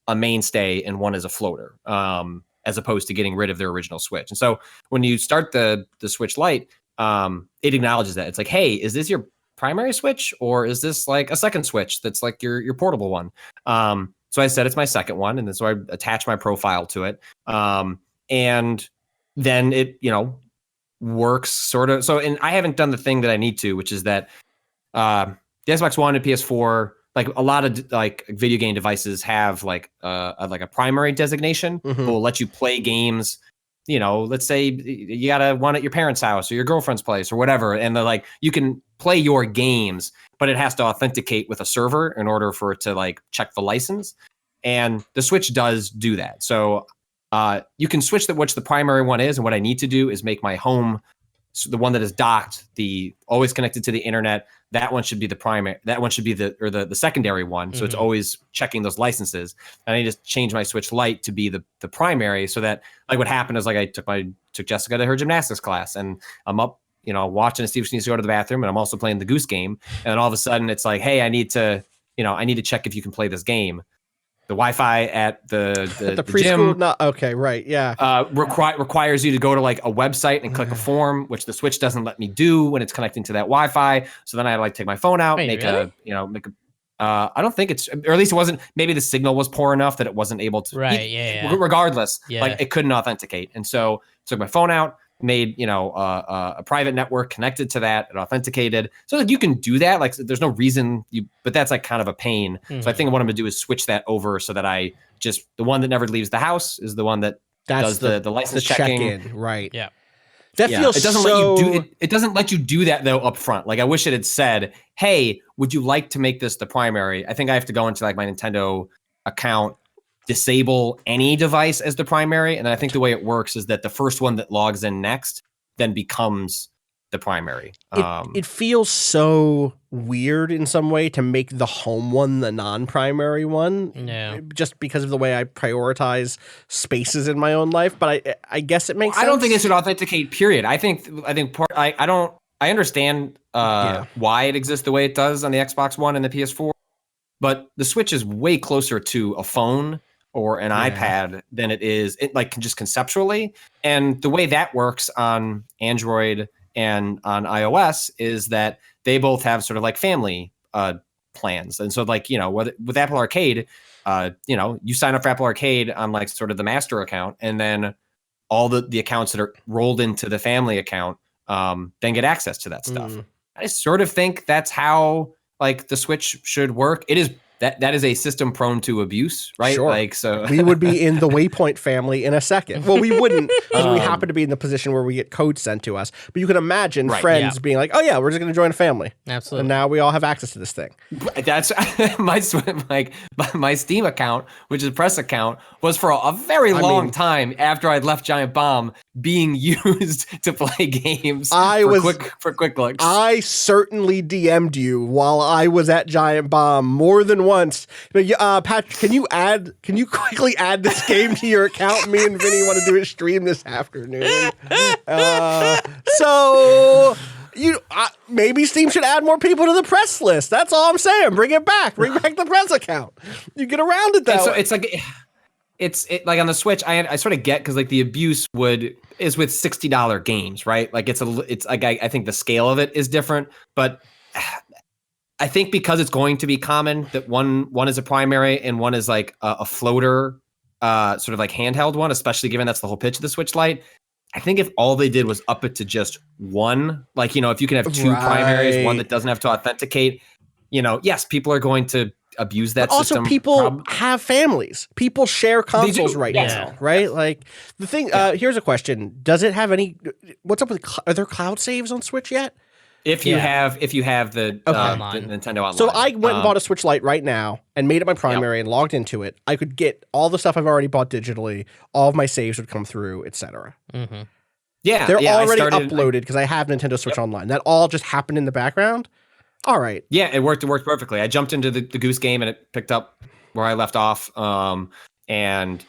a mainstay and one is a floater, as opposed to getting rid of their original Switch. And so when you start the Switch Lite, it acknowledges that. It's like, hey, is this your primary Switch, or is this like a second Switch that's like your portable one? So I said it's my second one, and then so I attach my profile to it. And then it, works sort of. So, and I haven't done the thing that I need to, which is that the Xbox One and PS4, like a lot of like video game devices have like a primary designation that will let you play games. Let's say you got one at your parents' house or your girlfriend's place or whatever, and they're like, you can play your games, but it has to authenticate with a server in order for it to like check the license. And the Switch does do that. So you can switch which the primary one is, and what I need to do is make my home, so the one that is docked, always connected to the internet. That one should be the primary. That one should be the secondary one. So it's always checking those licenses. And I need to change my Switch Lite to be the primary, so that like what happened is like I took Jessica to her gymnastics class, and I'm up, watching to see if she needs to go to the bathroom, and I'm also playing the Goose game. And then all of a sudden it's like, hey, I need to check if you can play this game. The Wi-Fi at the preschool, gym, not okay, right? Yeah, requires you to go to like a website and click a form, which the Switch doesn't let me do when it's connecting to that Wi-Fi. So then I like take my phone out, I don't think it's, or at least it wasn't. Maybe the signal was poor enough that it wasn't able to. Right. Regardless, like it couldn't authenticate, and so took my phone out, made, a private network connected to that and authenticated. So like you can do that. Like there's no reason but that's like kind of a pain. So I think what I'm gonna do is switch that over so that I just, the one that never leaves the house is the one that does the license checking. Check-in, right. Yeah. That feels it doesn't let you do it doesn't let you do that though up front. Like I wish it had said, hey, would you like to make this the primary? I think I have to go into like my Nintendo account, disable any device as the primary, and I think the way it works is that the first one that logs in next then becomes the primary. It feels so weird in some way to make the home one the non-primary one. Yeah. Just because of the way I prioritize spaces in my own life, but I guess it makes sense. I don't think it should authenticate, period. I understand why it exists the way it does on the Xbox One and the PS4, but the Switch is way closer to a phone or an iPad than it is just conceptually. And the way that works on Android and on iOS is that they both have sort of like family plans. And so like, with Apple Arcade, you sign up for Apple Arcade on like sort of the master account, and then all the accounts that are rolled into the family account then get access to that stuff. I sort of think that's how like the Switch should work. It is that is a system prone to abuse, right? Sure. Like, so we would be in the Waypoint family in a second. Well, we wouldn't, because we happen to be in the position where we get code sent to us. But you can imagine friends being like, "Oh yeah, we're just going to join a family." Absolutely. And now we all have access to this thing. That's my Steam account, which is a press account, was for a very long time after I'd left Giant Bomb being used to play games for quick looks. I certainly DM'd you while I was at Giant Bomb more than once. But Patrick, can you quickly add this game to your account? Me and Vinny want to do a stream this afternoon. So maybe Steam should add more people to the press list. That's all I'm saying. Bring it back. Bring back the press account. You get around it that way. So it's like on the Switch, I sort of get, because like the abuse is with $60 games, right? Like it's like I think the scale of it is different, but I think because it's going to be common that one is a primary and one is like a floater, sort of like handheld one, especially given that's the whole pitch of the Switch Lite. I think if all they did was up it to just one, like, if you can have two primaries, one that doesn't have to authenticate, yes, people are going to abuse that system. Also, people have families. People share consoles now, right? Like the thing. Here's a question: does it have any? What's up with? Are there cloud saves on Switch yet? If you have the Nintendo Online. So I went and bought a Switch Lite right now and made it my primary and logged into it. I could get all the stuff I've already bought digitally. All of my saves would come through, etc. Mm-hmm. Yeah, they're already uploaded because I have Nintendo Switch Online. That all just happened in the background. All right. Yeah, it worked perfectly. I jumped into the Goose game and it picked up where I left off. And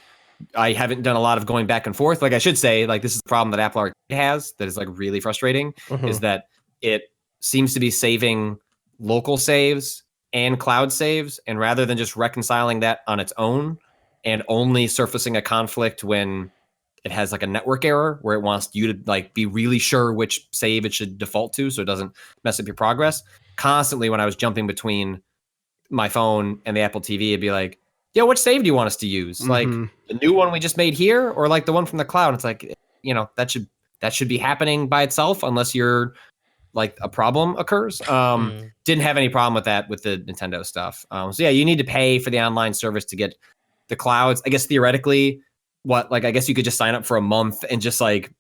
I haven't done a lot of going back and forth. Like I should say, like this is the problem that Apple Arcade has that is like really frustrating, is that it seems to be saving local saves and cloud saves, and rather than just reconciling that on its own and only surfacing a conflict when it has like a network error where it wants you to like be really sure which save it should default to so it doesn't mess up your progress. Constantly when I was jumping between my phone and the Apple TV, it'd be like, "Yeah, which save do you want us to use? Like the new one we just made here, or like the one from the cloud?" It's like, that should be happening by itself unless you're like a problem occurs. Didn't have any problem with that with the Nintendo stuff. So yeah, you need to pay for the online service to get the clouds. I guess theoretically, I guess you could just sign up for a month and just like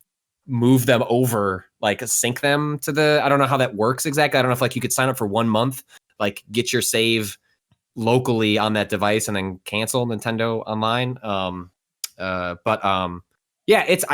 move them over, like sync them to I don't know how that works exactly. I don't know if like you could sign up for 1 month, like get your save locally on that device and then cancel Nintendo Online. Yeah, it's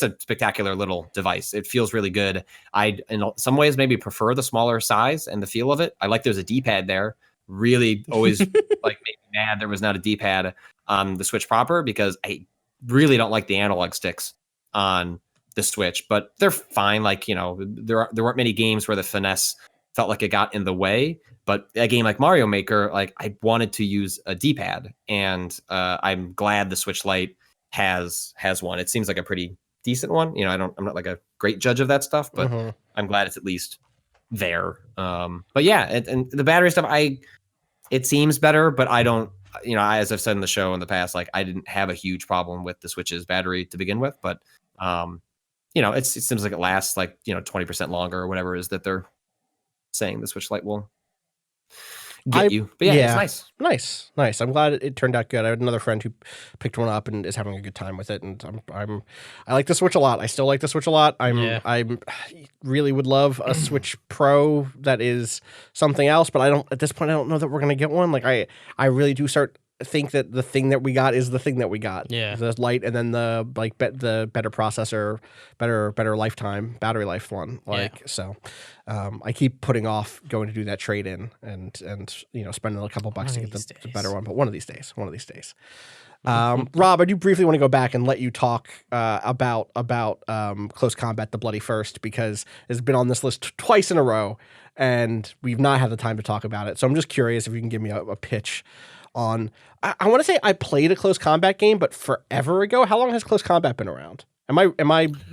a spectacular little device. It feels really good. I in some ways maybe prefer the smaller size and the feel of it. I like there's a D-pad there. Really always like made me mad there was not a D-pad on the Switch proper, because I really don't like the analog sticks on the Switch, but they're fine. Like, there weren't many games where the finesse felt like it got in the way, but a game like Mario Maker, like I wanted to use a D-pad, and I'm glad the Switch Lite has one. It seems like a pretty decent one. I'm not like a great judge of that stuff, but I'm glad it's at least there. But yeah, and the battery stuff, it seems better, but I don't, as I've said in the show in the past, like I didn't have a huge problem with the Switch's battery to begin with, but it seems like it lasts like 20% longer or whatever it is that they're saying the Switch Lite will get you. But yeah, it's nice. I'm glad it turned out good. I had another friend who picked one up and is having a good time with it, and I like the Switch a lot. I still like the Switch a lot. I really would love a Switch Pro that is something else, but at this point I don't know that we're gonna get one. Like I really do think that the thing that we got is the thing that we got. Yeah, the Lite, and then the better processor, better lifetime, battery life one. So. I keep putting off going to do that trade in and spending a couple bucks to get the better one, but one of these days. Rob, I do briefly want to go back and let you talk about Close Combat: The Bloody First, because it's been on this list twice in a row and we've not had the time to talk about it. So I'm just curious if you can give me a pitch on. I want to say I played a Close Combat game, but forever ago. How long has Close Combat been around? Am I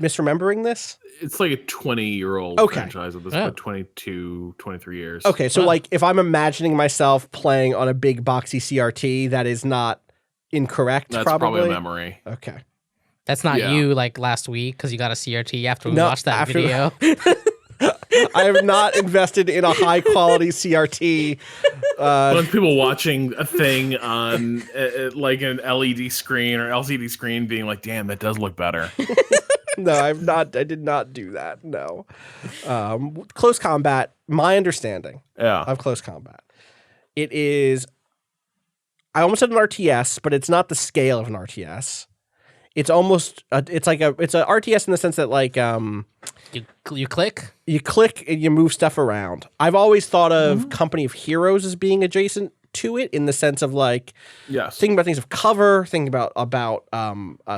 misremembering this? It's like a 20-year-old franchise at this point, 22, 23 years. Okay, so like if I'm imagining myself playing on a big boxy CRT, that is not incorrect. That's probably a memory. Okay. That's not you like last week because you got a CRT after we watched that video. I have not invested in a high quality CRT. A bunch of people watching a thing on like an LED screen or LCD screen being like, damn, that does look better. No, I did not do that. No. Close Combat, my understanding of Close Combat. It is, I almost said an RTS, but it's not the scale of an RTS. It's almost, it's a RTS in the sense that like, you click and you move stuff around. I've always thought of Company of Heroes as being adjacent to it in the sense of like, thinking about things of cover, thinking about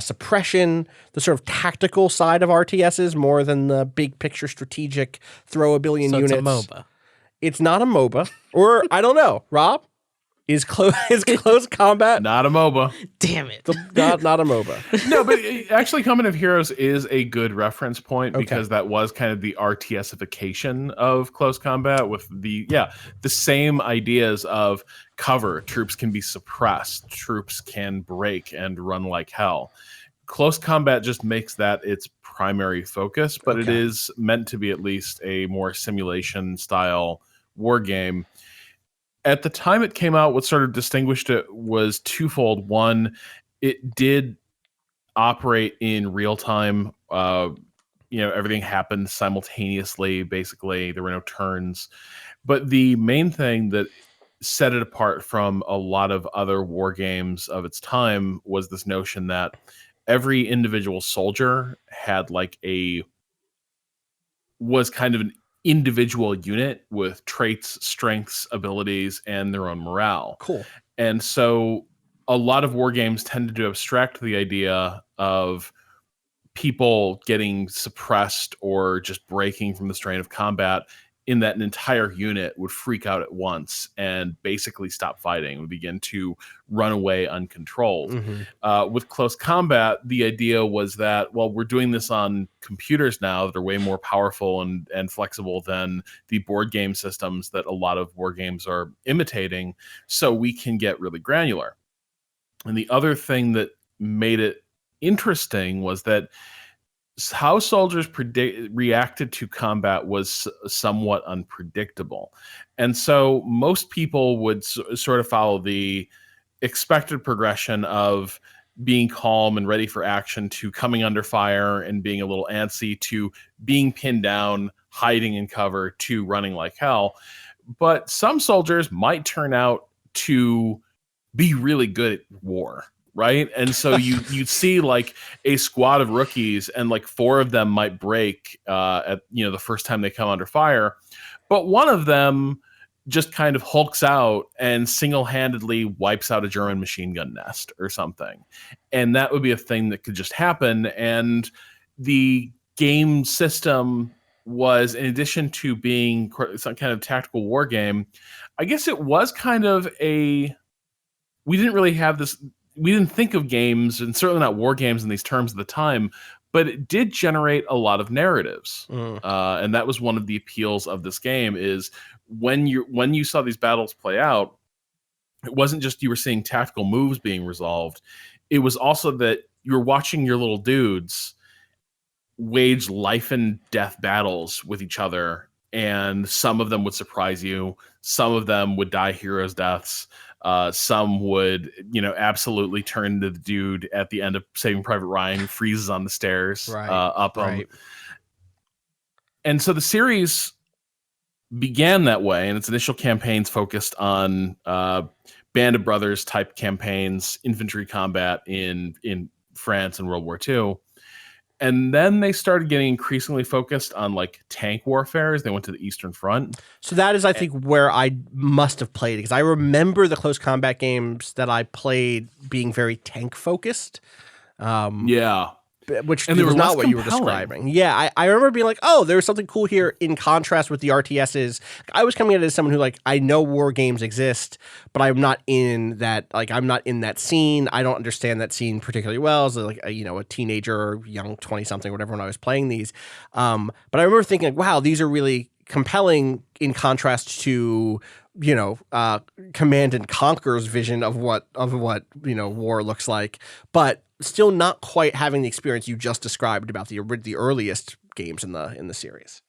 suppression, the sort of tactical side of RTSs more than the big picture strategic throw a billion units. It's a MOBA. It's not a MOBA, or I don't know. Rob, is Close Combat not a MOBA? Damn it, not a MOBA. No, but actually, Company of Heroes is a good reference point because that was kind of the RTSification of Close Combat with the same ideas of cover. Troops can be suppressed. Troops can break and run like hell. Close Combat just makes that its primary focus, but it is meant to be at least a more simulation style war game. At the time it came out, what sort of distinguished it was twofold. One, it did operate in real time. Everything happened simultaneously, basically. There were no turns. But the main thing that set it apart from a lot of other war games of its time was this notion that every individual soldier had was kind of an individual unit with traits, strengths, abilities, and their own morale. Cool. And so a lot of war games tended to abstract the idea of people getting suppressed or just breaking from the strain of combat, in that an entire unit would freak out at once and basically stop fighting, would begin to run away uncontrolled. With Close Combat, the idea was that, well, we're doing this on computers now that are way more powerful and flexible than the board game systems that a lot of war games are imitating, so we can get really granular. And the other thing that made it interesting was that how soldiers reacted to combat was somewhat unpredictable. And so most people would sort of follow the expected progression of being calm and ready for action to coming under fire and being a little antsy to being pinned down, hiding in cover to running like hell. But some soldiers might turn out to be really good at war. Right. And so you'd see like a squad of rookies and like 4 of them might break at the first time they come under fire. But one of them just kind of hulks out and single-handedly wipes out a German machine gun nest or something. And that would be a thing that could just happen. And the game system was, in addition to being some kind of tactical war game, I guess it was kind of we didn't really have this. We didn't think of games, and certainly not war games in these terms at the time, but it did generate a lot of narratives. And that was one of the appeals of this game, is when you saw these battles play out, it wasn't just you were seeing tactical moves being resolved. It was also that you were watching your little dudes wage life and death battles with each other, and some of them would surprise you. Some of them would die heroes' deaths. Some would, absolutely turn to the dude at the end of Saving Private Ryan who freezes on the stairs up them. And so the series began that way, and its initial campaigns focused on Band of Brothers type campaigns, infantry combat in France in World War II. And then they started getting increasingly focused on like tank warfare as they went to the Eastern Front. So that is, I think, where I must have played, because I remember the close combat games that I played being very tank focused. Which was not what you were describing. Yeah, I remember being like, oh, there's something cool here in contrast with the RTSs. I was coming at it as someone who, like, I know war games exist, but I'm not in that, like, I'm not in that scene. I don't understand that scene particularly well as, like, a teenager or young 20-something, whatever, when I was playing these. But I remember thinking, like, wow, these are really compelling in contrast to Command and Conquer's vision of what war looks like, but still not quite having the experience you just described about the earliest games in the series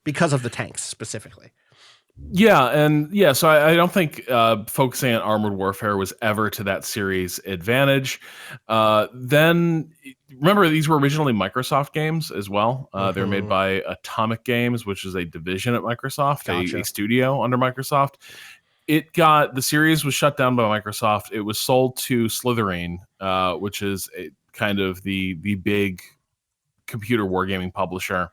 because of the tanks specifically. So I don't think focusing on armored warfare was ever to that series' advantage. Then remember, these were originally Microsoft games as well. They were made by Atomic Games, which is a division at Microsoft, a studio under Microsoft. The series was shut down by Microsoft. It was sold to Slytherin, which is kind of the big computer wargaming publisher.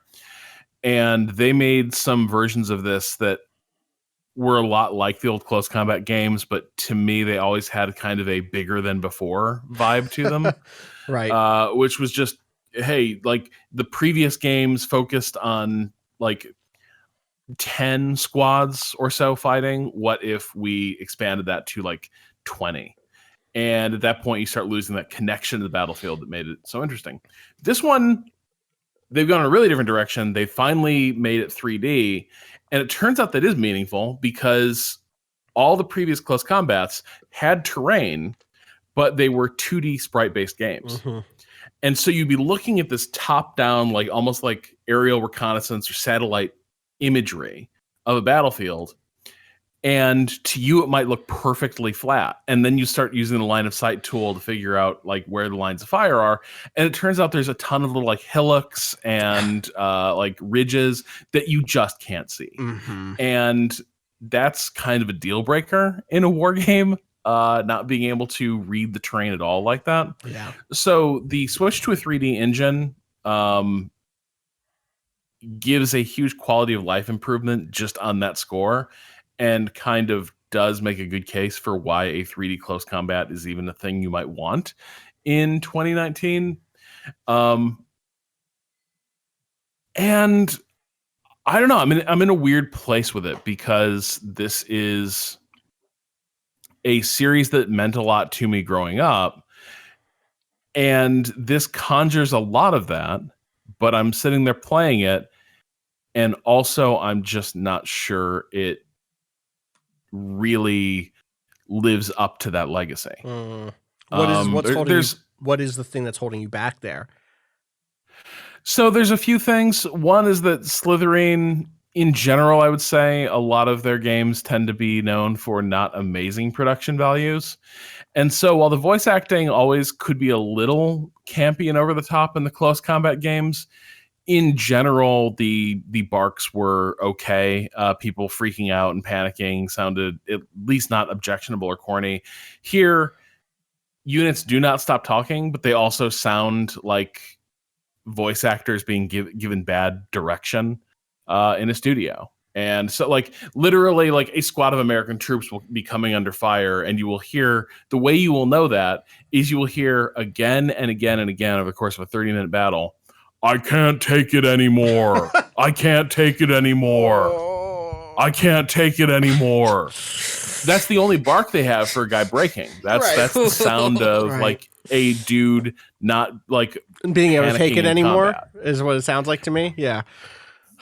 And they made some versions of this that were a lot like the old close combat games, but to me, they always had kind of a bigger than before vibe to them. Right. Which was just, hey, like the previous games focused on like 10 squads or so fighting. What if we expanded that to like 20? And at that point, you start losing that connection to the battlefield that made it so interesting. This one, they've gone in a really different direction. They finally made it 3D. And it turns out that is meaningful because all the previous close combats had terrain, but they were 2D sprite-based games. And so you'd be looking at this top-down, like almost like aerial reconnaissance or satellite imagery of a battlefield. And to you, it might look perfectly flat. And then you start using the line of sight tool to figure out like where the lines of fire are. And it turns out there's a ton of little like hillocks and like ridges that you just can't see. And that's kind of a deal breaker in a war game, not being able to read the terrain at all like that. Yeah. So the switch to a 3D engine gives a huge quality of life improvement just on that score, and kind of does make a good case for why a 3D close combat is even a thing you might want in 2019. And I don't know, I'm in a weird place with it because this is a series that meant a lot to me growing up, and this conjures a lot of that, but I'm sitting there playing it, and also I'm just not sure it really lives up to that legacy. What is the thing that's holding you back there? So there's a few things. One is that Slytherin, in general, I would say a lot of their games tend to be known for not amazing production values. And so while the voice acting always could be a little campy and over the top in the close combat games, in general, the barks were okay. People freaking out and panicking sounded at least not objectionable or corny. Here, units do not stop talking, but they also sound like voice actors being given bad direction in a studio. And so, like, literally, like, a squad of American troops will be coming under fire, and you will hear, the way you will know that is you will hear again and again and again over the course of a 30-minute battle, I can't take it anymore. I can't take it anymore. I can't take it anymore. That's the only bark they have for a guy breaking. That's the sound of like a dude not like being able to take it anymore is what it sounds like to me. Yeah.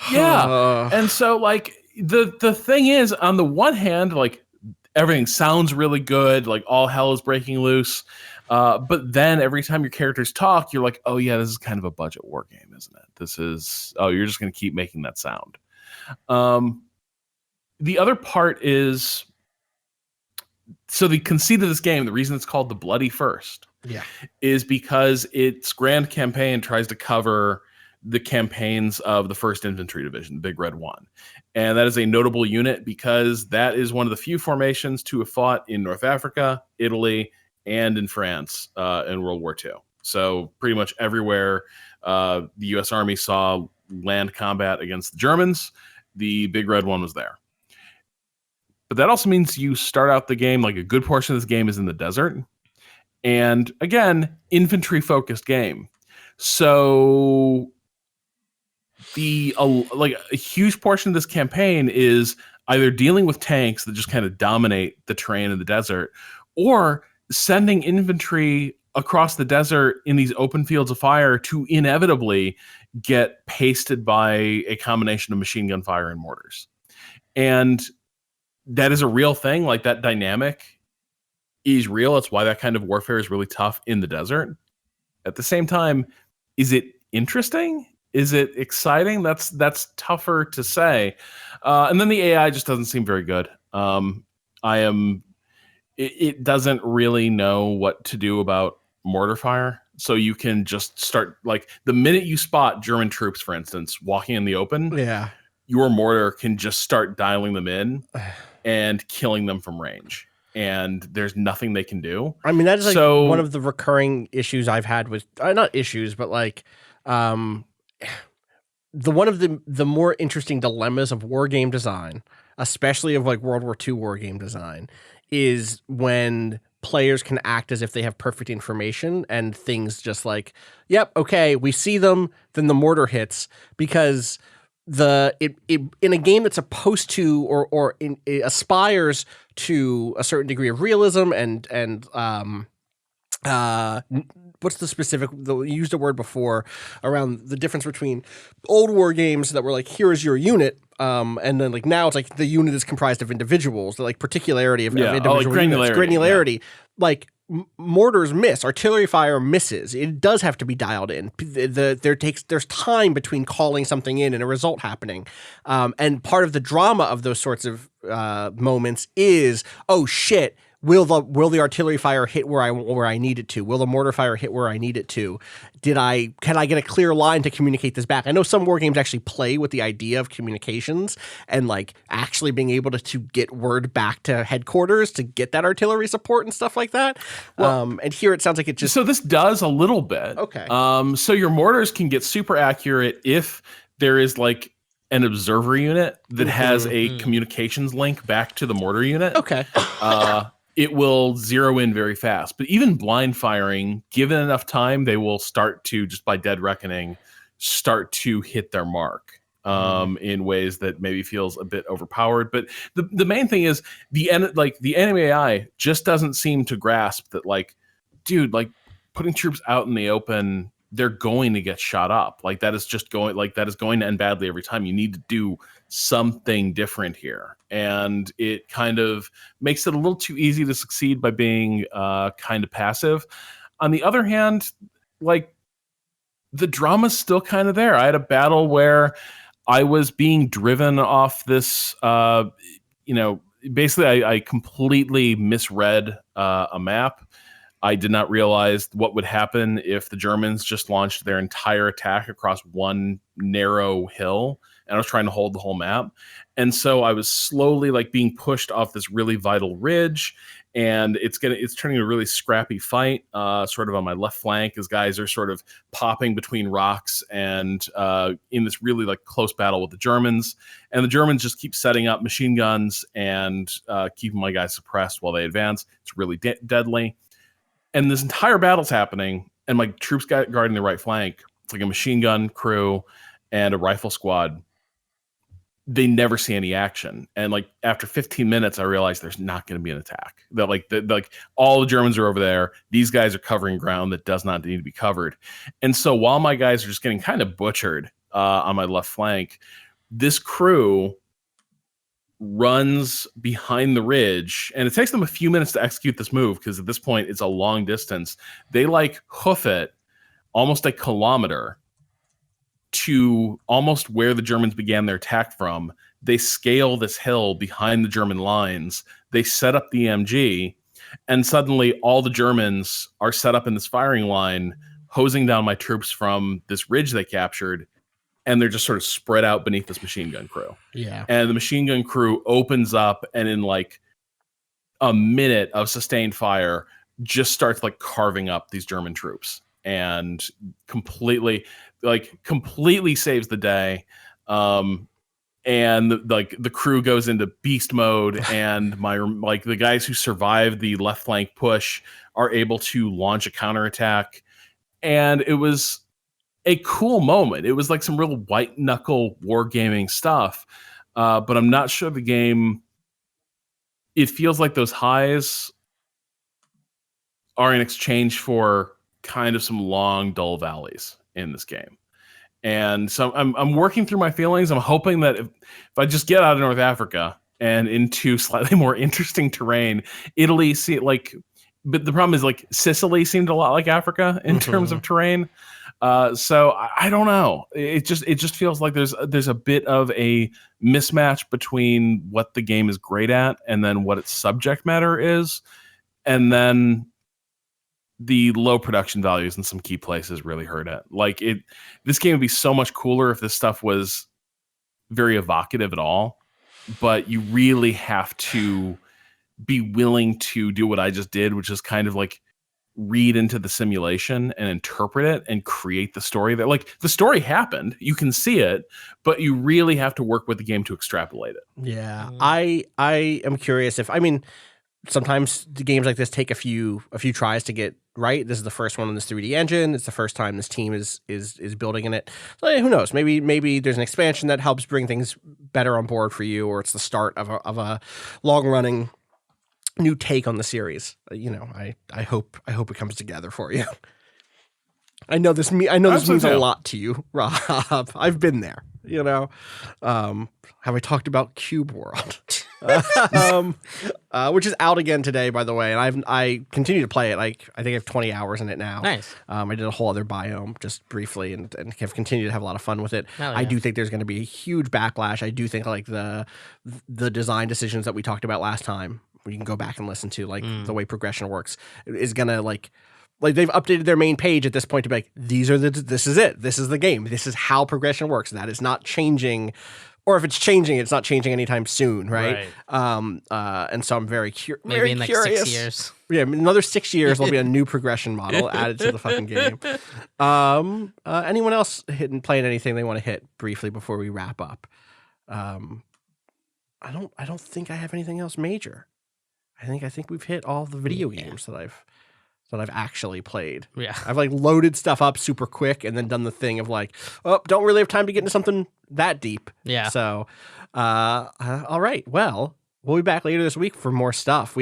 Yeah. And so like the thing is, on the one hand, like everything sounds really good, like all hell is breaking loose. But then every time your characters talk, you're like, oh yeah, this is kind of a budget war game, isn't it? You're just going to keep making that sound. The other part is, so the conceit of this game, the reason it's called the Bloody First, is because its grand campaign tries to cover the campaigns of the 1st Infantry Division, the Big Red One. And that is a notable unit because that is one of the few formations to have fought in North Africa, Italy, and in France in World War II. So pretty much everywhere the U.S. Army saw land combat against the Germans, the Big Red One was there. But that also means you start out the game, like a good portion of this game is in the desert. And again, infantry-focused game. So a huge portion of this campaign is either dealing with tanks that just kind of dominate the terrain in the desert, or sending infantry across the desert in these open fields of fire to inevitably get pasted by a combination of machine gun fire and mortars. And that is a real thing. Like, that dynamic is real. It's why that kind of warfare is really tough in the desert. At the same time, is it interesting? Is it exciting? That's tougher to say. And then the AI just doesn't seem very good. It doesn't really know what to do about mortar fire. So you can just start, like, the minute you spot German troops, for instance, walking in the open, your mortar can just start dialing them in and killing them from range. And there's nothing they can do. I mean, that is like one of the recurring issues I've had with, not issues, but like, one of the more interesting dilemmas of war game design, especially of like World War II war game design, is when players can act as if they have perfect information and things just like, yep, okay, we see them, then the mortar hits, because in a game that's supposed to or aspires to a certain degree of realism and what's the specific, you used a word before around the difference between old war games that were like, here's your unit, and then like now it's like the unit is comprised of individuals, the like particular's of individual units, granularity. Like mortars miss, artillery fire misses. It does have to be dialed in. There's time between calling something in and a result happening, and part of the drama of those sorts of moments is, oh shit, will the artillery fire hit where I need it to? Will the mortar fire hit where I need it to? Can I get a clear line to communicate this back? I know some war games actually play with the idea of communications and like actually being able to get word back to headquarters to get that artillery support and stuff like that. Well, and here it sounds like it just... So this does a little bit. Okay. So your mortars can get super accurate if there is like an observer unit that has a communications link back to the mortar unit. Okay. It will zero in very fast. But even blind firing, given enough time, they will start to, just by dead reckoning, start to hit their mark in ways that maybe feels a bit overpowered. But the main thing is the enemy AI just doesn't seem to grasp that, like, dude, like putting troops out in the open, they're going to get shot up. Like that is going to end badly every time. You need to do something different here. And it kind of makes it a little too easy to succeed by being kind of passive. On the other hand, like the drama's still kind of there. I had a battle where I was being driven off this, basically I completely misread a map. I did not realize what would happen if the Germans just launched their entire attack across one narrow hill, and I was trying to hold the whole map. And so I was slowly like being pushed off this really vital ridge, and it's turning a really scrappy fight, sort of on my left flank as guys are sort of popping between rocks and in this really like close battle with the Germans. And the Germans just keep setting up machine guns and keeping my guys suppressed while they advance. It's really deadly. And this entire battle's happening, and my troops guarding the right flank, it's like a machine gun crew and a rifle squad. They never see any action. And like after 15 minutes, I realized there's not going to be an attack. That like all the Germans are over there. These guys are covering ground that does not need to be covered. And so while my guys are just getting kind of butchered on my left flank, this crew runs behind the ridge, and it takes them a few minutes to execute this move because at this point it's a long distance. They like hoof it almost a kilometer to almost where the Germans began their attack from. They scale this hill behind the German lines. They set up the EMG, and suddenly all the Germans are set up in this firing line, hosing down my troops from this ridge they captured, and they're just sort of spread out beneath this machine gun crew. Yeah. And the machine gun crew opens up, and in like a minute of sustained fire, just starts like carving up these German troops, and completely saves the day. And the crew goes into beast mode, and the guys who survived the left flank push are able to launch a counterattack. And it was a cool moment. It was like some real white knuckle wargaming stuff. But I'm not sure the game, it feels like those highs are in exchange for kind of some long, dull valleys in this game. And so I'm working through my feelings. I'm hoping that if I just get out of North Africa and into slightly more interesting terrain, Italy, but the problem is like Sicily seemed a lot like Africa in terms of terrain. So I don't know. It just feels like there's a bit of a mismatch between what the game is great at and then what its subject matter is, and then the low production values in some key places really hurt it. This game would be so much cooler if this stuff was very evocative at all, but you really have to be willing to do what I just did, which is kind of like read into the simulation and interpret it and create the story that the story happened. You can see it, but you really have to work with the game to extrapolate it. Yeah. I am curious sometimes the games like this take a few tries to get right. This is the first one on this 3D engine. It's the first time this team is building in it. So who knows? Maybe there's an expansion that helps bring things better on board for you, or it's the start of a long running new take on the series. I hope it comes together for you. I know this means a lot to you, Rob. I've been there. Have I talked about Cube World? Which is out again today, by the way, and I continue to play it. I think I have 20 hours in it now. Nice. I did a whole other biome just briefly, and have continued to have a lot of fun with it. Yeah. I do think there's going to be a huge backlash. I do think the design decisions that we talked about last time, you can go back and listen to the way progression works, is gonna like they've updated their main page at this point to be like, this is it. This is the game. This is how progression works. That is not changing. Or if it's changing, it's not changing anytime soon, right? And so I'm very curious. Maybe in 6 years. Yeah, another 6 years there'll be a new progression model added to the fucking game. Anyone else playing anything they want to hit briefly before we wrap up? I don't think I have anything else major. I think we've hit all the video games that I've actually played. Yeah. I've loaded stuff up super quick and then done the thing of don't really have time to get into something that deep. Yeah. So, all right. Well, we'll be back later this week for more stuff.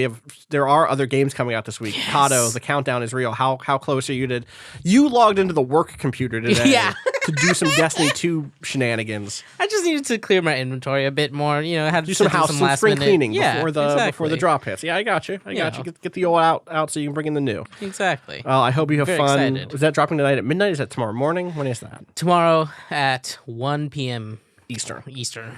There are other games coming out this week. Yes. Kato, the countdown is real. How close are you you logged into the work computer today to do some Destiny 2 shenanigans. I just needed to clear my inventory a bit more. I had to do some last spring cleaning before the drop hits. Yeah, I got you. Get the old out so you can bring in the new. Exactly. Well, I hope you have Very fun. excited. Is that dropping tonight at midnight? Is that tomorrow morning? When is that? Tomorrow at 1 p.m. Eastern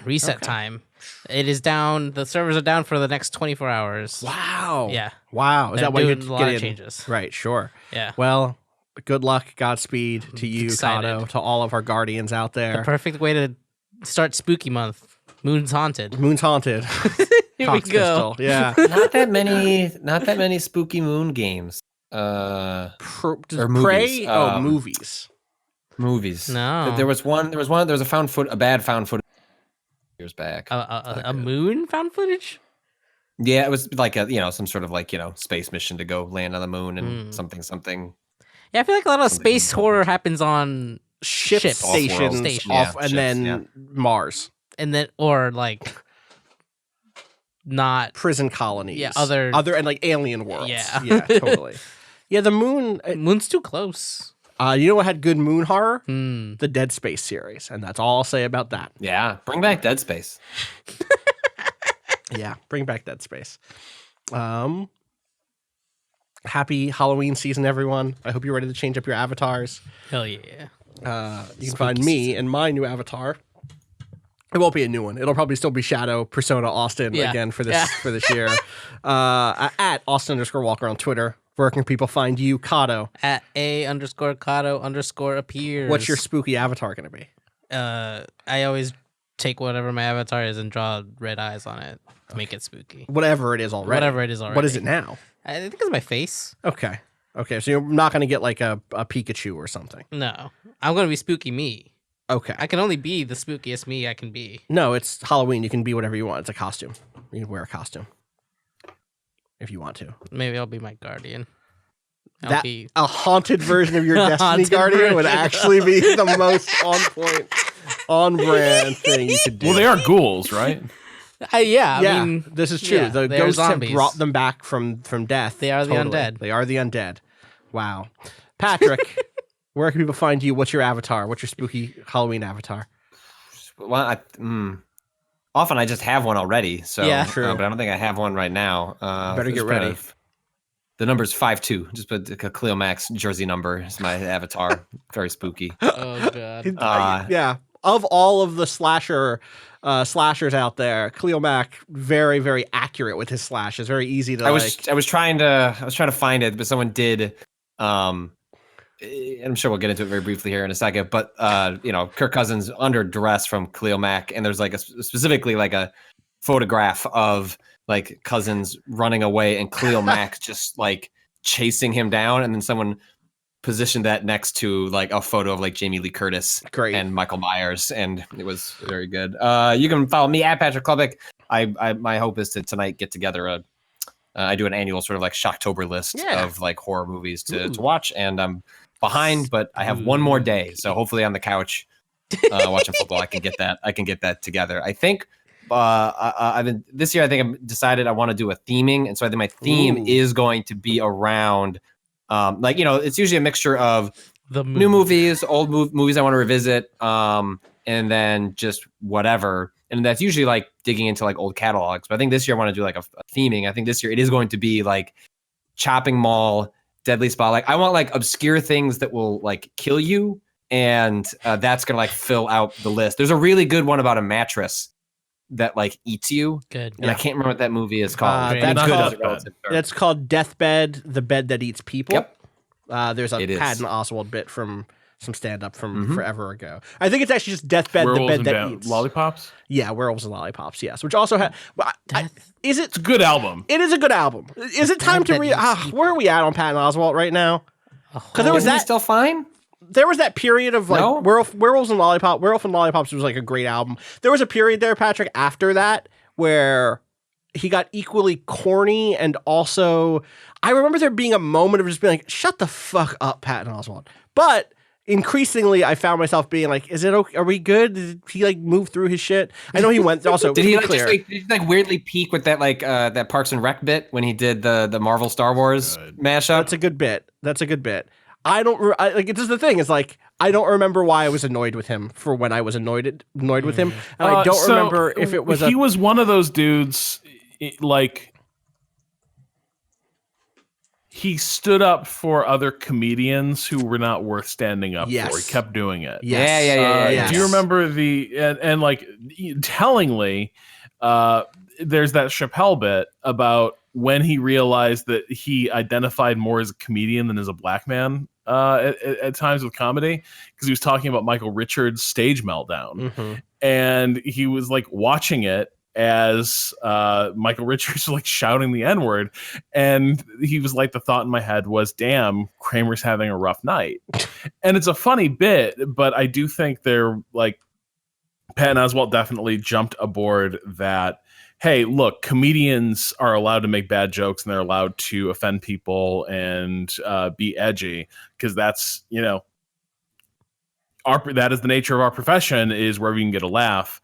reset time. It is down. The servers are down for the next 24 hours. Wow. Yeah. Wow. Is that why you doing get a lot of in? changes? Right. Sure. Yeah. Well, good luck. Godspeed to you, Excited. Kato, to all of our guardians out there. The perfect way to start spooky month. Moon's haunted. Moon's haunted. Here Cox we go. Pistol. Yeah. Not that many spooky moon games. Or Prey? movies. Movies. Movies. No. There was a bad found footage years back. A moon found footage? Yeah, it was like some sort of space mission to go land on the moon and something. Yeah, I feel like a lot of space horror happens on Ships, stations, then Mars. And then, or not prison colonies. Yeah, other and alien worlds. Yeah. Totally. Yeah, the moon. Moon's too close. You know what had good moon horror? The Dead Space series, and that's all I'll say about that. Yeah, bring back Dead Space. Yeah, bring back Dead Space. Happy Halloween season, everyone. I hope you're ready to change up your avatars. Hell yeah. You can find me and my new avatar. It won't be a new one. It'll probably still be Shadow Persona Austin again for this year. At Austin_Walker on Twitter. Where can people find you, Kato? At A_Kato_appears. What's your spooky avatar going to be? I always take whatever my avatar is and draw red eyes on it to make it spooky. Whatever it is already. What is it now? I think it's my face. Okay. So you're not going to get like a Pikachu or something? No. I'm going to be spooky me. Okay. I can only be the spookiest me I can be. No, it's Halloween. You can be whatever you want. It's a costume. You can wear a costume. If you want to. Maybe I'll be my guardian. A haunted version of your Destiny Guardian would actually be the most on point, on brand thing you could do. Well, they are ghouls, right? I mean, this is true. Yeah, the ghosts have brought them back from death. They are the undead. They are the undead. Wow. Patrick, where can people find you? What's your avatar? What's your spooky Halloween avatar? Well, often I just have one already. So, true. But I don't think I have one right now. Better get ready. The number's 5'2". Just put a Cleo Max jersey number is my avatar. Very spooky. Oh god. Yeah. Of all of the slashers out there, Cleo Mac very, very accurate with his slashes. Very easy to. I was trying to find it, but someone did. I'm sure we'll get into it very briefly here in a second. But Kirk Cousins under duress from Cleo Mac, and there's like specifically like a photograph of like Cousins running away and Cleo Mac just like chasing him down, and then someone positioned that next to like a photo of like Jamie Lee Curtis and Michael Myers, and it was very good. You can follow me at Patrick Klubik. My hope is to tonight get together I do an annual sort of like Shocktober list of like horror movies to watch, and I'm behind, but I have one more day, so hopefully on the couch watching football I can get that together. I think this year I think I've decided I want to do a theming, and so I think my theme is going to be around it's usually a mixture of the new movies, old movies I want to revisit, and then just whatever. And that's usually like digging into like old catalogs. But I think this year I want to do like a theming. I think this year it is going to be like Chopping Mall, Deadly Spot. Like I want like obscure things that will like kill you, and that's gonna like fill out the list. There's a really good one about a mattress that like eats you. Good. And I can't remember what that movie is called. That's called Deathbed, the Bed That Eats People. Yep. There's a Patton Oswalt bit from some stand-up from forever ago. I think it's actually just Deathbed, the Bed That Eats Lollipops. Yeah, Werewolves and Lollipops. Yes, which also had. It's a good album. It is a good album. Is it time to read? Where are we at on Patton Oswalt right now? Because there was that still fine. There was that period of like Werewolves and Lollipops. Werewolf and Lollipops was like a great album. There was a period there, Patrick, after that where he got equally corny, and also I remember there being a moment of just being like, "Shut the fuck up, Patton Oswalt." But increasingly, I found myself being like, "Is it okay? Are we good? Did he like move through his shit?" I know he went also. Did he like weirdly peak with that like that Parks and Rec bit when he did the Marvel Star Wars mashup? That's a good bit. I don't like. It's just the thing. Is like I don't remember why I was annoyed with him for when I was annoyed with him, and I don't remember if it was. He was one of those dudes, like he stood up for other comedians who were not worth standing up for. He kept doing it. Yes. Yeah. Do you remember and like tellingly, there's that Chappelle bit about when he realized that he identified more as a comedian than as a black man at times with comedy, because he was talking about Michael Richards' stage meltdown, and he was like watching it as Michael Richards was like shouting the N-word, and he was like, the thought in my head was, damn, Kramer's having a rough night. And it's a funny bit, but I do think they're like Patton Oswalt definitely jumped aboard that, hey, look, comedians are allowed to make bad jokes and they're allowed to offend people and be edgy, because that's, that is the nature of our profession, is where we can get a laugh.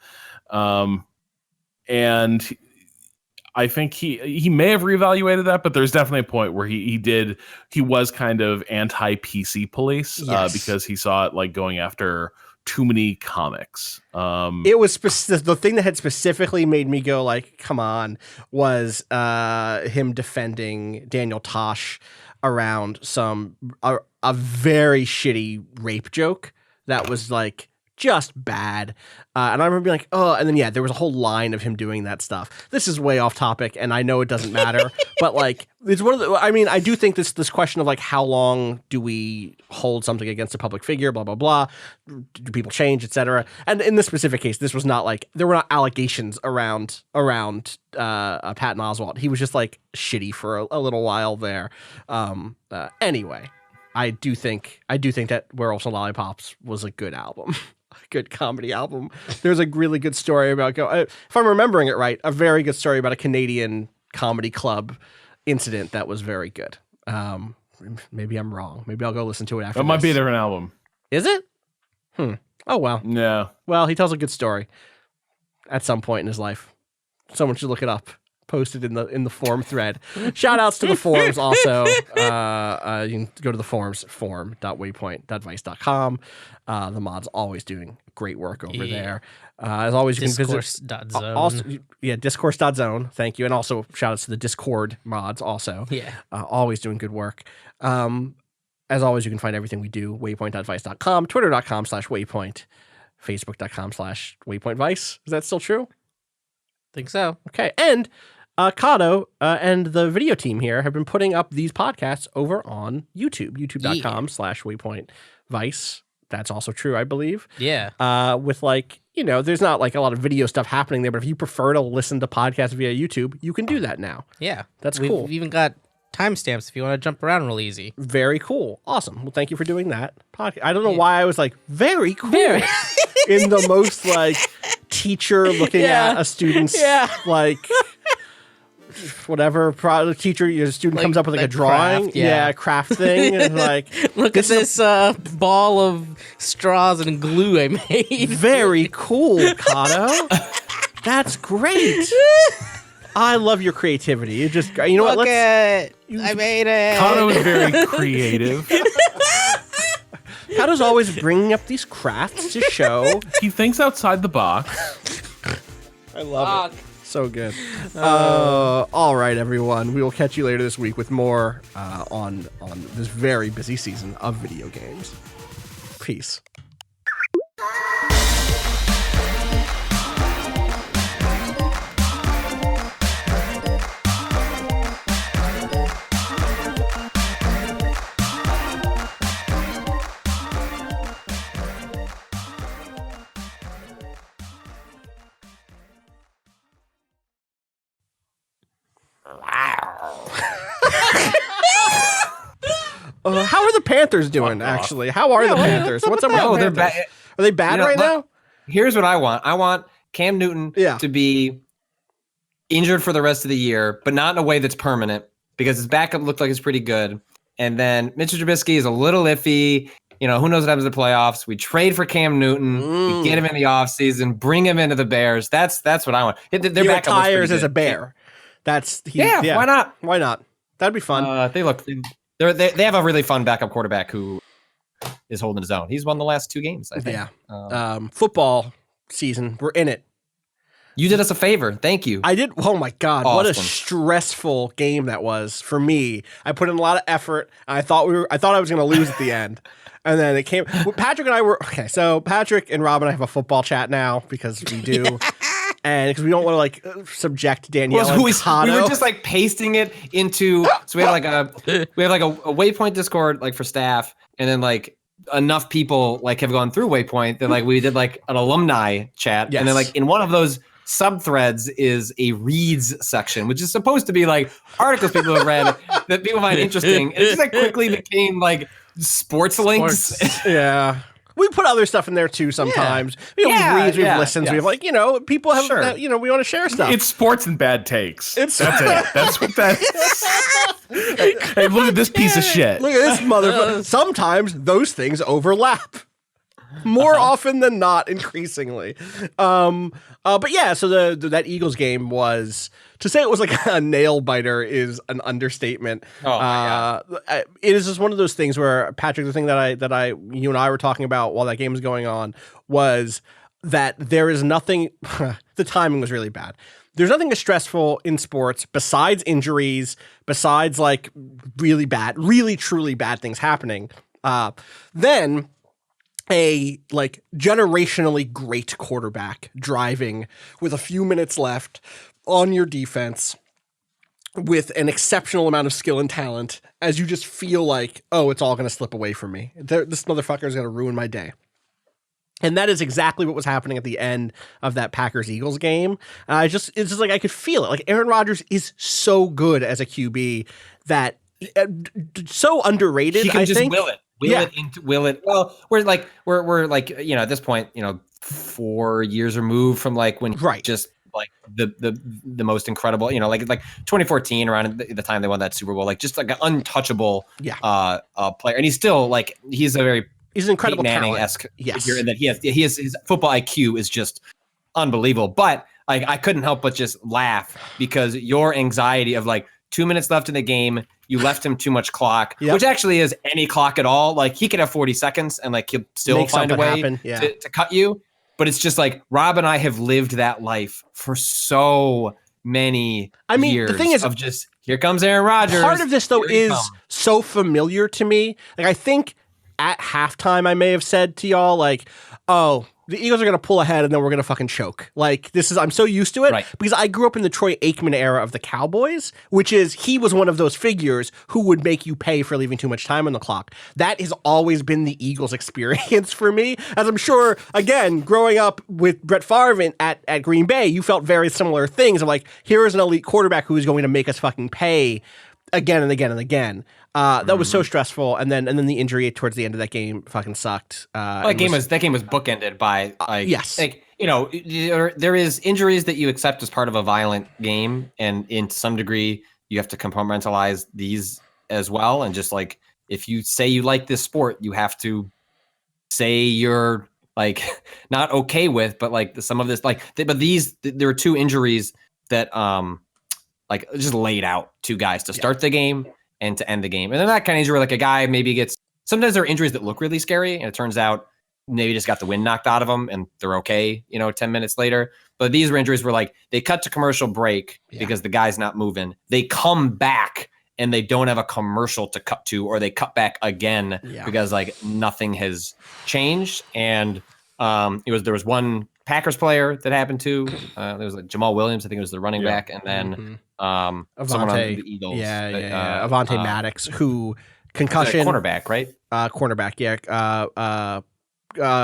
And I think he may have reevaluated that, but there's definitely a point where he was kind of anti-PC police because he saw it like going after too many comics. It was the thing that had specifically made me go like, come on, was him defending Daniel Tosh around a very shitty rape joke that was like just bad. And I remember being like, oh, and then there was a whole line of him doing that stuff. This is way off topic, and I know it doesn't matter, but like it's one of the. I mean, I do think this question of like how long do we hold something against a public figure, blah blah blah, do people change, etc. And in this specific case, this was not like there were not allegations around Patton Oswalt. He was just like shitty for a little while there. Anyway, I do think that Werewolves and Lollipops was a good album. Good comedy album. There's a really good story about if I'm remembering it right, a very good story about a Canadian comedy club incident that was very good. Maybe I'm wrong. Maybe I'll go listen to it after. It might be a different album. Is it? Oh well. Yeah. Well, he tells a good story at some point in his life. Someone should look it up. Posted in the forum thread. Shout outs to the forums also. You can go to the forums, forum.waypoint.vice.com. The mod's always doing great work over there. As always, you can visit discourse.zone. Thank you. And also shout outs to the Discord mods also. Yeah. Always doing good work. As always, you can find everything we do, waypoint.vice.com, twitter.com/waypoint, facebook.com/waypointvice. Is that still true? Think so. Okay. And Kato and the video team here have been putting up these podcasts over on YouTube, youtube.com/waypointvice. That's also true, I believe. Yeah. With like, there's not like a lot of video stuff happening there, but if you prefer to listen to podcasts via YouTube, you can do that now. Yeah. That's cool. We've even got timestamps if you want to jump around real easy. Very cool. Awesome. Well, thank you for doing that. I don't know why I was like, very cool. In the most like teacher looking at a student's like whatever teacher, your student like, comes up with like a drawing, craft thing, and like look at this ball of straws and glue I made. Very cool, Kato. That's great. I love your creativity. You just, you know look I made it. Kato is very creative. Kato's always bringing up these crafts to show. He thinks outside the box. I love it. So good. All right, everyone. We will catch you later this week with more on this very busy season of video games. Peace. How are the Panthers doing, actually? How are the Panthers? What's up with the Panthers? Are they bad right now? Here's what I want. I want Cam Newton to be injured for the rest of the year, but not in a way that's permanent, because his backup looked like it's pretty good. And then Mitchell Trubisky is a little iffy. Who knows what happens in the playoffs? We trade for Cam Newton. We get him in the offseason, bring him into the Bears. That's what I want. Their he retires as a Bear. Why not? Why not? That'd be fun. They have a really fun backup quarterback who is holding his own. He's won the last 2 games, I think. Yeah. Football season. We're in it. You did us a favor. Thank you. I did. Oh my God. Awesome. What a stressful game that was for me. I put in a lot of effort. I thought I was going to lose at the end. And then it came. Patrick and I were okay. So Patrick and Rob and I have a football chat now because we do. And because we don't want to like subject Danielle and Kato. We were just like pasting it into. So we have like a Waypoint Discord like for staff, and then like enough people like have gone through Waypoint that like we did like an alumni chat, and then like in one of those subthreads is a reads section, which is supposed to be like articles people have read that people find interesting, and it just like quickly became like sports links. Yeah. We put other stuff in there too sometimes. We have reads, we have listens, we have like, people have, we want to share stuff. It's sports and bad takes. That's it. That's what that is. Hey, look at this piece of shit. Look at this motherfucker. Sometimes those things overlap. more often than not, increasingly. But yeah, so that Eagles game was, to say it was like a nail biter is an understatement. It is just one of those things where, Patrick, the thing that you and I were talking about while that game was going on was that there is nothing, the timing was really bad. There's nothing as stressful in sports besides injuries, besides like really truly bad things happening. Then a like generationally great quarterback driving with a few minutes left on your defense with an exceptional amount of skill and talent, as you just feel like, oh, it's all going to slip away from me. This motherfucker is going to ruin my day. And that is exactly what was happening at the end of that Packers-Eagles game. It's just like I could feel it. Like Aaron Rodgers is so good as a QB that so underrated. He can just think. will it. Well, we're like at this point, 4 years removed from like when just like the most incredible, like 2014 around the time they won that Super Bowl, like just like an untouchable player, and he's still like he's an incredible Manning-esque figure, and that he has his football IQ is just unbelievable. But like I couldn't help but just laugh because your anxiety of like 2 minutes left in the game, you left him too much clock, which actually is any clock at all. Like he could have 40 seconds and like he'll still find a way to cut you. But it's just like Rob and I have lived that life for so many years. The thing is, of just here comes Aaron Rodgers. Part of this though is so familiar to me. Like I think at halftime I may have said to y'all like, oh, the Eagles are going to pull ahead and then we're going to fucking choke. Like I'm so used to it because I grew up in the Troy Aikman era of the Cowboys, which is he was one of those figures who would make you pay for leaving too much time on the clock. That has always been the Eagles experience for me. As I'm sure, again, growing up with Brett Favre at Green Bay, you felt very similar things of like, here is an elite quarterback who is going to make us fucking pay again and again and again. That was so stressful, and then the injury towards the end of that game fucking sucked. That game was bookended by there is injuries that you accept as part of a violent game, and in some degree you have to compartmentalize these as well. And just like if you say you like this sport, you have to say you're like not okay with, but like some of this there are two injuries that like just laid out two guys to start the game and to end the game. And then that kind of injury, like a guy maybe gets, sometimes there are injuries that look really scary and it turns out maybe just got the wind knocked out of them and they're okay, 10 minutes later. But these were injuries where like they cut to commercial break because the guy's not moving. They come back and they don't have a commercial to cut to, or they cut back again because like nothing has changed. And there was one Packers player that happened to, there was like Jamal Williams, I think it was the running back. And then someone on the Eagles. Avonte Maddox, who concussion. Cornerback, right? Cornerback,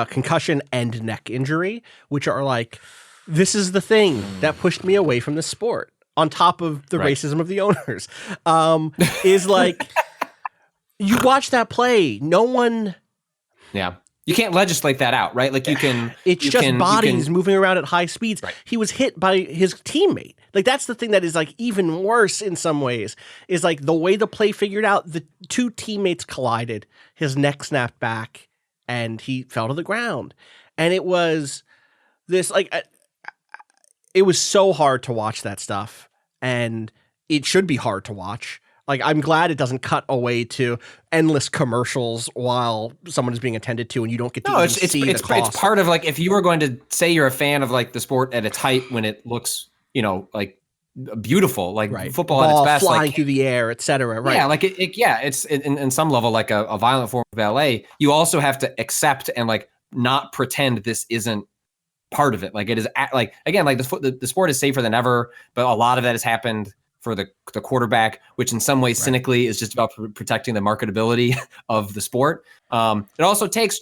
concussion and neck injury, which are like, this is the thing that pushed me away from the sport, on top of the racism of the owners, is like, you watch that play, no one... Yeah. You can't legislate that out, right? Like you can... It's just bodies moving around at high speeds. Right. He was hit by his teammate. Like that's the thing that is like even worse in some ways, is like the way the play figured out, the two teammates collided, his neck snapped back, and he fell to the ground. And it was this like... it was so hard to watch that stuff, and it should be hard to watch. Like, I'm glad it doesn't cut away to endless commercials while someone is being attended to and you don't get to see the cost. It's part of, like, if you were going to say you're a fan of, like, the sport at its height when it looks, like, beautiful, like football Ball at its best. flying like, through the air, et cetera, right? Yeah, like, it's in some level, like, a violent form of ballet. You also have to accept and, like, not pretend this isn't part of it. Like, it is, like, again, like, the sport is safer than ever, but a lot of that has happened for the quarterback, which in some ways cynically is just about protecting the marketability of the sport. It also takes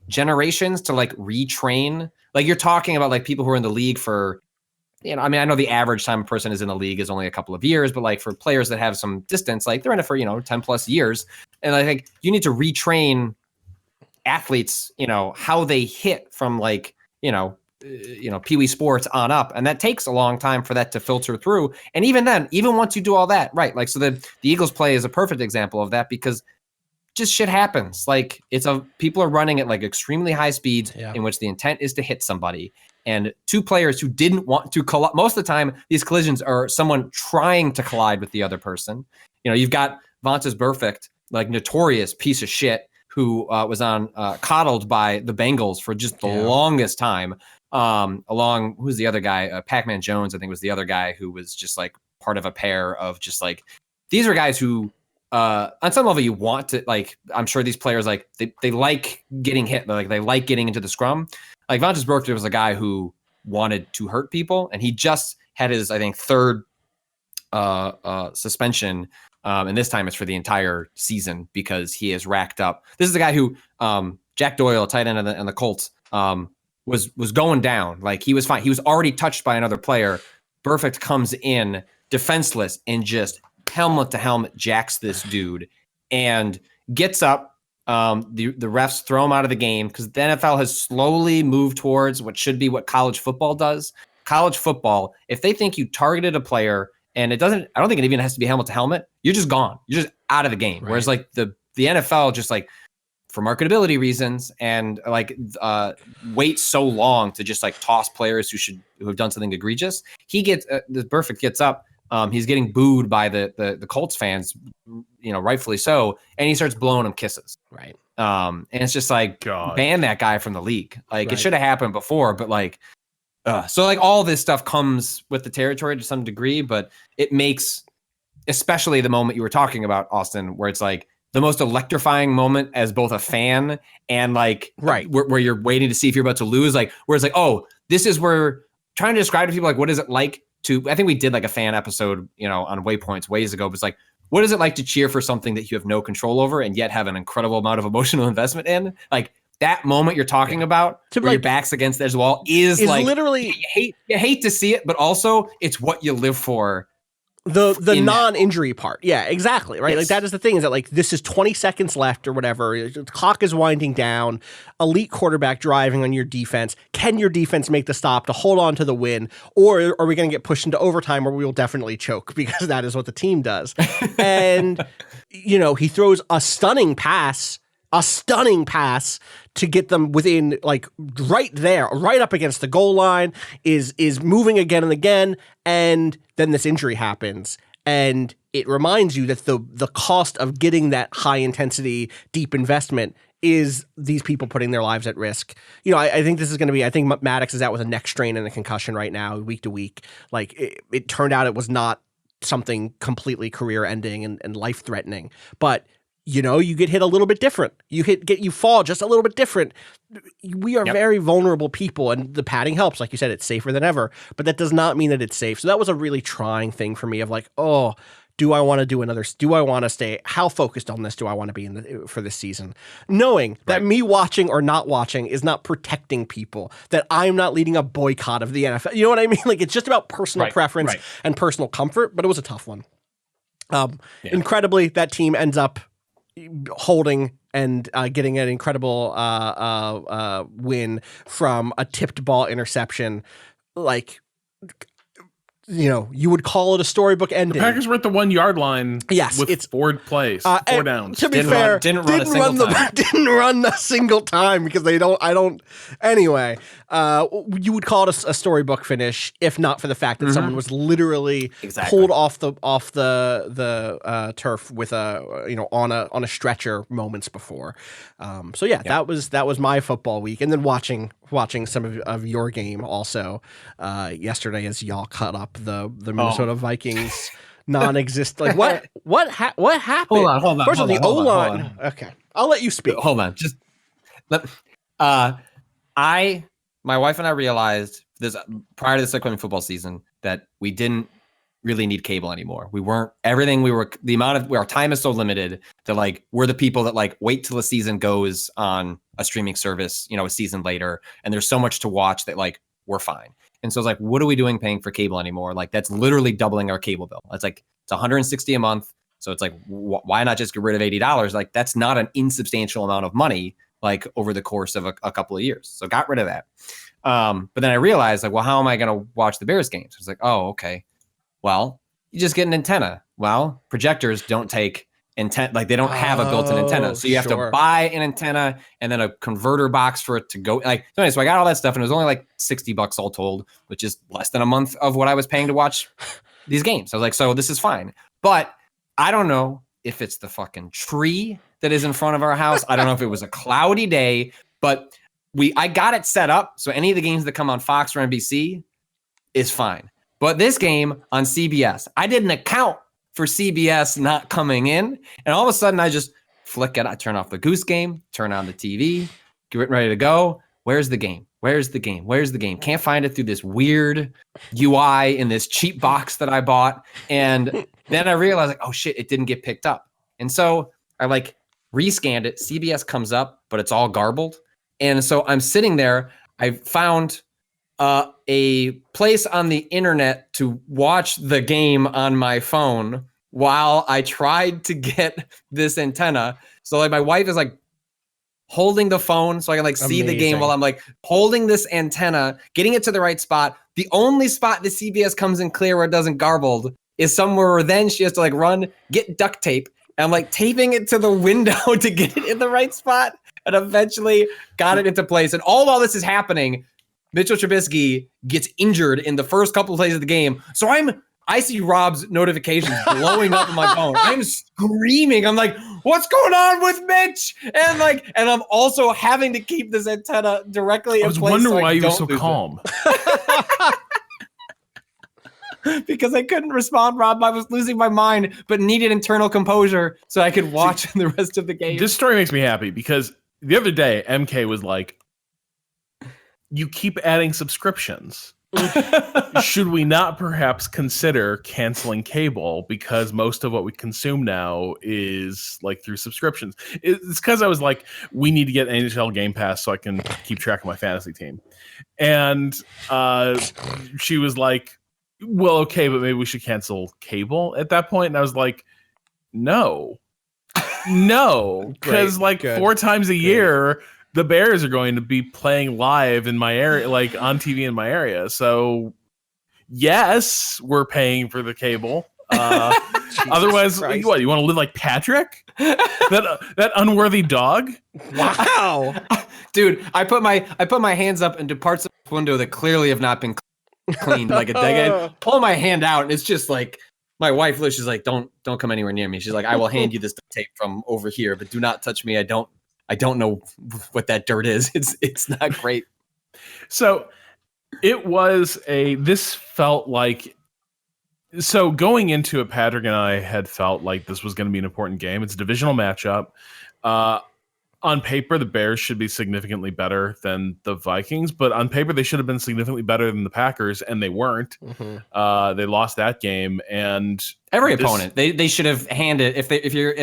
generations to like retrain. Like you're talking about like people who are in the league for, I know the average time a person is in the league is only a couple of years, but like for players that have some distance, like they're in it for, 10 plus years. And I think you need to retrain athletes, how they hit from like, Pee-wee sports on up. And that takes a long time for that to filter through. And even then, even once you do all that, right? Like, so the Eagles play is a perfect example of that because just shit happens. Like people are running at like extremely high speeds in which the intent is to hit somebody. And two players who didn't want to collide. Most of the time, these collisions are someone trying to collide with the other person. You know, you've got Vontaze Burfict, like notorious piece of shit, who was coddled by the Bengals for just the longest time. Along, who's the other guy? Pac-Man Jones, I think, was the other guy who was just like part of a pair of just like, these are guys who, on some level, you want to, like, I'm sure these players, like, they like getting hit, like they like getting into the scrum. Like Vontaze Burfict was a guy who wanted to hurt people, and he just had his, I think, third suspension. And this time it's for the entire season because he has racked up. This is the guy who Jack Doyle, tight end of the Colts, was going down. Like he was fine. He was already touched by another player. Burfict comes in defenseless and just helmet to helmet jacks this dude and gets up. The refs throw him out of the game because the NFL has slowly moved towards what should be what college football does. College football, if they think you targeted a player and I don't think it even has to be helmet to helmet, you're just gone. You're just out of the game. Right. Whereas like the NFL, just like for marketability reasons and like wait so long to just like toss players who have done something egregious. This Burfict gets up. He's getting booed by the Colts fans, you know, rightfully so, and he starts blowing them kisses. Right. And it's just like, ban that guy from the league. Like it should have happened before, but like, so like all this stuff comes with the territory to some degree, but it makes, especially the moment you were talking about, Austin, where it's like the most electrifying moment as both a fan and like, where you're waiting to see if you're about to lose, like where it's like, oh, this is where trying to describe to people like, what is it like to, I think we did like a fan episode, you know, on Waypoints ways ago, but it's like, what is it like to cheer for something that you have no control over and yet have an incredible amount of emotional investment in? Like that moment you're talking about, where your back's against this wall, is like literally you hate to see it, but also it's what you live for. The non-injury part. Yeah, exactly. Right. Yes. Like that is the thing, is that like this is 20 seconds left or whatever. The clock is winding down. Elite quarterback driving on your defense. Can your defense make the stop to hold on to the win? Or are we going to get pushed into overtime where we will definitely choke because that is what the team does? And, you know, he throws a stunning pass to get them within, like, right there, right up against the goal line, is moving again and again, and then this injury happens. And it reminds you that the cost of getting that high-intensity, deep investment is these people putting their lives at risk. You know, I think this is going to be, I think Maddox is out with a neck strain and a concussion right now, week to week. Like, it turned out it was not something completely career-ending and life-threatening, but you know, you get hit a little bit different. You fall just a little bit different. We are very vulnerable people, and the padding helps. Like you said, it's safer than ever, but that does not mean that it's safe. So that was a really trying thing for me of like, oh, do I want to do another? Do I want to stay? How focused on this do I want to be for this season? Knowing that me watching or not watching is not protecting people, that I'm not leading a boycott of the NFL. You know what I mean? Like it's just about personal preference and personal comfort, but it was a tough one. Incredibly, that team ends up holding and getting an incredible win from a tipped ball interception. Like, you know, you would call it a storybook ending. The Packers were at the 1 yard line. Yes, with it's 4 plays, 4 downs. To be fair, didn't run a single time because they don't. I don't. Anyway, you would call it a storybook finish if not for the fact that someone was literally pulled off the turf with on a stretcher moments before. So that was my football week, and then watching some of your game also yesterday as y'all cut up the Minnesota Vikings non-existent. Like what happened? Hold on. First of all, the O-line. Okay, I'll let you speak. Hold on, just my wife and I realized this prior to this upcoming football season that we didn't really need cable anymore. The amount of our time is so limited that like we're the people that like wait till the season goes on a streaming service, you know, a season later, and there's so much to watch that like we're fine. And so it's like, what are we doing paying for cable anymore? Like that's literally doubling our cable bill. It's like it's $160 a month. So it's like, why not just get rid of $80? Like that's not an insubstantial amount of money, like over the course of a couple of years. So got rid of that. But then I realized like, well, how am I going to watch the Bears games? It's like, oh, okay. Well, you just get an antenna. Well, projectors don't take antenna. Like they don't have a built-in antenna. So you have to buy an antenna and then a converter box for it to go. Like, so, anyway, so I got all that stuff and it was only like $60 all told, which is less than a month of what I was paying to watch these games. I was like, so this is fine. But I don't know if it's the fucking tree that is in front of our house. I don't know if it was a cloudy day, but I got it set up. So any of the games that come on Fox or NBC is fine. But this game on CBS, I didn't account for CBS not coming in. And all of a sudden I just flick it. I turn off the Goose game, turn on the TV, get ready to go. Where's the game? Where's the game? Where's the game? Can't find it through this weird UI in this cheap box that I bought. And then I realized, like, oh shit, it didn't get picked up. And so I like rescanned it. CBS comes up, but it's all garbled. And so I'm sitting there. I found a place on the internet to watch the game on my phone while I tried to get this antenna. So like my wife is like holding the phone so I can like see the game while I'm like holding this antenna, getting it to the right spot. The only spot the CBS comes in clear where it doesn't garbled is somewhere where then she has to like run, get duct tape. And I'm like taping it to the window to get it in the right spot. And eventually got it into place. And all while this is happening, Mitchell Trubisky gets injured in the first couple of plays of the game. So I see Rob's notifications blowing up on my phone. I'm screaming. I'm like, what's going on with Mitch? And I'm also having to keep this antenna directly in place. I was wondering why you were so calm. Because I couldn't respond, Rob. I was losing my mind, but needed internal composure so I could watch the rest of the game. This story makes me happy because the other day, MK was like, you keep adding subscriptions. Should we not perhaps consider canceling cable because most of what we consume now is like through subscriptions? It's because I was like, we need to get NHL Game Pass so I can keep track of my fantasy team. And she was like, well, okay, but maybe we should cancel cable at that point. And I was like, no, because like 4 times a year, the Bears are going to be playing live in my area, like on TV in my area. So yes, we're paying for the cable. Otherwise, what, you want to live like Patrick? That unworthy dog? Wow. Dude, I put my hands up into parts of the window that clearly have not been cleaned like a decade. Pull my hand out and it's just like my wife Liz, she's like, don't come anywhere near me. She's like, I will hand you this tape from over here, but do not touch me. I don't know what that dirt is. It's not great. So this felt like, so going into it, Patrick and I had felt like this was going to be an important game. It's a divisional matchup. On paper, the Bears should be significantly better than the Vikings, but on paper, they should have been significantly better than the Packers, and they weren't. Mm-hmm. They lost that game, and every opponent they should have handed if you're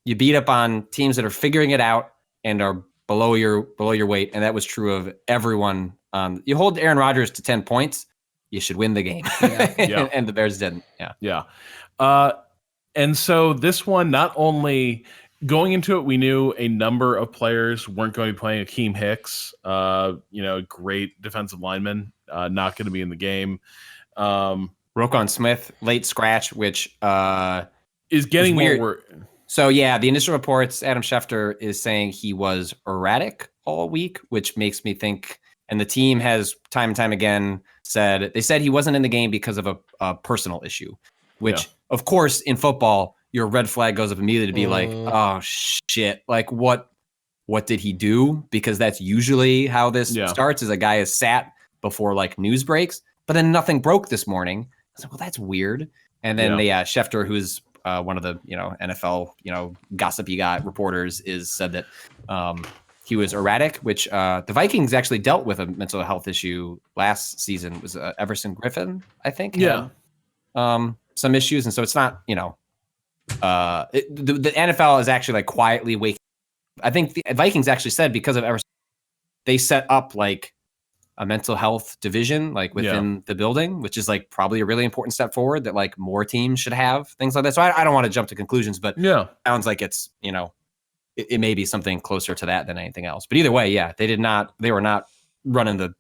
you beat up on teams that are figuring it out and are below your weight, and that was true of everyone. You hold Aaron Rodgers to 10 points, you should win the game. Yeah. And the Bears didn't. Yeah. And so this one, not only going into it, we knew a number of players weren't going to be playing. Akeem Hicks, great defensive lineman, not going to be in the game. Recon Smith, late scratch, which is getting more. So yeah, the initial reports, Adam Schefter is saying he was erratic all week, which makes me think, and the team has time and time again said he wasn't in the game because of a personal issue, which of course in football, your red flag goes up immediately to be like, oh shit, like what did he do? Because that's usually how this starts, is a guy is sat before like news breaks, but then nothing broke this morning. I was like, well, that's weird. And then Schefter, who's one of the NFL gossipy guy reporters, said that he was erratic, which the Vikings actually dealt with a mental health issue last season. It was Everson Griffin, I think. Yeah. Some issues, and so it's not the NFL is actually like quietly waking. I think the Vikings actually said because of Everson, they set up like a mental health division like within the building, which is like probably a really important step forward that like more teams should have things like that. So I don't want to jump to conclusions, but it sounds like it's, it may be something closer to that than anything else. But either way, they were not running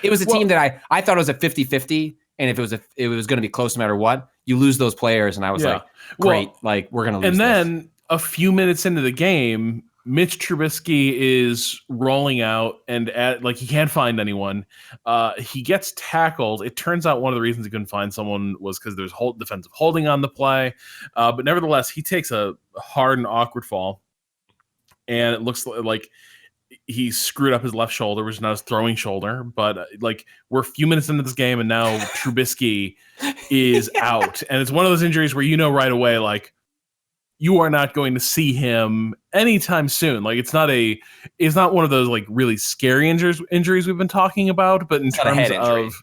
it was a team that I thought it was a 50-50. And if it was going to be close no matter what, you lose those players, and I was like, great, like we're gonna lose. And then a few minutes into the game, Mitch Trubisky is rolling out, and he can't find anyone. He gets tackled. It turns out one of the reasons he couldn't find someone was because there's defensive holding on the play. But nevertheless, he takes a hard and awkward fall, and it looks like he screwed up his left shoulder, which is not his throwing shoulder. But we're a few minutes into this game, and now Trubisky is out, and it's one of those injuries where right away, you are not going to see him anytime soon. It's not one of those really scary injuries we've been talking about, but in terms of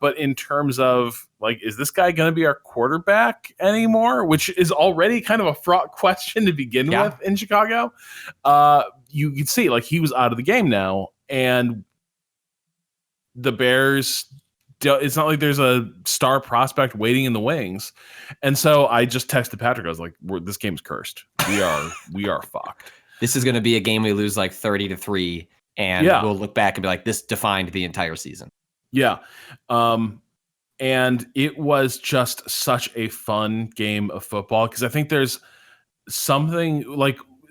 but in terms of is this guy going to be our quarterback anymore? Which is already kind of a fraught question to begin with in Chicago. You could see he was out of the game now, and the Bears. It's not like there's a star prospect waiting in the wings. And so I just texted Patrick. I was like, this game's cursed. We are fucked. This is going to be a game we lose 30-3. And we'll look back and be like, this defined the entire season. Yeah. And it was just such a fun game of football. Cause I think there's something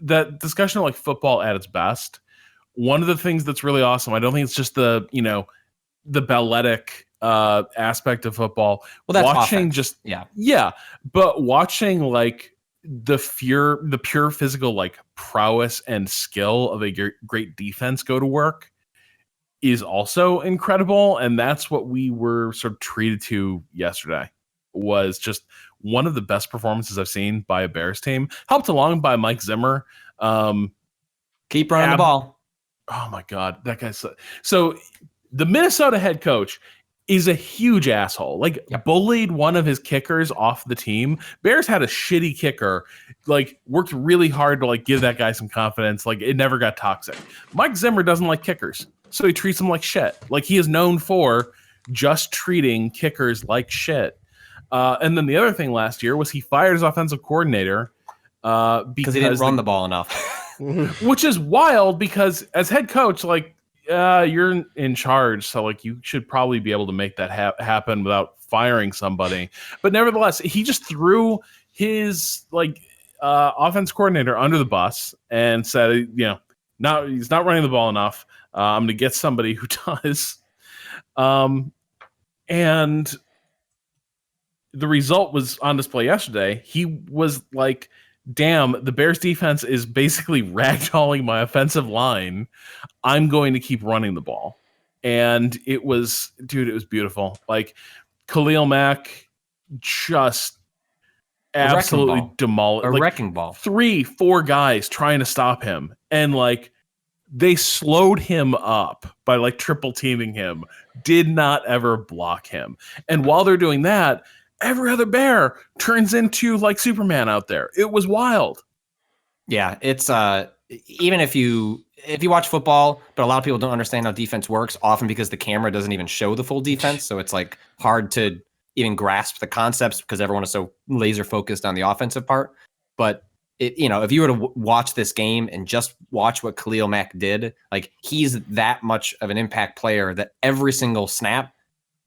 that discussion of football at its best. One of the things that's really awesome. I don't think it's just the balletic, aspect of football. Well, that's watching offense. But watching the pure physical prowess and skill of a great defense go to work is also incredible, and that's what we were sort of treated to yesterday. Was just one of the best performances I've seen by a Bears team, helped along by Mike Zimmer. Keep running the ball. Oh my God, that guy's so. The Minnesota head coach is a huge asshole. Bullied one of his kickers off the team. Bears had a shitty kicker. Worked really hard to give that guy some confidence. It never got toxic. Mike Zimmer doesn't like kickers, so he treats them like shit. He is known for just treating kickers like shit. And then the other thing last year was he fired his offensive coordinator because he didn't run the ball enough. Which is wild because as head coach, you're in charge, so you should probably be able to make that happen without firing somebody. But nevertheless, he just threw his offense coordinator under the bus and said, he's not running the ball enough. I'm going to get somebody who does. And the result was on display yesterday. He was like, damn, the Bears defense is basically ragdolling my offensive line. I'm going to keep running the ball. And it was beautiful. Khalil Mack just absolutely demolished. A wrecking ball. 3-4 guys trying to stop him. And they slowed him up by triple teaming him. Did not ever block him. And while they're doing that, every other Bear turns into Superman out there. It was wild. Yeah, it's even if you watch football, but a lot of people don't understand how defense works, often because the camera doesn't even show the full defense. So it's hard to even grasp the concepts because everyone is so laser focused on the offensive part. But if you were to watch this game and just watch what Khalil Mack did, he's that much of an impact player that every single snap,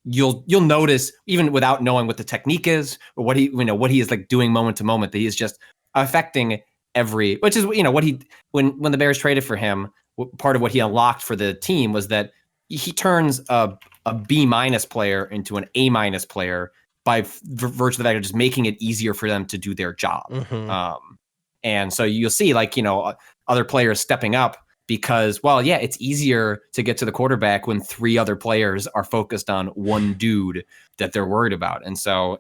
you'll notice, even without knowing what the technique is or what he is doing moment to moment, that he's just affecting which is what he when the Bears traded for him, part of what he unlocked for the team was that he turns a B- player into an A- player by virtue of the fact of just making it easier for them to do their job. Mm-hmm. And so you'll see other players stepping up because, it's easier to get to the quarterback when 3 other players are focused on one dude that they're worried about. And so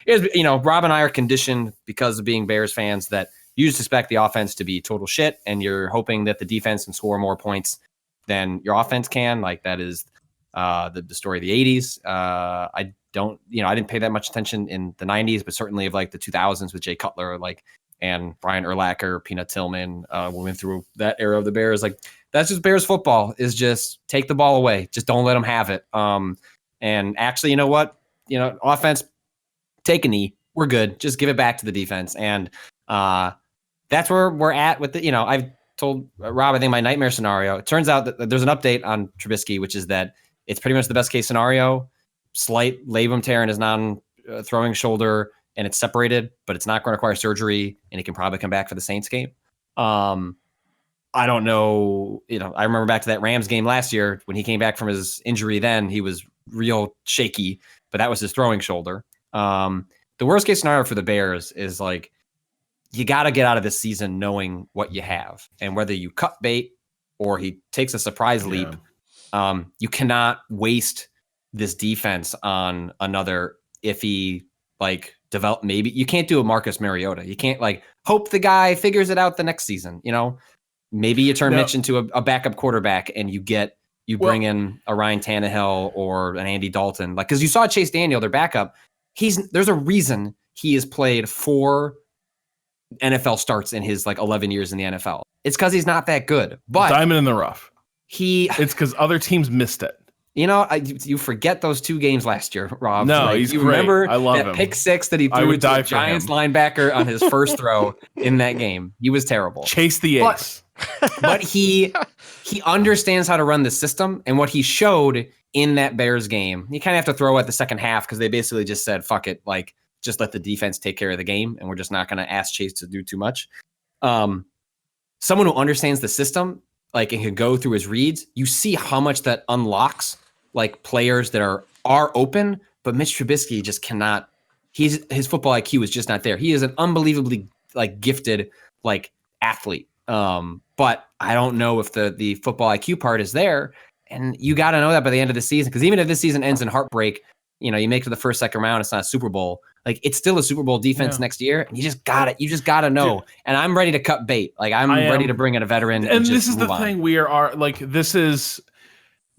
Rob and I are conditioned because of being Bears fans that you just expect the offense to be total shit and you're hoping that the defense can score more points than your offense can. That is the story of the 80s. I didn't pay that much attention in the 90s, but certainly of the 2000s with Jay Cutler, and Brian Urlacher, Peanut Tillman, we went through that era of the Bears. That's just Bears football, is just take the ball away. Just don't let them have it. And actually, you know what? Offense, take a knee. We're good. Just give it back to the defense. And that's where we're at with I've told Rob, I think my nightmare scenario, it turns out that there's an update on Trubisky, which is that it's pretty much the best case scenario. Slight labrum tear in his throwing shoulder and it's separated, but it's not going to require surgery, and he can probably come back for the Saints game. I don't know. I remember back to that Rams game last year when he came back from his injury. Then he was real shaky, but that was his throwing shoulder. The worst case scenario for the Bears is like, you got to get out of this season knowing what you have, and whether you cut bait or he takes a surprise leap, you cannot waste this defense on another iffy, like, develop. Maybe you can't do a Marcus Mariota. You can't like hope the guy figures it out the next season. Maybe you turn Mitch into a backup quarterback and you bring in a Ryan Tannehill or an Andy Dalton, like, because you saw Chase Daniel, their backup. There's a reason he has played 4 NFL starts in his like 11 years in the NFL. It's because he's not that good. But diamond in the rough. It's because other teams missed it. You forget those 2 games last year, Rob. No, he's great. Remember I love that him. pick 6 that he threw to the Giants linebacker on his first throw in that game. He was terrible. Chase the ace. But he understands how to run the system, and what he showed in that Bears game, you kind of have to throw at the second half because they basically just said, fuck it, like, just let the defense take care of the game, and we're just not going to ask Chase to do too much. Someone who understands the system, like, and can go through his reads, you see how much that unlocks, like, players that are open, but Mitch Trubisky just cannot. His football IQ is just not there. He is an unbelievably, like, gifted, like, athlete. But I don't know if the football IQ part is there, and you got to know that by the end of the season, because even if this season ends in heartbreak, you make it to the first, second round, it's not a Super Bowl. Like, it's still a Super Bowl defense next year, and you just got to know. Dude. And I'm ready to cut bait. Like, I'm ready to bring in a veteran. And this is the thing. We are like, this is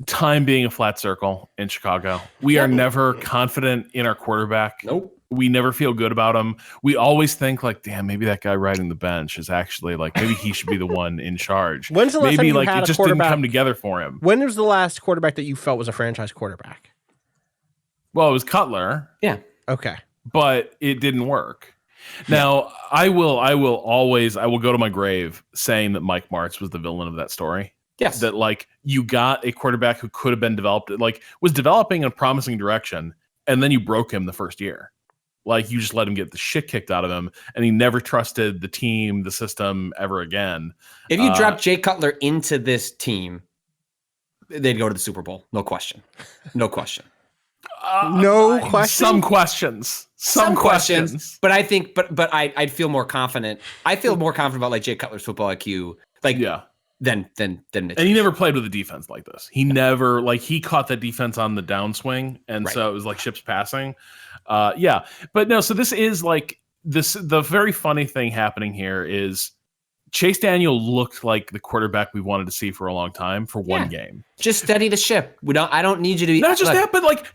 time being a flat circle in Chicago. We are never confident in our quarterback. Nope. We never feel good about him. We always think like, damn, maybe that guy riding the bench is actually like, maybe he should be the one in charge. When's the last time you like had it a just didn't come together for him? When was the last quarterback that you felt was a franchise quarterback? Well, it was Cutler. Yeah. Okay. But it didn't work. Now, I will go to my grave saying that Mike Martz was the villain of that story. Yes. That, like, you got a quarterback who could have been developed, like, was developing in a promising direction, and then you broke him the first year. Like, you just let him get the shit kicked out of him, and he never trusted the team, the system ever again. If you drop Jay Cutler into this team, they'd go to the Super Bowl. No question. No question. No question. Some questions. But I think, but I'd feel more confident. I feel more confident about like Jay Cutler's football IQ. Like, than Mitch. And he never played with a defense like this. He never, like, he caught that defense on the downswing, and so it was like ships passing. But no, so this is like this. The very funny thing happening here is Chase Daniel looked like the quarterback we wanted to see for a long time for one game. Just steady the ship. I don't need you to be not just that, but like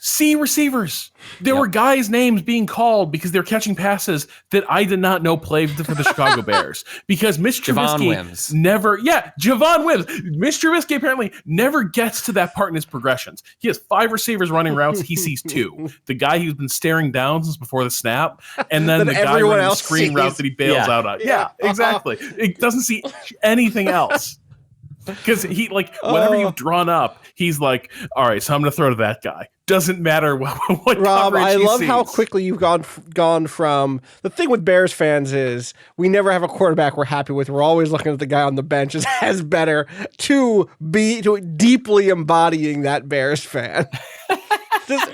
see receivers. There were guys' names being called because they're catching passes that I did not know played for the Chicago Bears. Because Mitch Trubisky never, Javon Wims. Mitch Trubisky apparently never gets to that part in his progressions. He has 5 receivers running routes. He sees 2. The guy he's been staring down since before the snap, and then the guy running the screen route that he bails out on. Yeah, exactly. It doesn't see anything else. Because he, like, whatever you've drawn up, he's like, all right, so I'm going to throw to that guy. Doesn't matter what Rob, I love sees. how quickly you've gone from the thing with Bears fans is we never have a quarterback we're happy with. We're always looking at the guy on the bench as better to deeply embodying that Bears fan. Just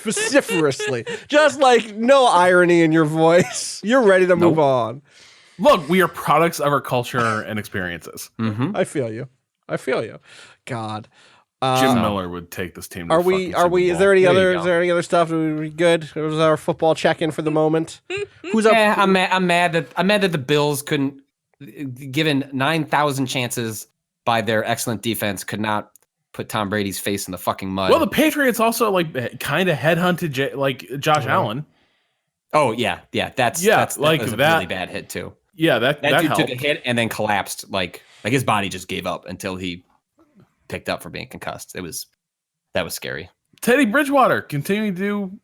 vociferously. Just like no irony in your voice. You're ready to move on. Look, we are products of our culture and experiences. Mm-hmm. I feel you. God. Jim Miller would take this team to is there any other stuff? Are we good? It was our football check-in for the moment. Who's up? I'm mad that the Bills couldn't, given 9,000 chances by their excellent defense, could not put Tom Brady's face in the fucking mud. Well, the Patriots also like kind of headhunted Josh Allen. Oh yeah, that was a really bad hit too. Yeah, that dude helped. took a hit and then collapsed. Like his body just gave up until he picked up for being concussed. That was scary. Teddy Bridgewater continuing to do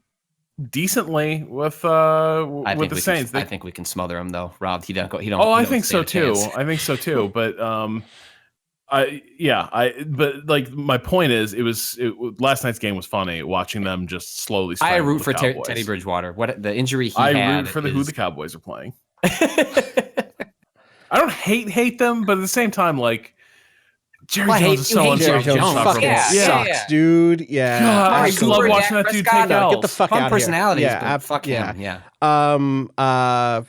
decently with the Saints. I think we can smother him though, Rob. He don't. I think so too. But But like my point is, last night's game was funny. Watching them just slowly. I root for Teddy Bridgewater. What the injury he had. I root for who the Cowboys are playing. I don't hate them, but at the same time, like Jerry Jones is so insufferable. Sucks, dude. Yeah, God, I love watching that dude take L's. Get the fuck out of personality. here. Yeah, fuck him. Yeah.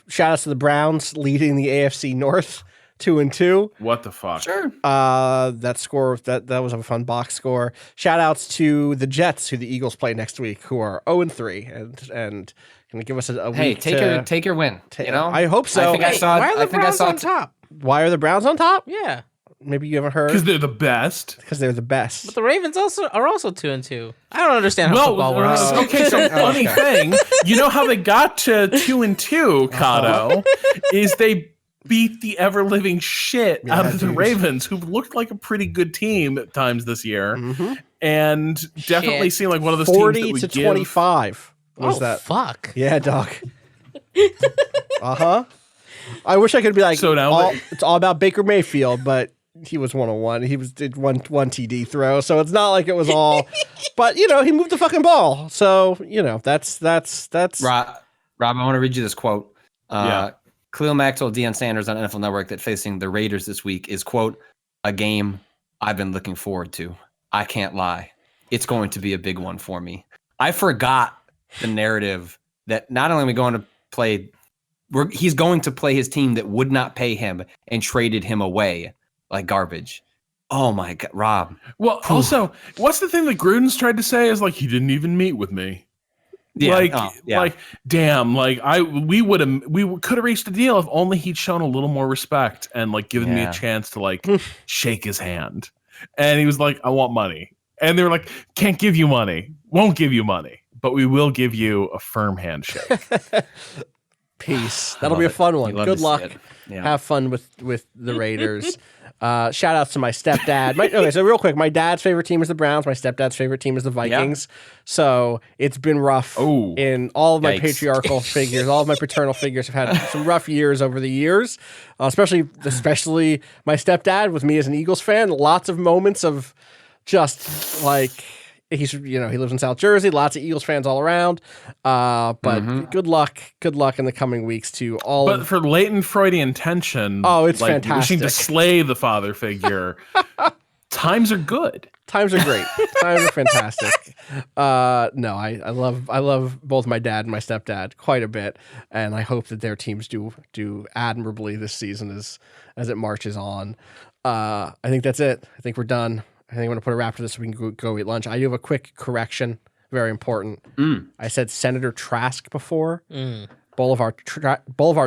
Shout outs to the Browns leading the AFC North 2-2. What the fuck? Sure. That score that was a fun box score. Shout outs to the Jets, who the Eagles play next week, who are 0-3 and gonna give us a week. Take your win. You know, I hope so. Why are the Browns on top? Why are the Browns on top? Yeah. Maybe you haven't heard. Because they're the best. But the Ravens are also 2-2. I don't understand how football works. Okay, so funny thing, you know how they got to 2-2, Kato, is they beat the ever living shit out of the Ravens, who looked like a pretty good team at times this year, and definitely seemed like one of those 40 teams that to 25. Was that fuck? Yeah, dog. I wish I could be like, so now it's all about Baker Mayfield, but he was 101. He did one TD throw, so it's not like it was all. But he moved the fucking ball, so that's. Rob, I want to read you this quote. Khalil Mack told Deion Sanders on NFL Network that facing the Raiders this week is, quote, a game I've been looking forward to. I can't lie. It's going to be a big one for me. I forgot the narrative that not only are we going to play, he's going to play his team that would not pay him and traded him away like garbage. Oh my God, Rob. Well, also, what's the thing that Gruden's tried to say is like, he didn't even meet with me. Yeah, like, damn, like we could have reached a deal if only he'd shown a little more respect and like given me a chance to like shake his hand. And he was like, I want money. And they were like, can't give you money, won't give you money, but we will give you a firm handshake. Peace. That'll be a fun one. Good luck. Yeah. Have fun with the Raiders. Shout outs to my stepdad. So real quick, my dad's favorite team is the Browns. My stepdad's favorite team is the Vikings. Yep. So it's been rough in all of my patriarchal figures. All of my paternal figures have had some rough years over the years, especially my stepdad with me as an Eagles fan. Lots of moments of just like, he lives in South Jersey. Lots of Eagles fans all around. But good luck in the coming weeks to all. But for latent Freudian tension, it's fantastic. Wishing to slay the father figure. Times are good. Times are great. Times are fantastic. No, I love both my dad and my stepdad quite a bit, and I hope that their teams do admirably this season as it marches on. I think that's it. I think we're done. I think I'm going to put a wrap to this so we can go eat lunch. I do have a quick correction. Very important. I said Senator Trask before. Bolivar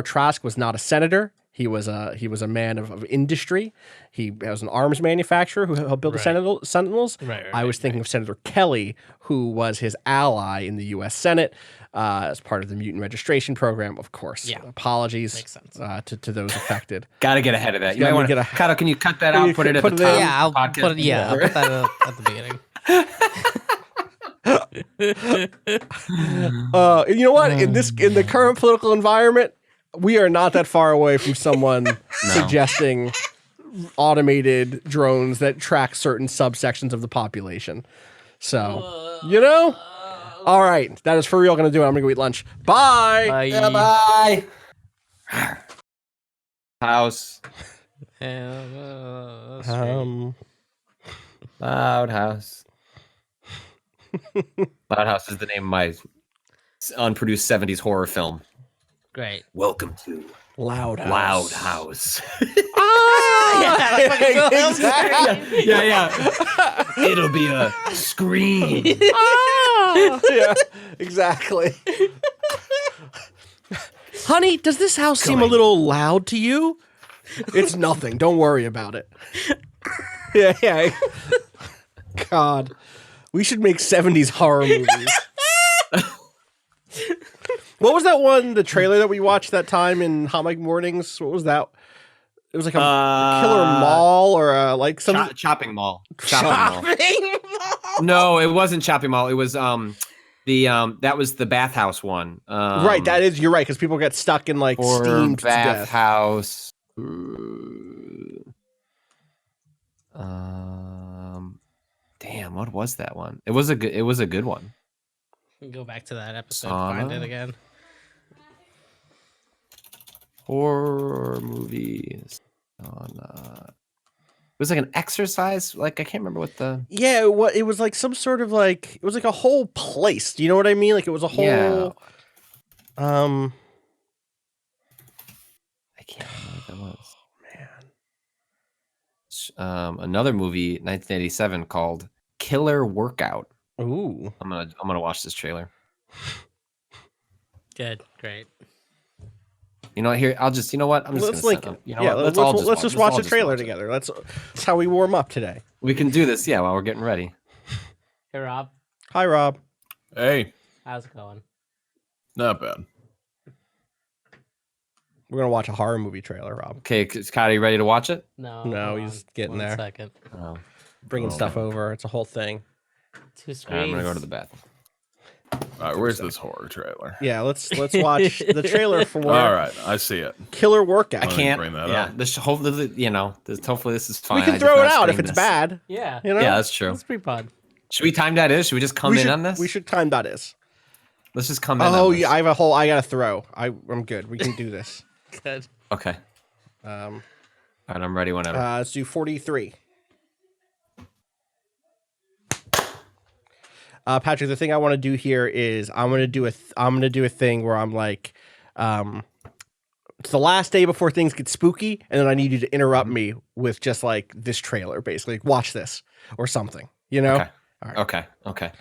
Trask was not a senator. He was a man of industry. He was an arms manufacturer who helped build the Sentinels. I was thinking of Senator Kelly, who was his ally in the U.S. Senate as part of the mutant registration program, of course. Yeah. Apologies to those affected. Got to get ahead of that. You might want to. Kato, can you cut that out? Put it at the top. Yeah, I'll put that at the beginning. You know what? In the current political environment, we are not that far away from someone suggesting automated drones that track certain subsections of the population. So, all right, that is for real going to do it. I'm going to go eat lunch. Bye. Bye. Yeah, bye. House. Loud House. Loud House is the name of my unproduced 70s horror film. Great. Welcome to Loud House. Loud House. Exactly. Yeah. It'll be a scream. Yeah, exactly. Honey, does this house seem a little loud to you? It's nothing. Don't worry about it. Yeah. God. We should make 70s horror movies. What was that one, the trailer that we watched that time in Hot Mic Mornings? What was that? It was like a killer mall or like some chopping mall. Chopping mall. No, it wasn't chopping mall. It was that was the bathhouse one. Right, you're right, because people get stuck in like steamed bathhouse. Damn, what was that one? It was a good one. Go back to that episode, find it again. Horror movies on it was like an exercise, like I can't remember what the it was like some sort of like it was like a whole place. Do you know what I mean? Like it was a whole I can't remember what that was. Man. Another movie, 1987, called Killer Workout. Ooh. I'm gonna watch this trailer. Good, great. You know what? Here, I'll just. You know what? I'm just let's gonna. link it. You know what? Let's just watch the trailer together. That's how we warm up today. We can do this, while we're getting ready. Hey, Rob. Hi, Rob. Hey, How's it going? not bad. We're gonna watch a horror movie trailer, Rob. Okay, Scotty, you ready to watch it? No, he's getting there. 1 second. Oh, Bringing stuff over. It's a whole thing. 2 screens. I'm gonna go to the bathroom. All right, where's this horror trailer? Yeah, let's watch the trailer for. All right, I see it. Killer Workout. I can't bring that yeah, up. this hopefully, hopefully this is fine. We can throw it out if it's bad. Yeah. You know? Yeah, that's true. That's pre-pod. Should we time that is? Should we just come in on this? We should time that is. Let's just come in. Oh on this. yeah, I gotta throw. I'm good. We can do this. Good. Okay. All right, I'm ready whenever. Let's do 43. Patrick, the thing I want to do here is I'm gonna do a thing where I'm like, it's the last day before things get spooky, and then I need you to interrupt me with just like this trailer, basically. Watch this or something, you know? Okay. All right. Okay.